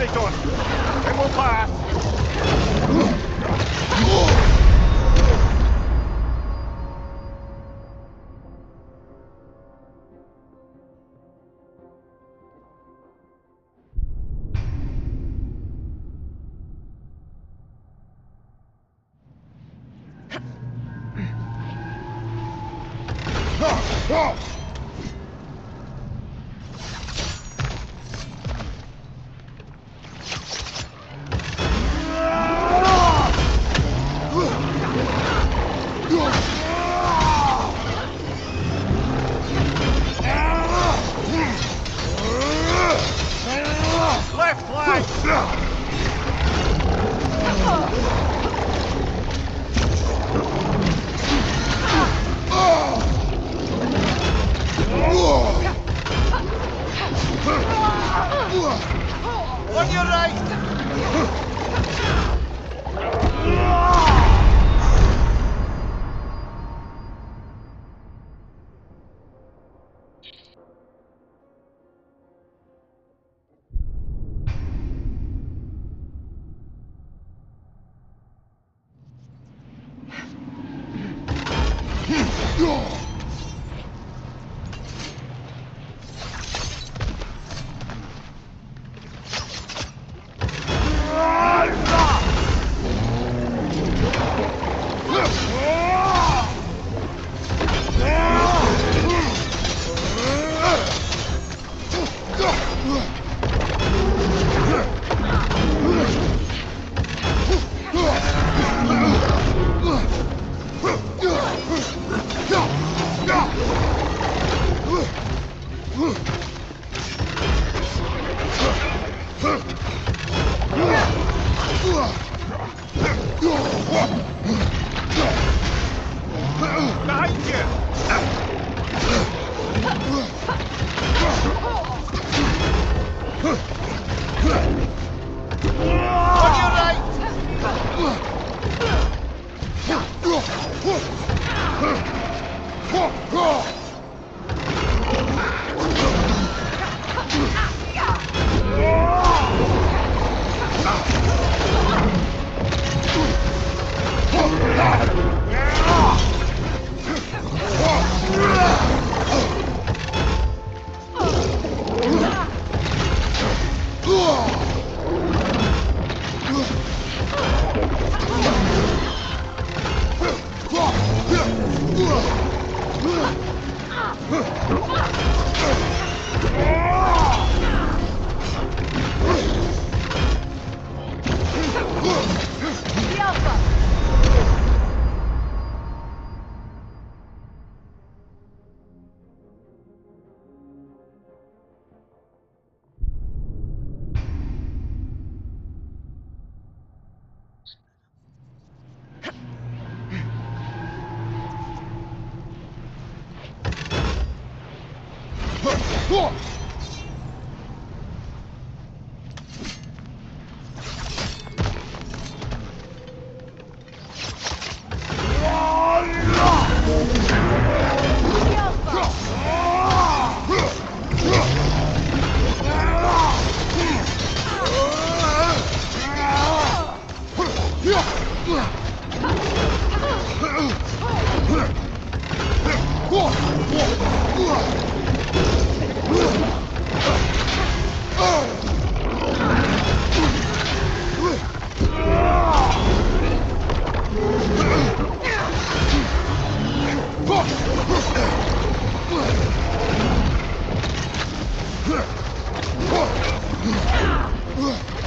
Steady, Thor. It will pass. Left flank! On your right! Behind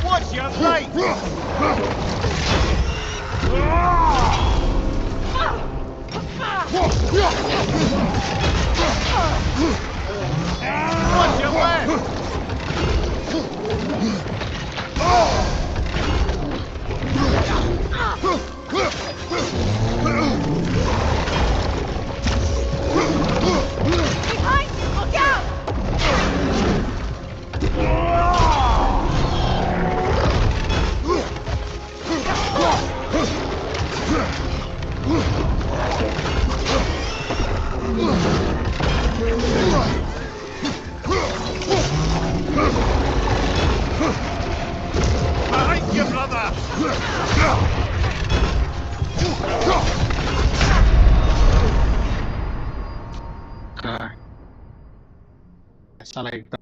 Watch your light! Watch your left! Behind you! Look out! salah एकदम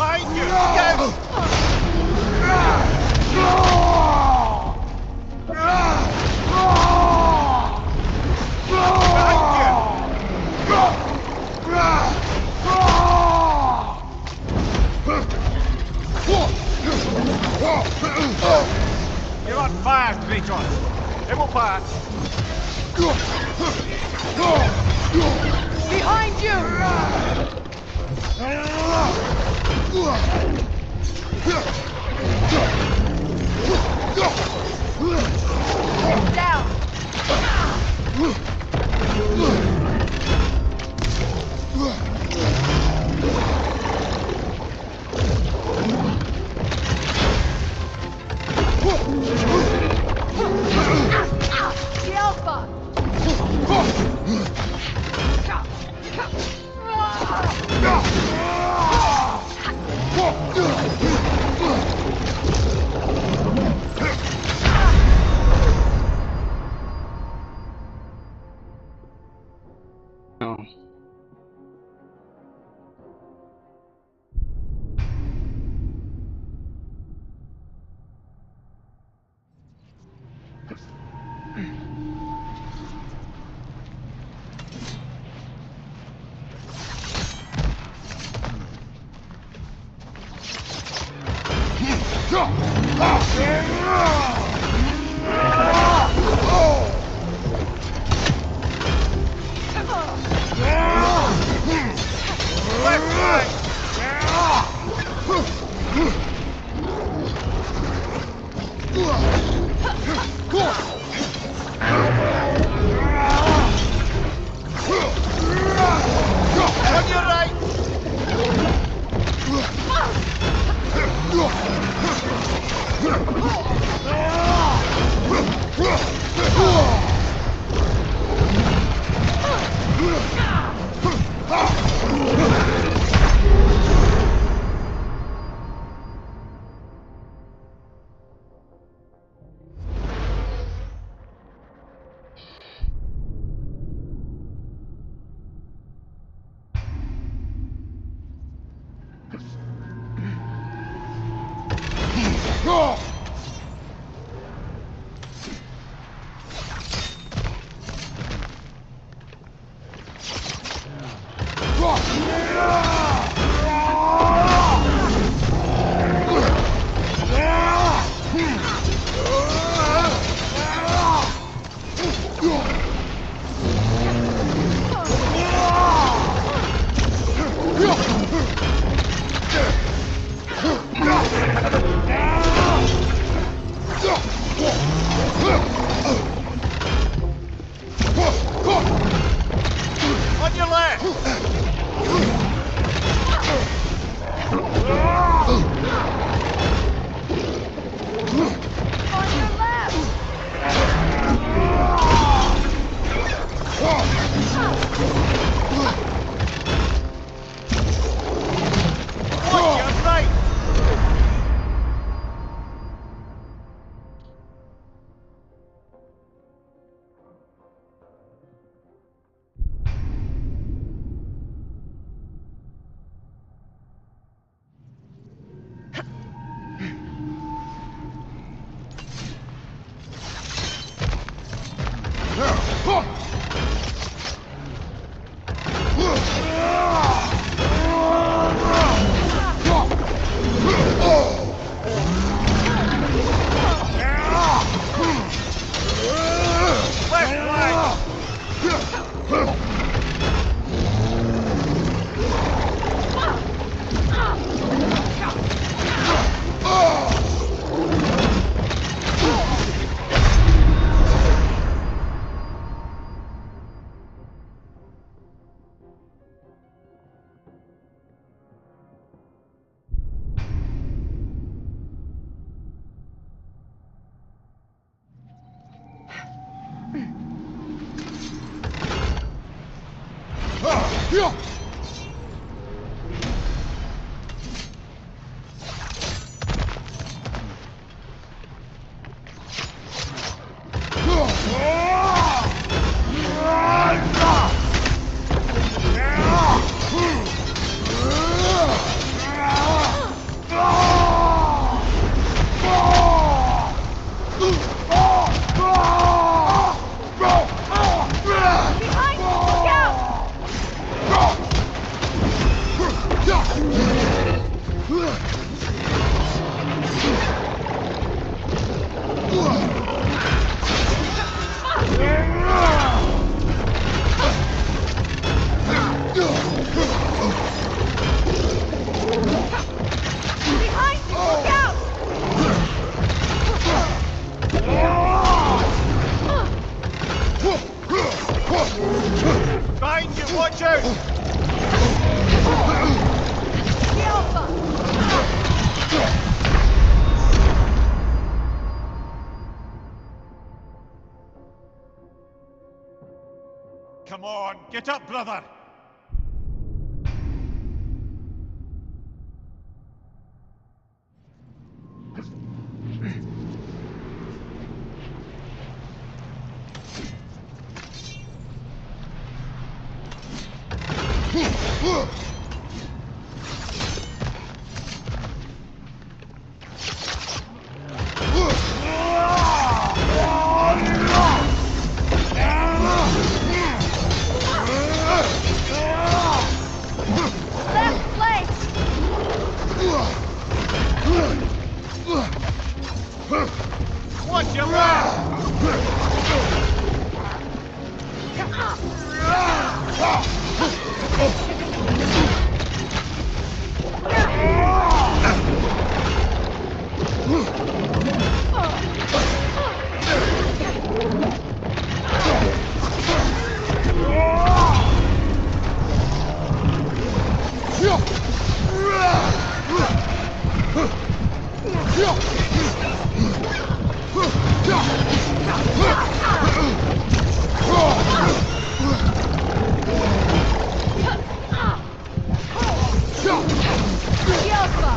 Behind you! Go! You're on fire, Kratos! It will pass! Behind you! Get down! The Alpha! On your right! Behind you, watch out! The Alpha! Come on, get up, brother! Left leg! Watch your back! The Alpha!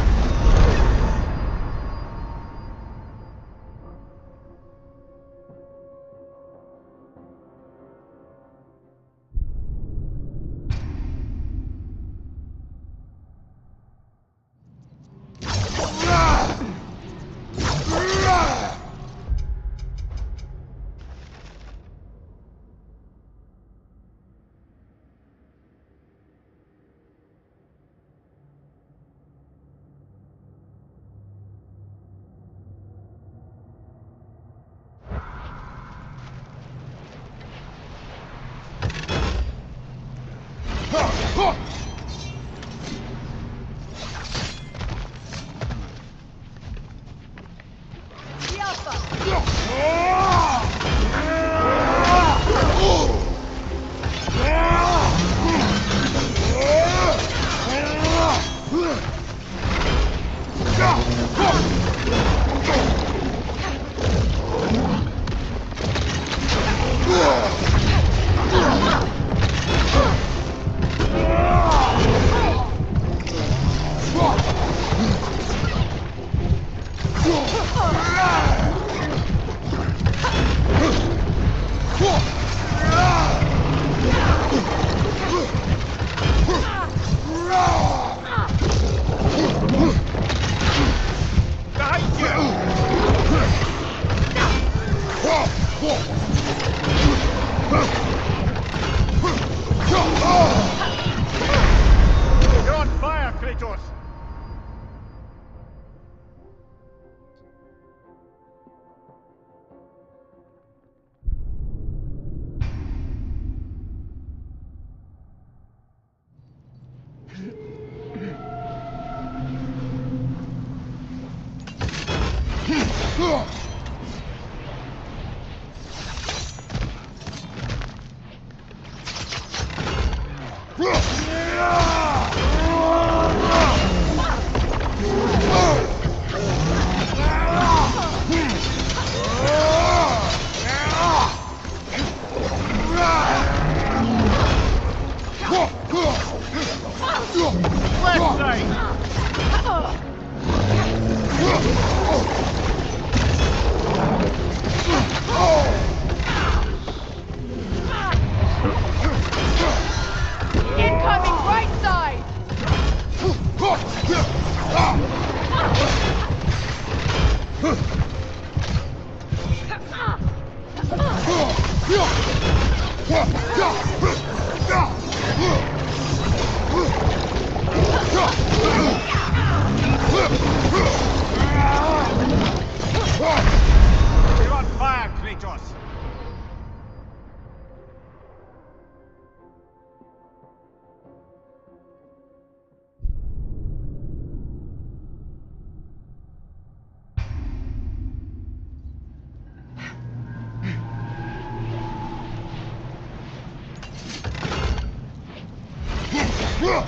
The Alpha! You're on fire, Kratos! Right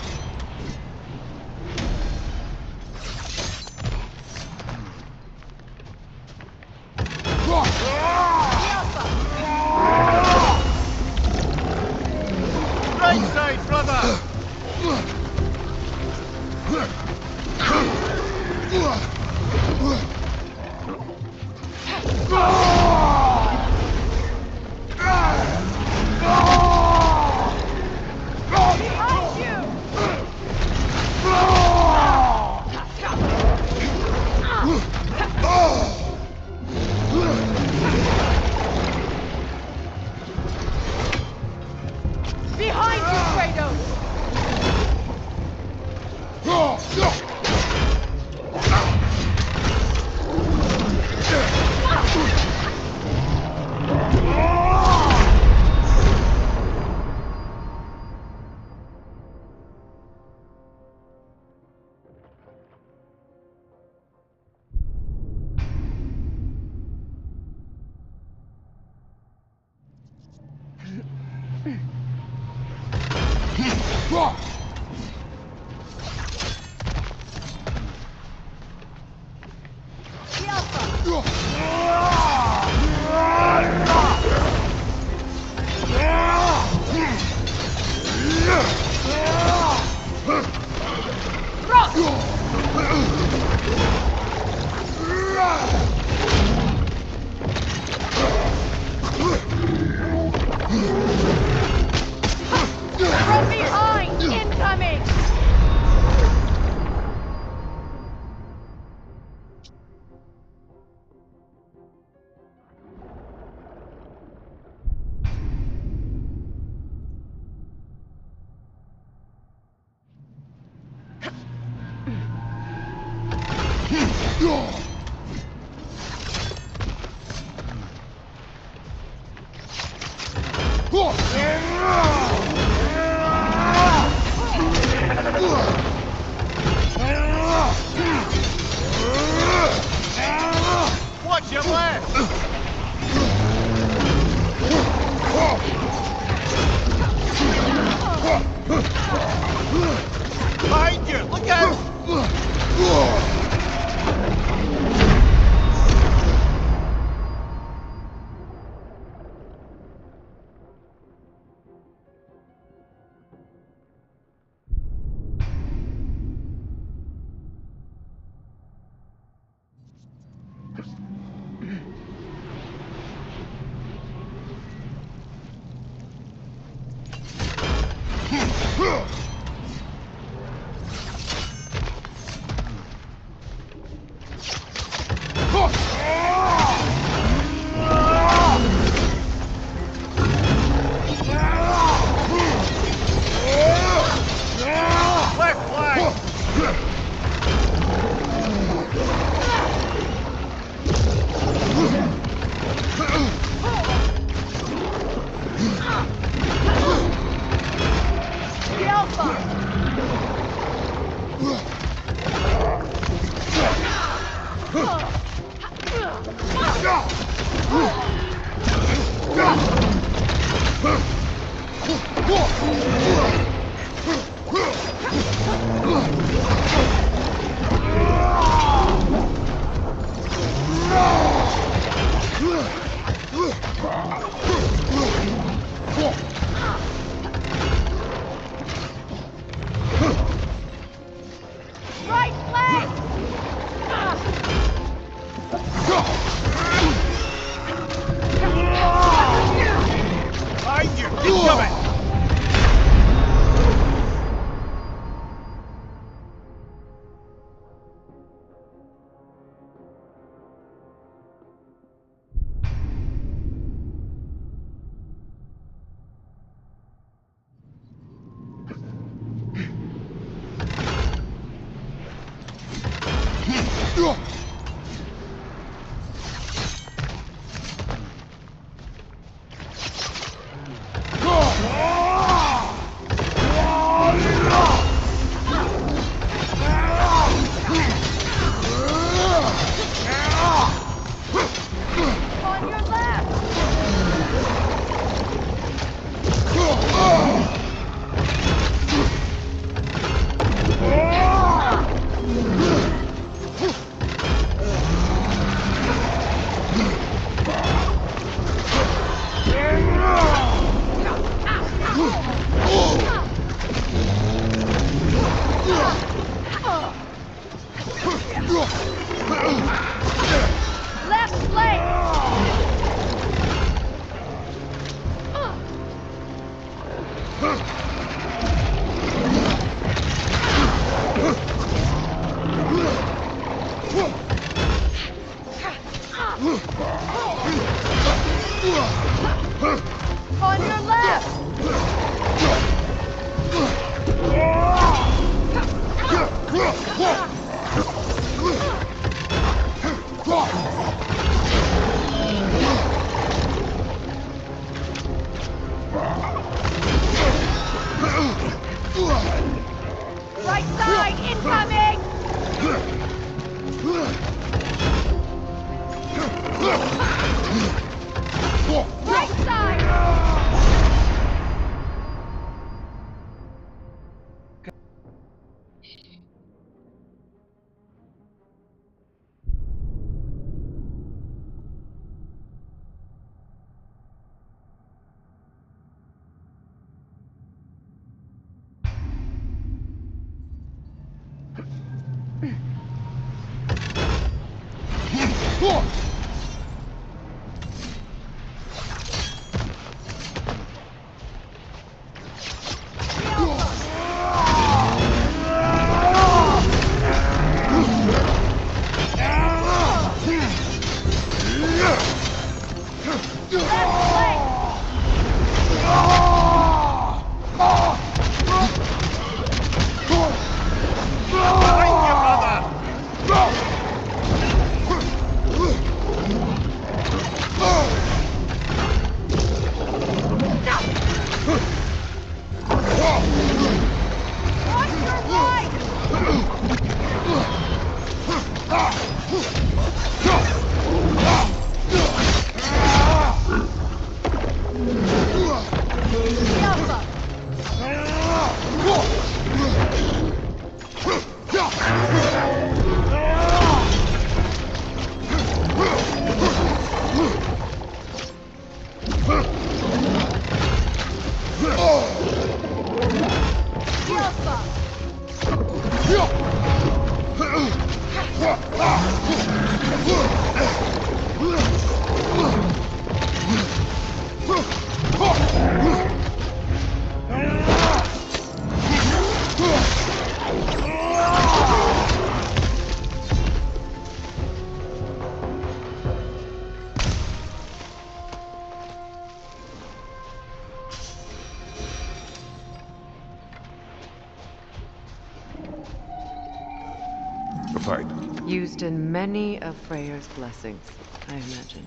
side, brother! Behind you, Kratos! From behind! Incoming! Watch your left! Behind you! Look out! Left flank! The Alpha! Right flank! Behind you! Incoming! On your left! On your left! Right side, incoming! Right side! Used in many of Freyr's blessings, I imagine.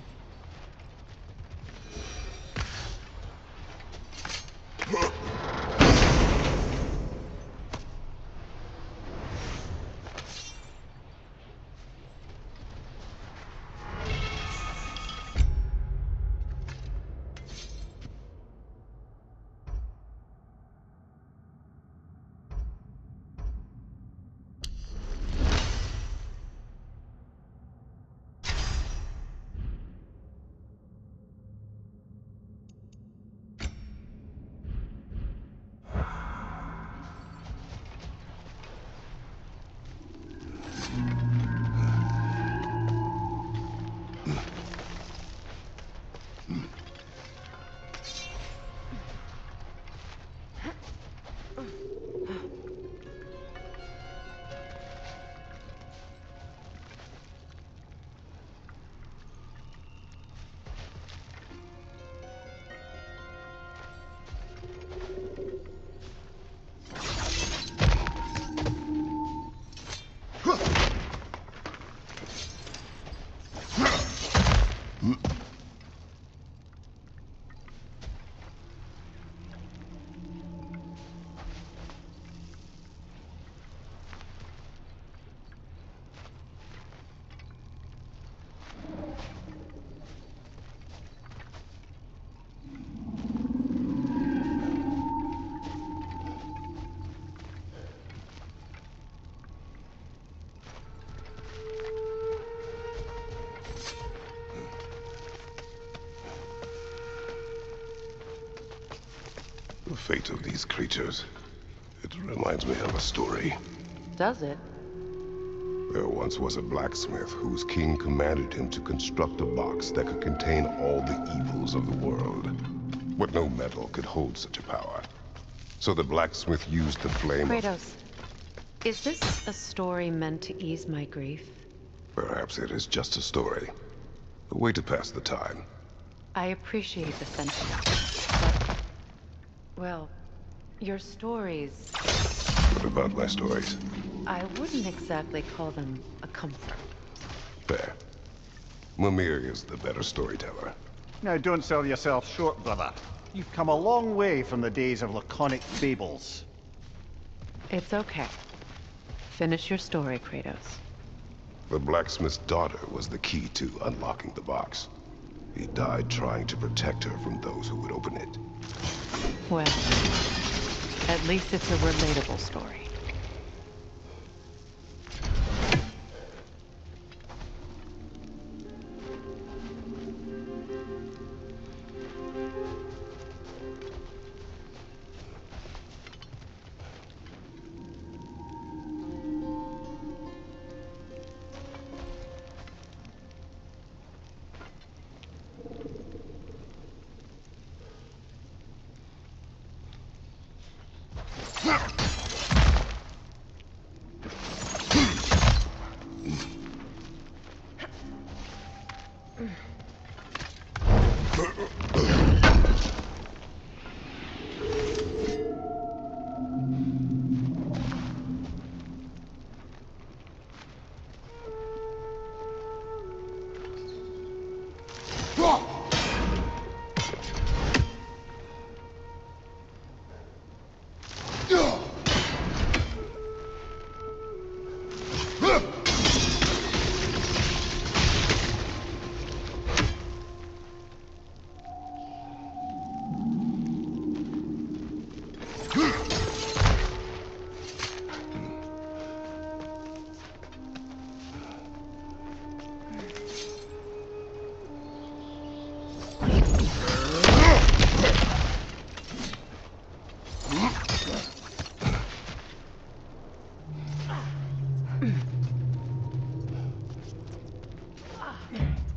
The fate of these creatures, it reminds me of a story. Does it? There once was a blacksmith whose king commanded him to construct a box that could contain all the evils of the world. But no metal could hold such a power. So the blacksmith used the flame Kratos, is this a story meant to ease my grief? Perhaps it is just a story. A way to pass the time. I appreciate the sentiment, but, well, your stories, What about my stories? I wouldn't exactly call them a comfort. Fair. Mimir is the better storyteller. Now, don't sell yourself short, brother. You've come a long way from the days of laconic fables. It's okay. Finish your story, Kratos. The blacksmith's daughter was the key to unlocking the box. He died trying to protect her from those who would open it. Well, at least it's a relatable story.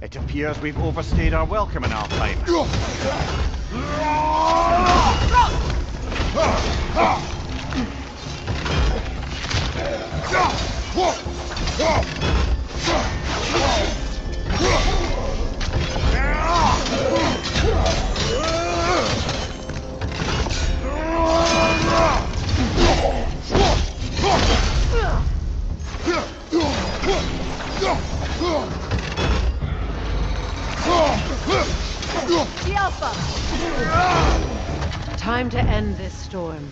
It appears we've overstayed our welcome in our time. The Alpha! Time to end this storm.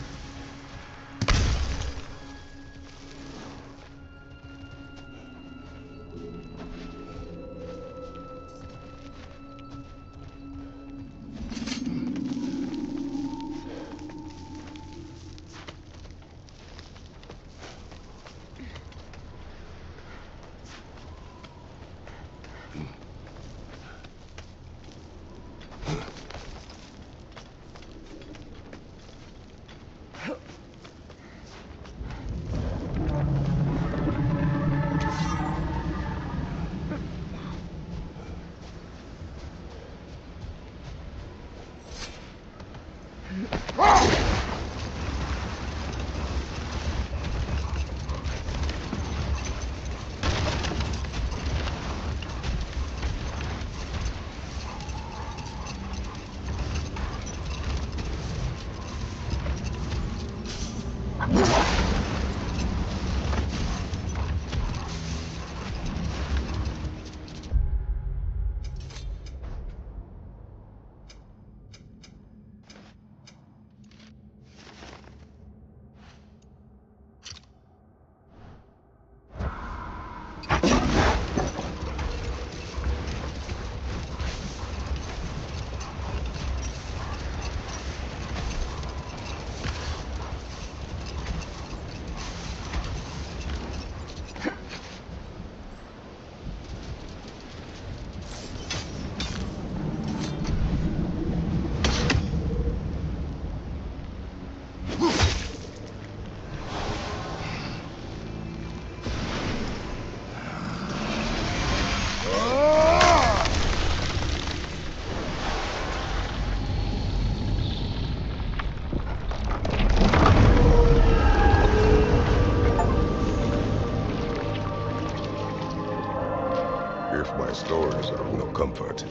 If my stories are of no comfort,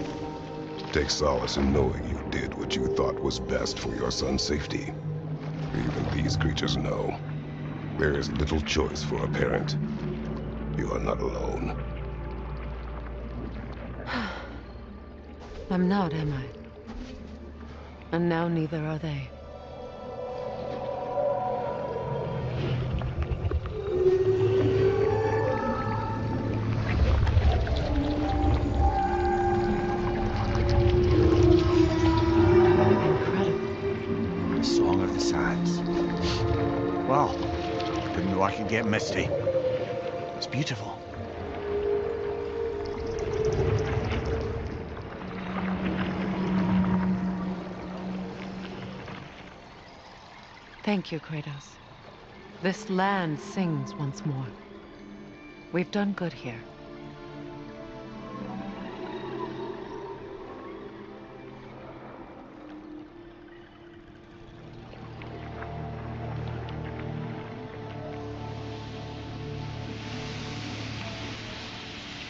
take solace in knowing you did what you thought was best for your son's safety. Even these creatures know. There is little choice for a parent. You are not alone. I'm not, am I? And now neither are they. The Song of the Sands. Well, didn't know I could get misty. It's beautiful. Thank you, Kratos. This land sings once more. We've done good here.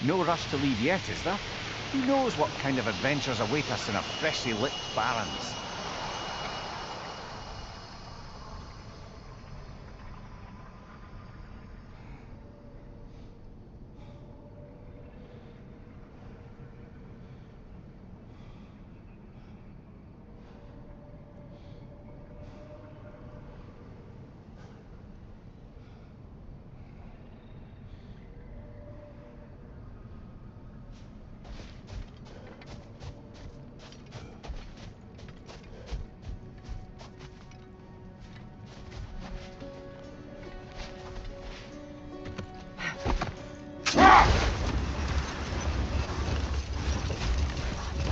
No rush to leave yet, is there? Who knows what kind of adventures await us in our freshly lit barrens?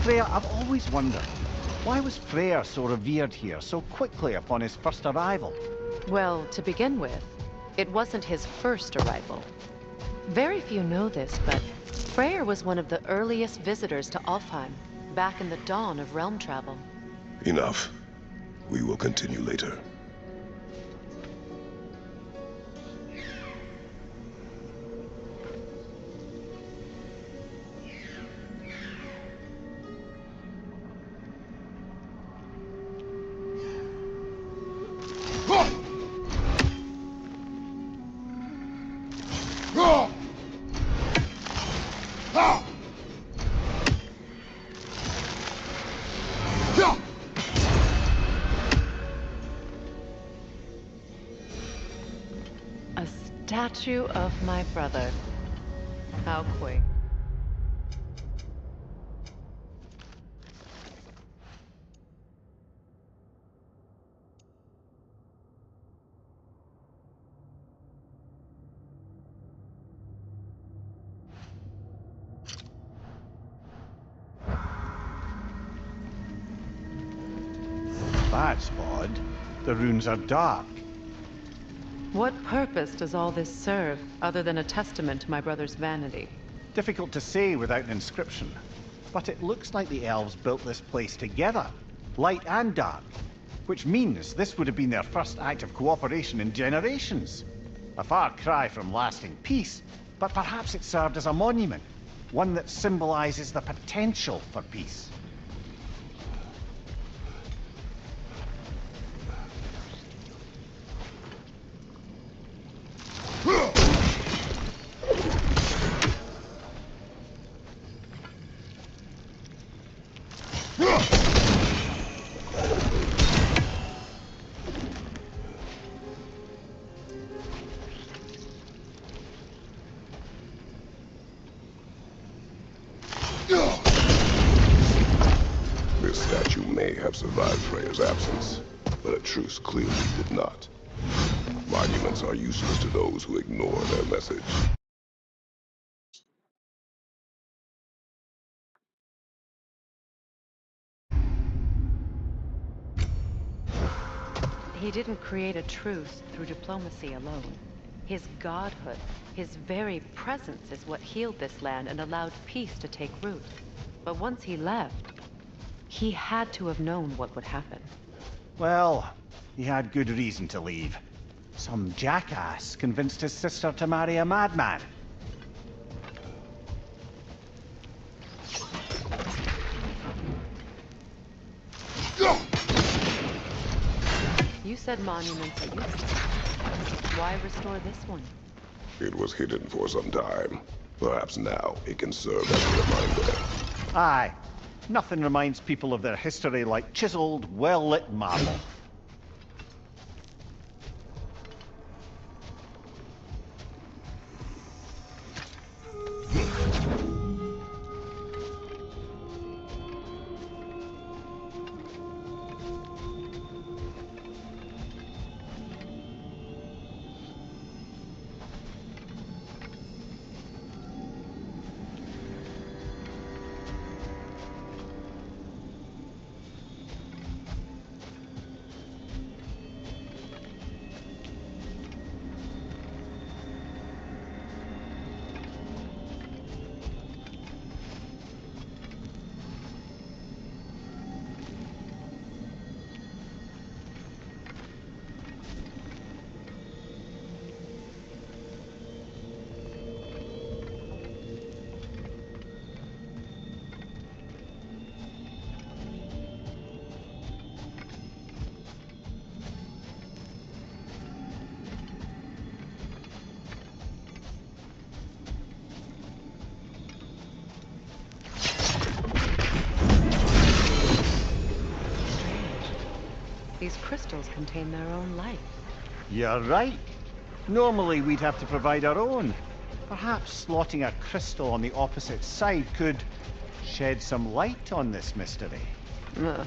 Freya, I've always wondered, why was Freyr so revered here so quickly upon his first arrival? Well, to begin with, it wasn't his first arrival. Very few know this, but Freyr was one of the earliest visitors to Alfheim, back in the dawn of realm travel. Enough. We will continue later. A statue of my brother. How quaint. That's odd. The runes are dark. What purpose does all this serve, other than a testament to my brother's vanity? Difficult to say without an inscription. But it looks like the elves built this place together, light and dark. Which means this would have been their first act of cooperation in generations. A far cry from lasting peace, but perhaps it served as a monument. One that symbolizes the potential for peace. This statue may have survived Freya's absence, but a truce clearly did not. Monuments are useless to those who ignore their message. He didn't create a truce through diplomacy alone. His godhood, his very presence is what healed this land and allowed peace to take root. But once he left, he had to have known what would happen. Well, he had good reason to leave. Some jackass convinced his sister to marry a madman. said monuments are useless. Why restore this one? It was hidden for some time. Perhaps now it can serve as a reminder. Aye. Nothing reminds people of their history like chiseled, well-lit marble. These crystals contain their own life. You're right. Normally we'd have to provide our own. Perhaps slotting a crystal on the opposite side could shed some light on this mystery. Ugh.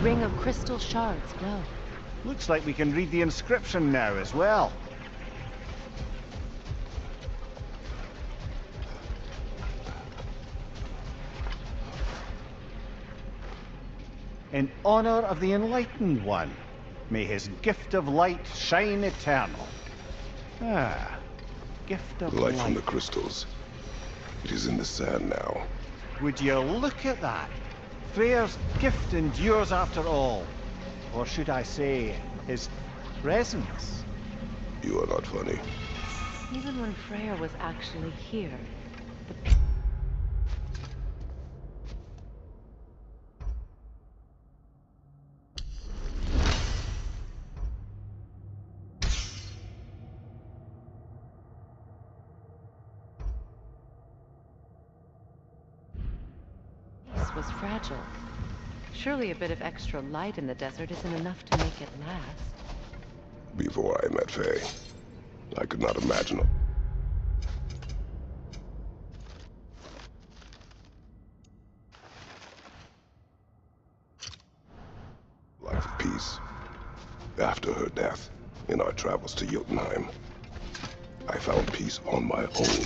ring of crystal shards glow. Looks like we can read the inscription now as well. In honor of the Enlightened One, may his gift of light shine eternal. Ah, gift of light. Light from the crystals. It is in the sand now. Would you look at that? Freyr's gift endures after all. Or should I say, his presence? You are not funny. Even when Freya was actually here, the peace was fragile. Surely a bit of extra light in the desert isn't enough to make it last. Before I met Faye, I could not imagine a life of peace. After her death, in our travels to Jotunheim, I found peace on my own.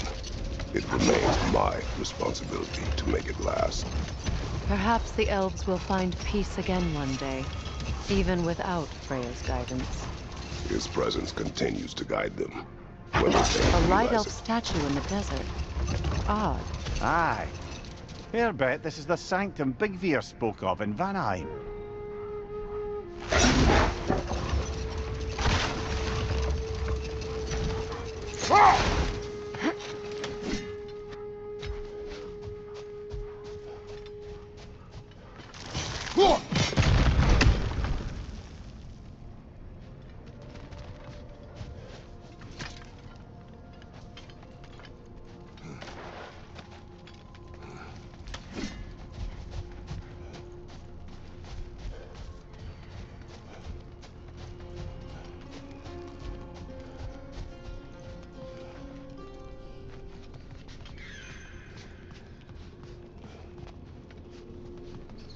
It remains my responsibility to make it last. Perhaps the elves will find peace again one day, even without Freya's guidance. His presence continues to guide them. When they fail A to light realize elf statue in the desert. Odd. Aye. Fair bet this is the sanctum Bigveer spoke of in Vanheim.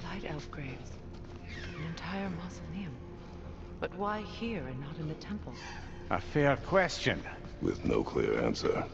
Light elf graves. An entire mausoleum. But why here and not in the temple? A fair question. With no clear answer.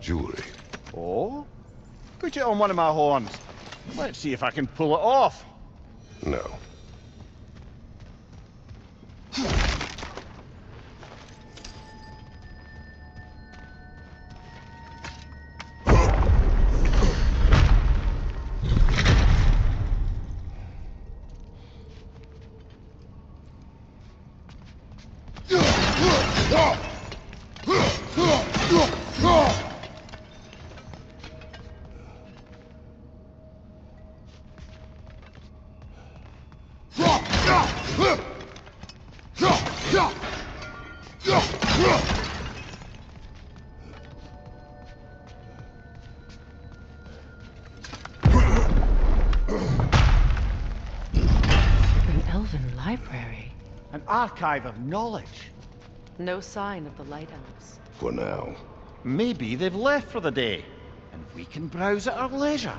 jewelry. Oh? Put it on one of my horns. Let's see if I can pull it off. No. An elven library. An archive of knowledge. No sign of the Light Elves. For now. Maybe they've left for the day, and we can browse at our leisure.